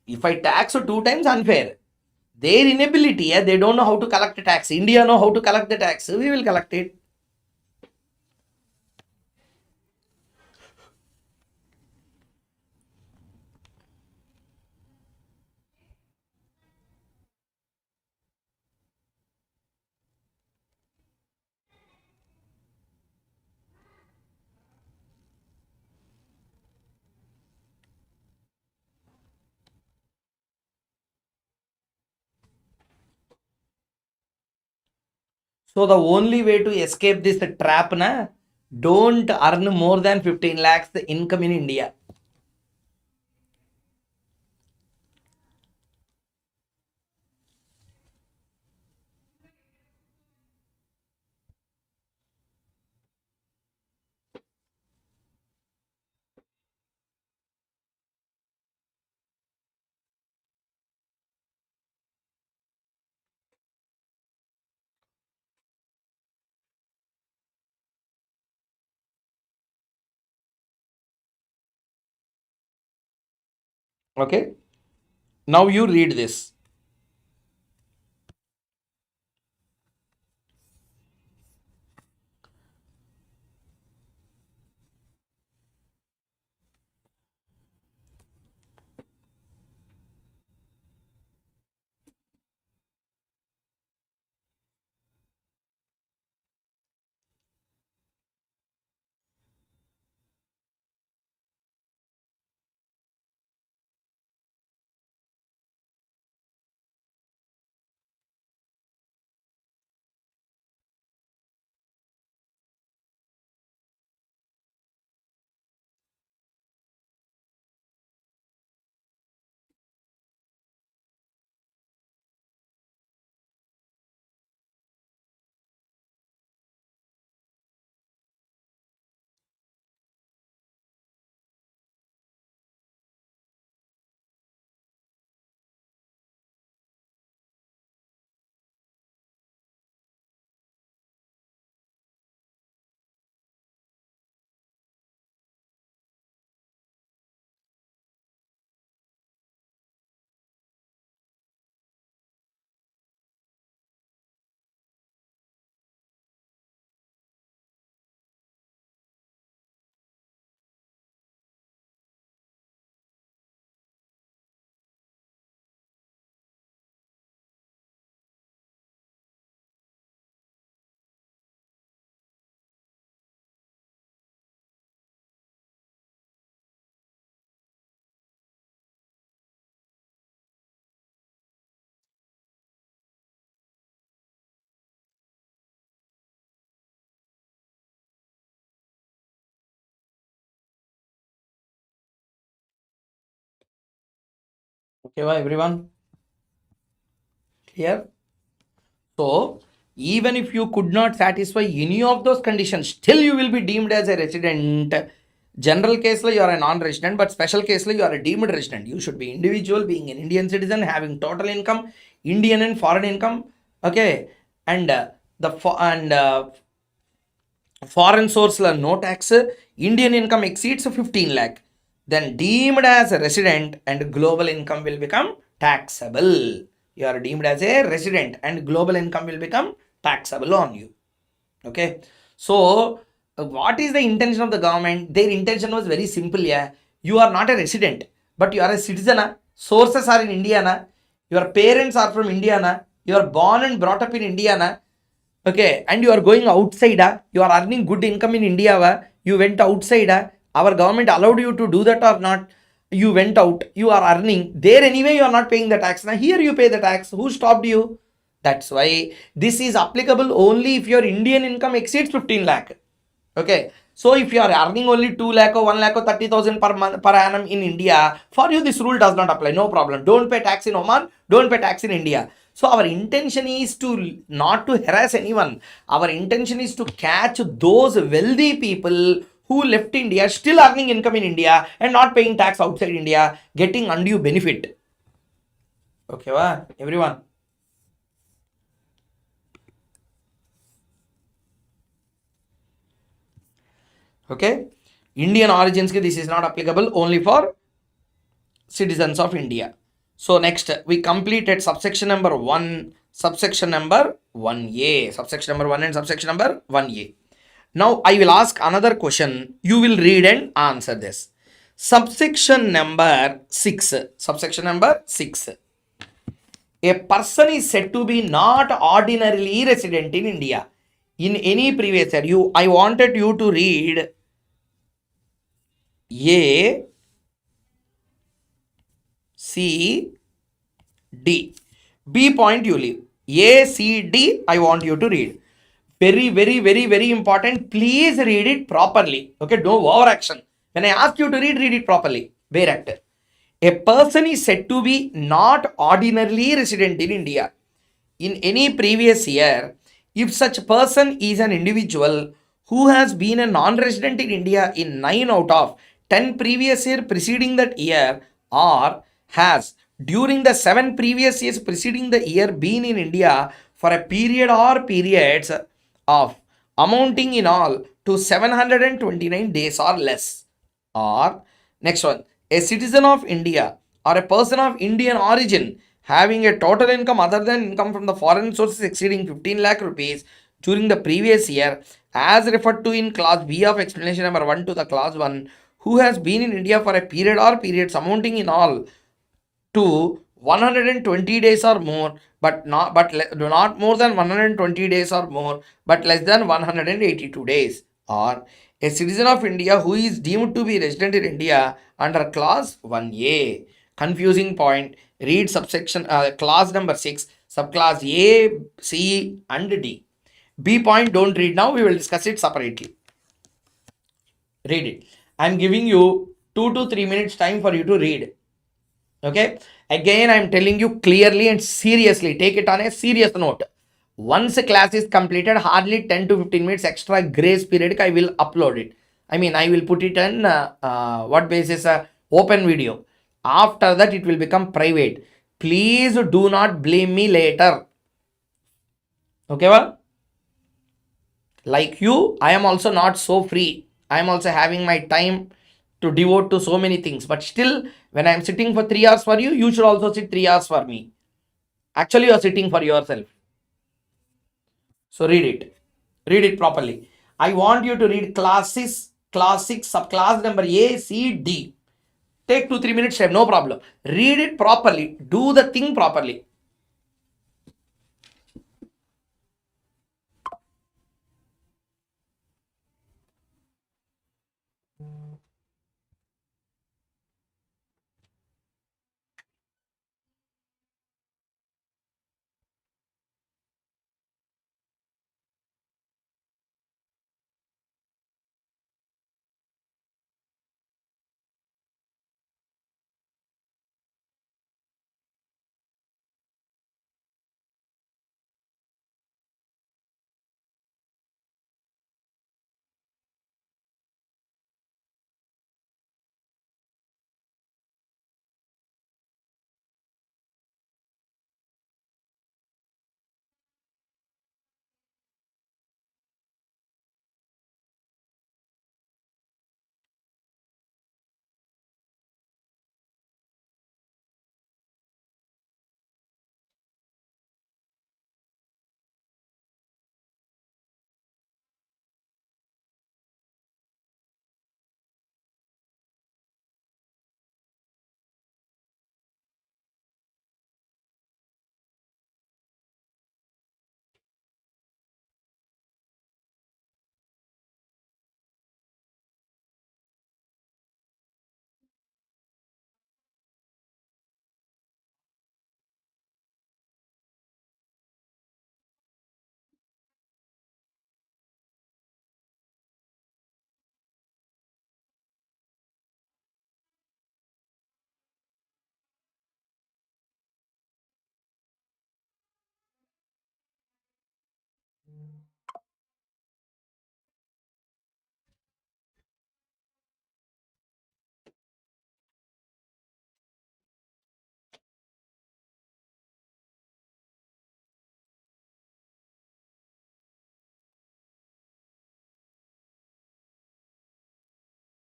If I tax 2 times, unfair. Their inability, yeah, they don't know how to collect the tax. India know how to collect the tax. We will collect it. So the only way to escape this trap, na, don't earn more than 15 lakhs the income in India. Okay. Now you read this. Okay, well, everyone clear? So, even if you could not satisfy any of those conditions, still you will be deemed as a resident. General case, you are a non-resident, but special case, you are a deemed resident. You should be individual, being an Indian citizen, having total income, Indian and foreign income. Okay, and foreign source no tax, Indian income exceeds 15 lakh, then deemed as a resident and global income will become taxable. You are deemed as a resident and global income will become taxable on you. Okay. So, what is the intention of the government? Their intention was very simple. Yeah. You are not a resident, but you are a citizen. Sources are in India. Your parents are from India. You are born and brought up in India. Okay, and you are going outside, you are earning good income in India, you went outside, our government allowed you to do that or not? You went out, you are earning there anyway, you are not paying the tax. Now here you pay the tax. Who stopped you? That's why this is applicable only if your Indian income exceeds 15 lakh. Okay, so if you are earning only 2 lakh or 1 lakh or 30,000 per month per annum in India, for you this rule does not apply. No problem. Don't pay tax in Oman, don't pay tax in India. So our intention is to not to harass anyone. Our intention is to catch those wealthy people who left India, still earning income in India and not paying tax outside India, getting undue benefit. Okay, everyone. Okay, Indian origins, this is not applicable, only for citizens of India. So next we completed subsection number 1, subsection number 1a, subsection number 1 and subsection number 1a. Now I will ask another question. You will read and answer this. Subsection number 6. Subsection number 6. A person is said to be not ordinarily resident in India. In any previous year, I wanted you to read A, C, D. B point you leave. A, C, D, I want you to read. Very, very, very, very important. Please read it properly. Okay, no overaction. When I ask you to read it properly. Bear actor. A person is said to be not ordinarily resident in India in any previous year if such person is an individual who has been a non-resident in India in 9 out of 10 previous year preceding that year, or has during the 7 previous years preceding the year been in India for a period or periods of amounting in all to 729 days or less. Or next one, a citizen of India or a person of Indian origin having a total income other than income from the foreign sources exceeding 15 lakh rupees during the previous year, as referred to in clause B of explanation number 1 to the clause 1, who has been in India for a period or periods amounting in all to 120 days or more, but not more than 120 days or more, but less than 182 days. Or a citizen of India who is deemed to be resident in India under clause 1a. Confusing point. Read subsection clause number 6, subclause A, C, and D. B point don't read now. We will discuss it separately. Read it. I am giving you 2 to 3 minutes time for you to read. Okay, again I am telling you clearly and seriously, take it on a serious note. Once a class is completed, hardly 10 to 15 minutes extra grace period I will upload it. I mean, I will put it on what basis? Open video. After that it will become private. Please do not blame me later. Okay, well, like you, I am also not so free. I am also having my time to devote to so many things, but still when I am sitting for 3 hours for you, you should also sit 3 hours for me. Actually you are sitting for yourself. So read it properly. I want you to read classes, classic subclass number A, C, D. Take 2 3 minutes time, no problem. Read it properly, do the thing properly.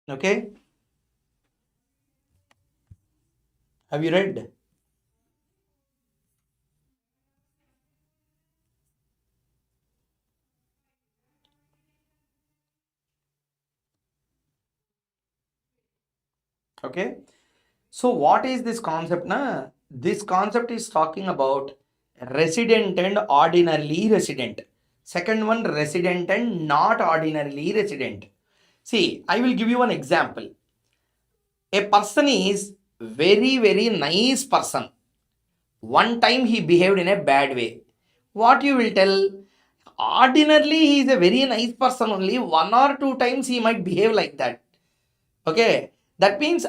Okay, have you read? Okay, so what is this concept na? This concept is talking about resident and ordinarily resident. Second one, resident and not ordinarily resident. See, I will give you one example. A person is very nice person. One time he behaved in a bad way. What you will tell? Ordinarily he is a very nice person, only one or two times he might behave like that. Okay, that means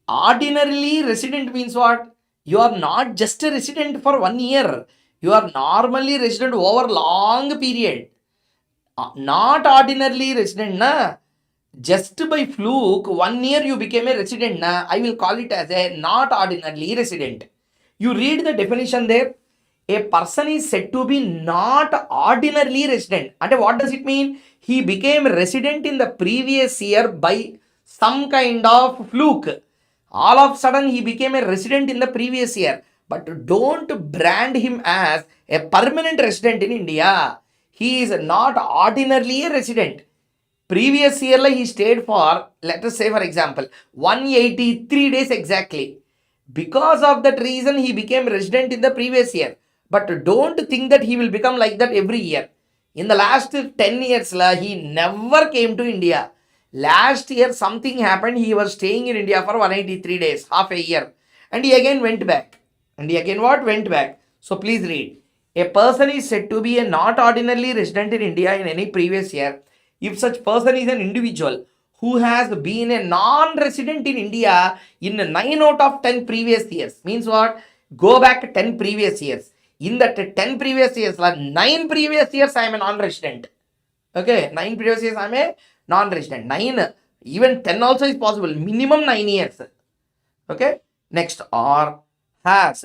ordinarily resident means what? You are not just a resident for 1 year. You are normally resident over long period. Not ordinarily resident, na? Just by fluke, 1 year you became a resident, na? I will call it as a not ordinarily resident. You read the definition there. A person is said to be not ordinarily resident. And what does it mean? He became resident in the previous year by some kind of fluke. All of a sudden, he became a resident in the previous year. But don't brand him as a permanent resident in India. He is not ordinarily a resident. Previous year he stayed for, let us say for example, 183 days exactly. Because of that reason, he became resident in the previous year. But don't think that he will become like that every year. In the last 10 years, he never came to India. Last year, something happened. He was staying in India for 183 days, half a year. And he again went back. And he again what? Went back. So please read. A person is said to be a not ordinarily resident in India in any previous year if such person is an individual who has been a non-resident in India in 9 out of 10 previous years. Means what? Go back 10 previous years. In that 10 previous years, 9 previous years I am a non-resident. Okay, 9 previous years I am a non-resident. 9, even 10 also is possible. Minimum 9 years. Okay, next, or has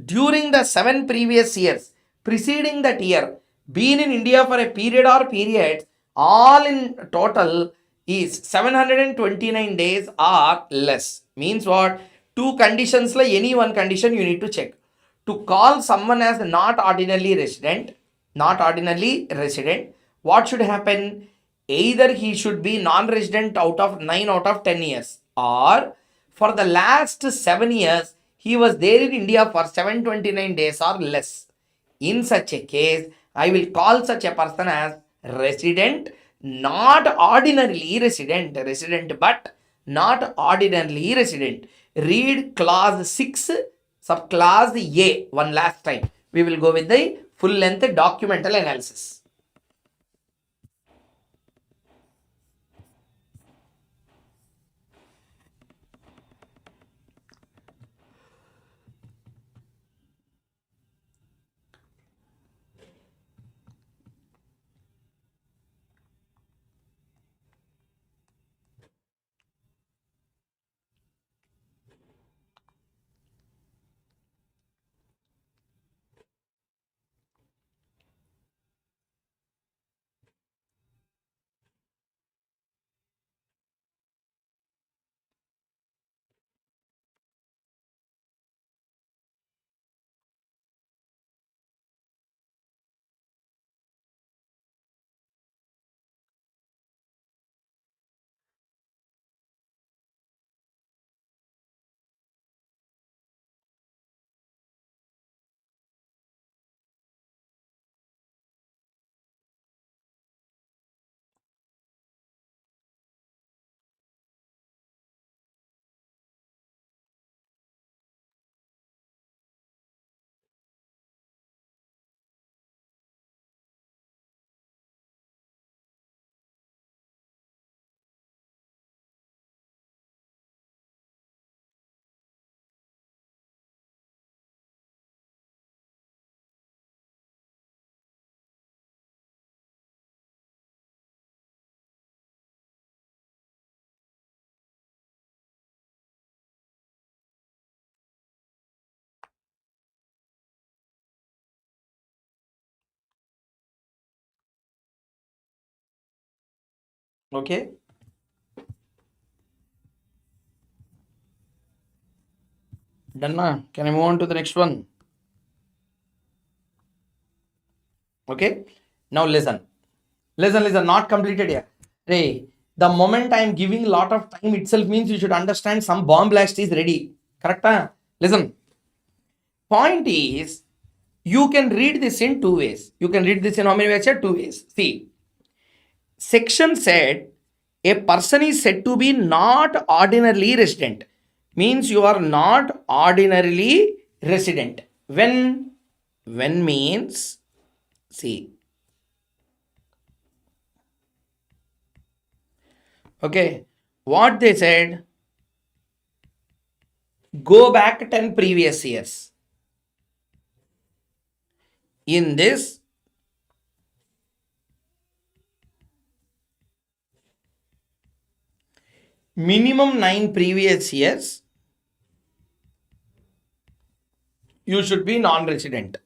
during the 7 previous years preceding that year been in India for a period or periods, all in total is 729 days or less. Means what? Two conditions, like any one condition you need to check. To call someone as not ordinarily resident, what should happen? Either he should be non-resident out of 9 out of 10 years, or for the last 7 years he was there in India for 729 days or less. In such a case, I will call such a person as resident, not ordinarily resident, but not ordinarily resident. Read clause 6, subclause A one last time. We will go with the full length documental analysis. Okay. Done na? Can I move on to the next one? Okay. Now listen. Listen. Not completed yet. Hey, the moment I am giving a lot of time itself means you should understand some bomb blast is ready. Correct? Huh? Listen. Point is, you can read this in two ways. You can read this in how many ways? Two ways. See, section said a person is said to be not ordinarily resident. Means you are not ordinarily resident. When means, see, okay, what they said, go back 10 previous years. In this, minimum 9 previous years, you should be non-resident.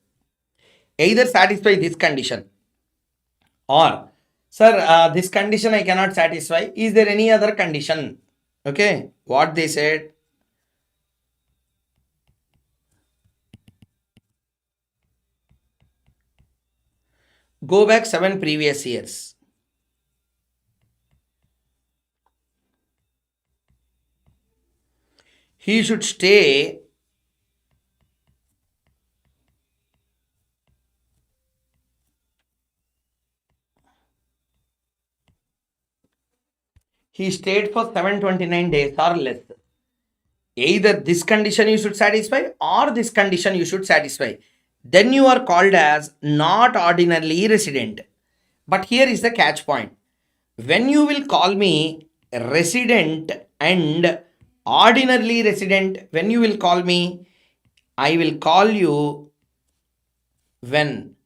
Either satisfy this condition or, sir, this condition I cannot satisfy. Is there any other condition? Okay, what they said, go back 7 previous years. He should stay he stayed for 729 days or less. Either this condition you should satisfy or this condition you should satisfy. Then you are called as not ordinarily resident. But here is the catch point. When you will call me resident and ordinarily resident, when you will call me, I will call you when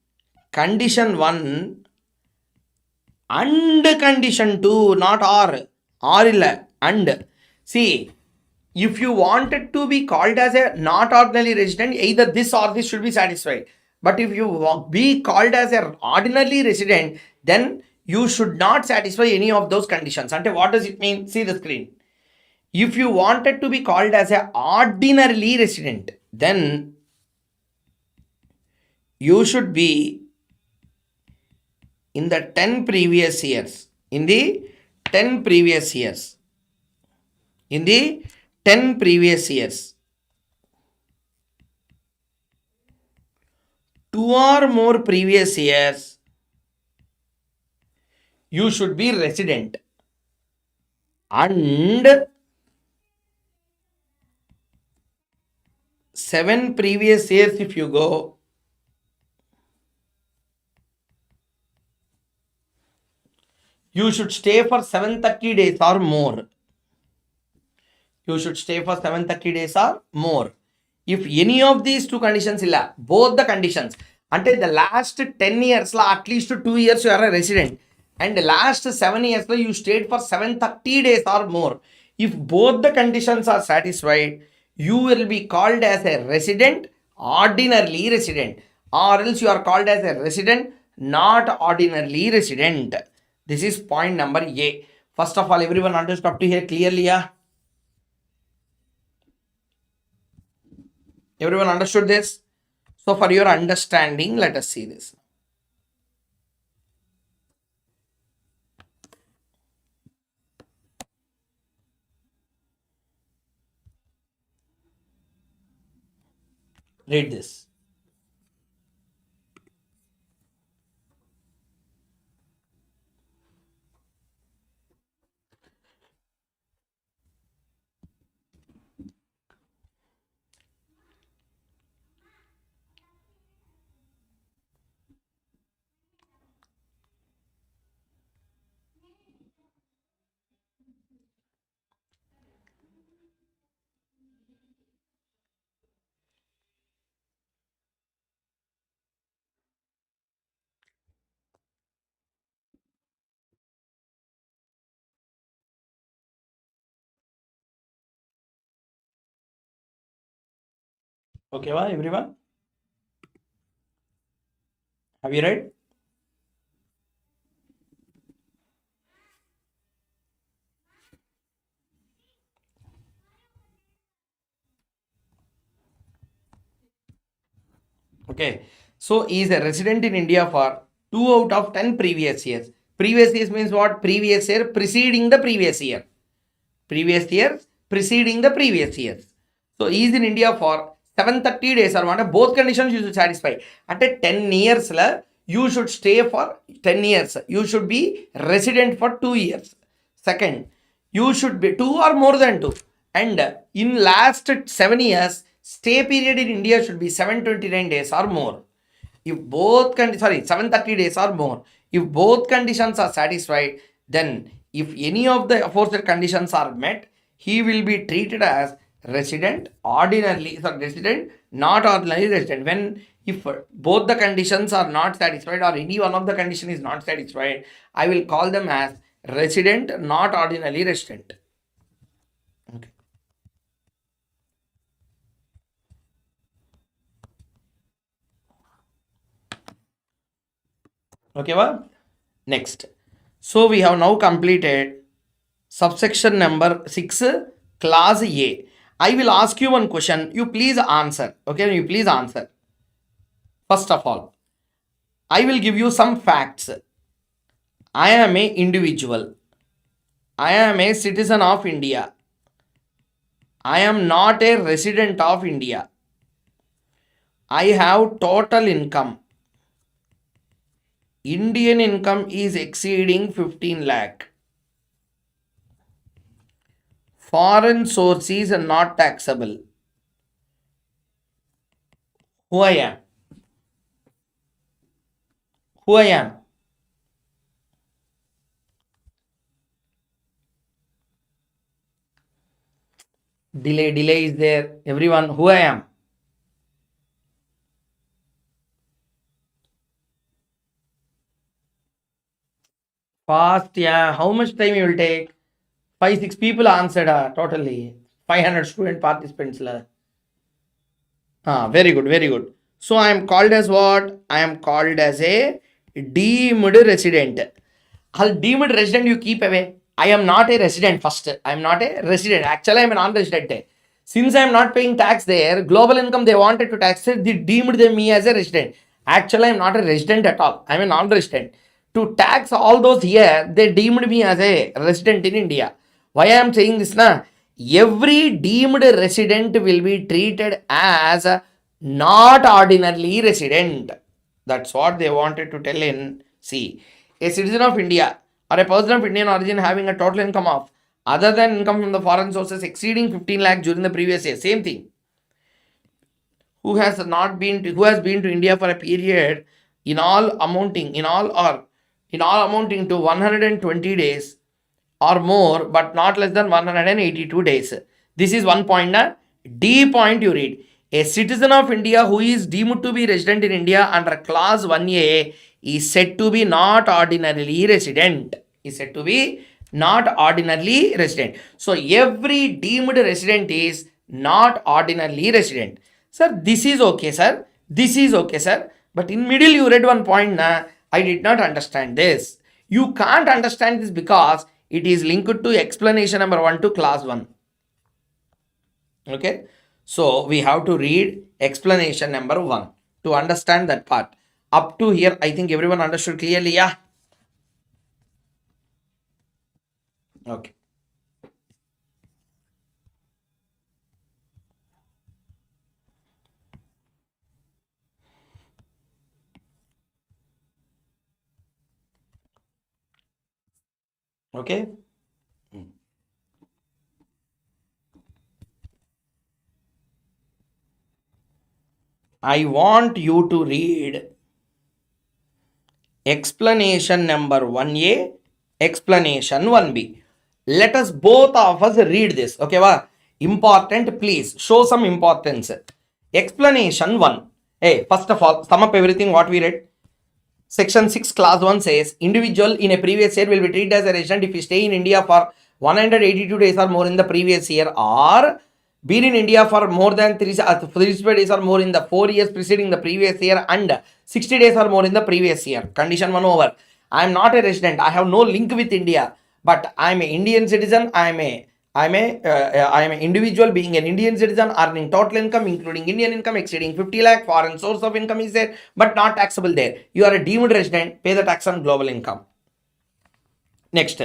condition 1 and condition 2, not or illa and. See, if you wanted to be called as a not ordinary resident, either this or this should be satisfied. But if you be called as an ordinary resident, then you should not satisfy any of those conditions. And what does it mean? See the screen. If you wanted to be called as an ordinarily resident, then you should be in the 10 previous years. In the 10 previous years. In the 10 previous years. 2 or more previous years, you should be resident. And 7 previous years if you go, you should stay for 730 days or more. You should stay for 730 days or more. If any of these two conditions illa, both the conditions, until the last 10 years la at least 2 years you are a resident, and the last 7 years la you stayed for 730 days or more. If both the conditions are satisfied, you will be called as a resident, ordinarily resident, or else you are called as a resident, not ordinarily resident. This is point number A. First of all, everyone understood up to here clearly? Yeah? Everyone understood this? So for your understanding, let us see this. Read this. Okay, everyone? Have you read? Okay. So he is a resident in India for 2 out of 10 previous years. Previous years means what? Previous year preceding the previous year. Previous year preceding the previous years. So he is in India for 730 days or what? Both conditions you should satisfy. At a 10 years, you should stay for 10 years. You should be resident for 2 years. Second, you should be 2 or more than 2. And in last 7 years, stay period in India should be 729 days or more. If both 730 days or more. If both conditions are satisfied, then if any of the aforesaid conditions are met, he will be treated as resident, resident, not ordinary resident. When if both the conditions are not satisfied or any one of the condition is not satisfied, I will call them as resident, not ordinary resident. Okay. Okay, well, next. So we have now completed subsection number 6, class A. I will ask you one question. You please answer. Okay, you please answer. First of all, I will give you some facts. I am a individual. I am a citizen of India. I am not a resident of India. I have total income. Indian income is exceeding 15 lakh. Foreign sources are not taxable. Who I am? Who I am? Delay is there. Everyone, who I am? Fast, yeah. How much time you will take? 5-6 people answered totally. 500 student participants. Very good, very good. So I am called as what? I am called as a deemed resident. All deemed resident you keep away. I am not a resident first. I am not a resident. Actually, I am a non-resident. Since I am not paying tax there, global income they wanted to tax it, they deemed me as a resident. Actually, I am not a resident at all. I am a non-resident. To tax all those here, they deemed me as a resident in India. Why I am saying this now? Every deemed resident will be treated as not ordinarily resident. That's what they wanted to tell in C. A citizen of India or a person of Indian origin having a total income of other than income from the foreign sources exceeding 15 lakh during the previous year. Same thing. Who has been to India for a period in all amounting to 120 days or more, but not less than 182 days. This is one point. D point you read. A citizen of India who is deemed to be resident in India under clause 1A is said to be not ordinarily resident. Is said to be not ordinarily resident. So every deemed resident is not ordinarily resident. Sir, this is okay, sir. This is okay, sir. But in middle you read one point. I did not understand this. You can't understand this because it is linked to explanation number 1 to class 1. Okay. So we have to read explanation number 1 to understand that part. Up to here, I think everyone understood clearly. Yeah. Okay. Okay. I want you to read explanation number 1A, explanation 1B. Let us both of us read this. Okay, wow? Important, please show some importance. Explanation 1. Hey, first of all, sum up everything what we read. Section 6 clause 1 says individual in a previous year will be treated as a resident if he stay in India for 182 days or more in the previous year, or been in India for more than 365 days or more in the 4 years preceding the previous year and 60 days or more in the previous year. Condition 1 over. I am not a resident. I have no link with India, but I am an Indian citizen. I am a I am an individual being an Indian citizen earning total income including Indian income exceeding 50 lakh. Foreign source of income is there but not taxable there. You are a deemed resident. Pay the tax on global income. Next,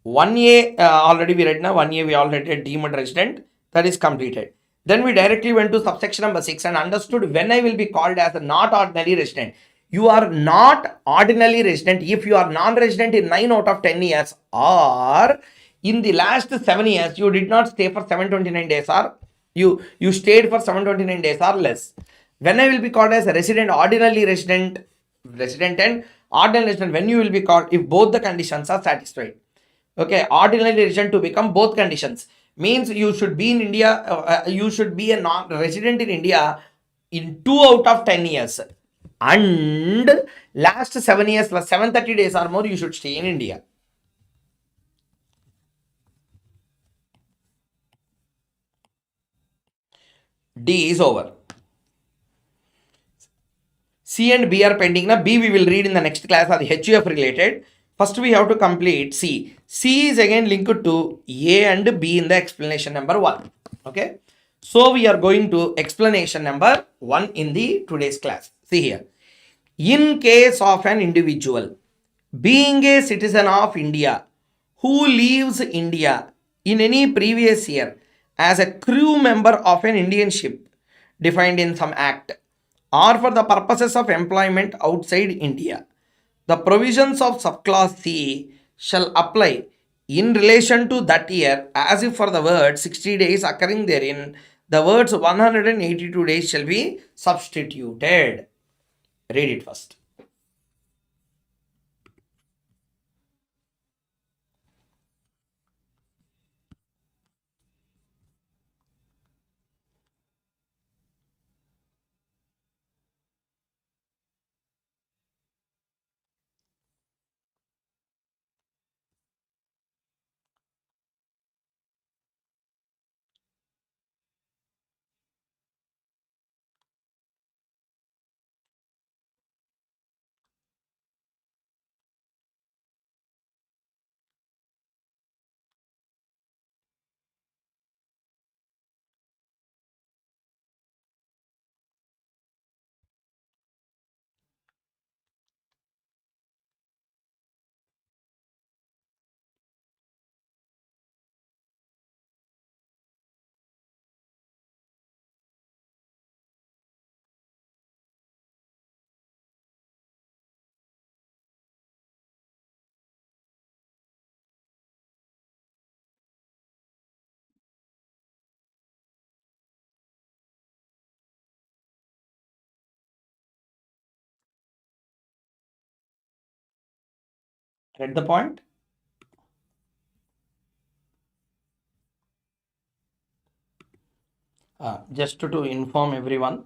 1A already we read now. 1A we already read deemed resident. That is completed. Then we directly went to subsection number 6 and understood when I will be called as a not ordinary resident. You are not ordinarily resident if you are non-resident in 9 out of 10 years, or in the last 7 years you did not stay for 729 days, or you stayed for 729 days or less. When I will be called as a resident, ordinarily resident and ordinary resident, when you will be called if both the conditions are satisfied. Okay, ordinary resident to become both conditions means you should be in India, you should be a non-resident in India in 2 out of 10 years, and last 7 years plus 730 days or more you should stay in India. D is over. C and B are pending. Now B we will read in the next class, are the HUF related. First we have to complete C. C is again linked to A and B in the explanation number 1. Okay. So we are going to explanation number 1 in the today's class. See here. In case of an individual being a citizen of India who leaves India in any previous year as a crew member of an Indian ship defined in some act, or for the purposes of employment outside India, the provisions of subclass C shall apply in relation to that year as if for the word 60 days occurring therein, the words 182 days shall be substituted. Read it first. Read the point? Just to inform everyone,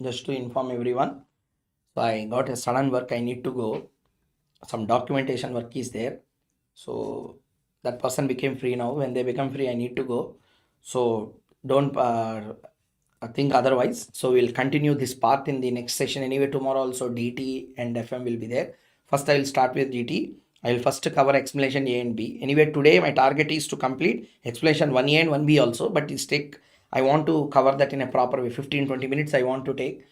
so I got a sudden work, I need to go. Some documentation work is there. So that person became free now. When they become free, I need to go. So don't think otherwise. So we'll continue this part in the next session. Anyway, tomorrow also DT and FM will be there. First, I will start with DT. I will first cover explanation A and B. Anyway, today my target is to complete explanation 1A and 1B also, but I want to cover that in a proper way. 15-20 minutes I want to take,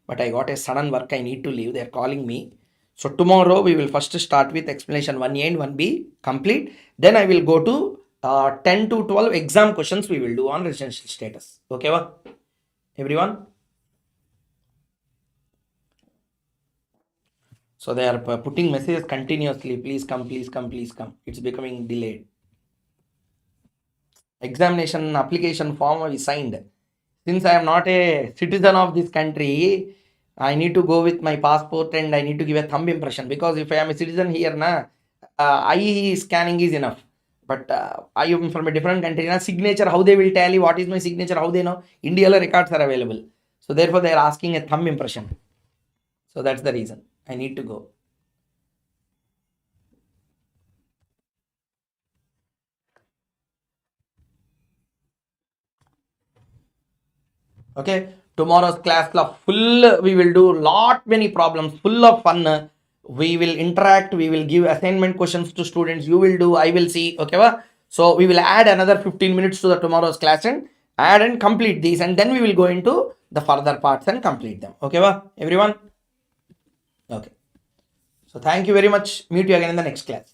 but I got a sudden work, I need to leave. They're calling me. So tomorrow we will first start with explanation 1A and 1B complete. Then I will go to 10 to 12 exam questions we will do on residential status. Okay, everyone? So they are putting messages continuously. Please come, please come, please come. It's becoming delayed. Examination application form is signed. Since I am not a citizen of this country, I need to go with my passport and I need to give a thumb impression, because if I am a citizen here, eye scanning is enough. But I am from a different country, signature, how they will tally what is my signature, how they know? India records are available. So therefore they are asking a thumb impression. So that's the reason I need to go. Okay, tomorrow's class full, we will do lot many problems, full of fun. We will interact, we will give assignment questions to students, you will do, I will see. Okay, So we will add another 15 minutes to the tomorrow's class and add and complete these, and then we will go into the further parts and complete them. Okay, everyone? Okay. So thank you very much. Meet you again in the next class.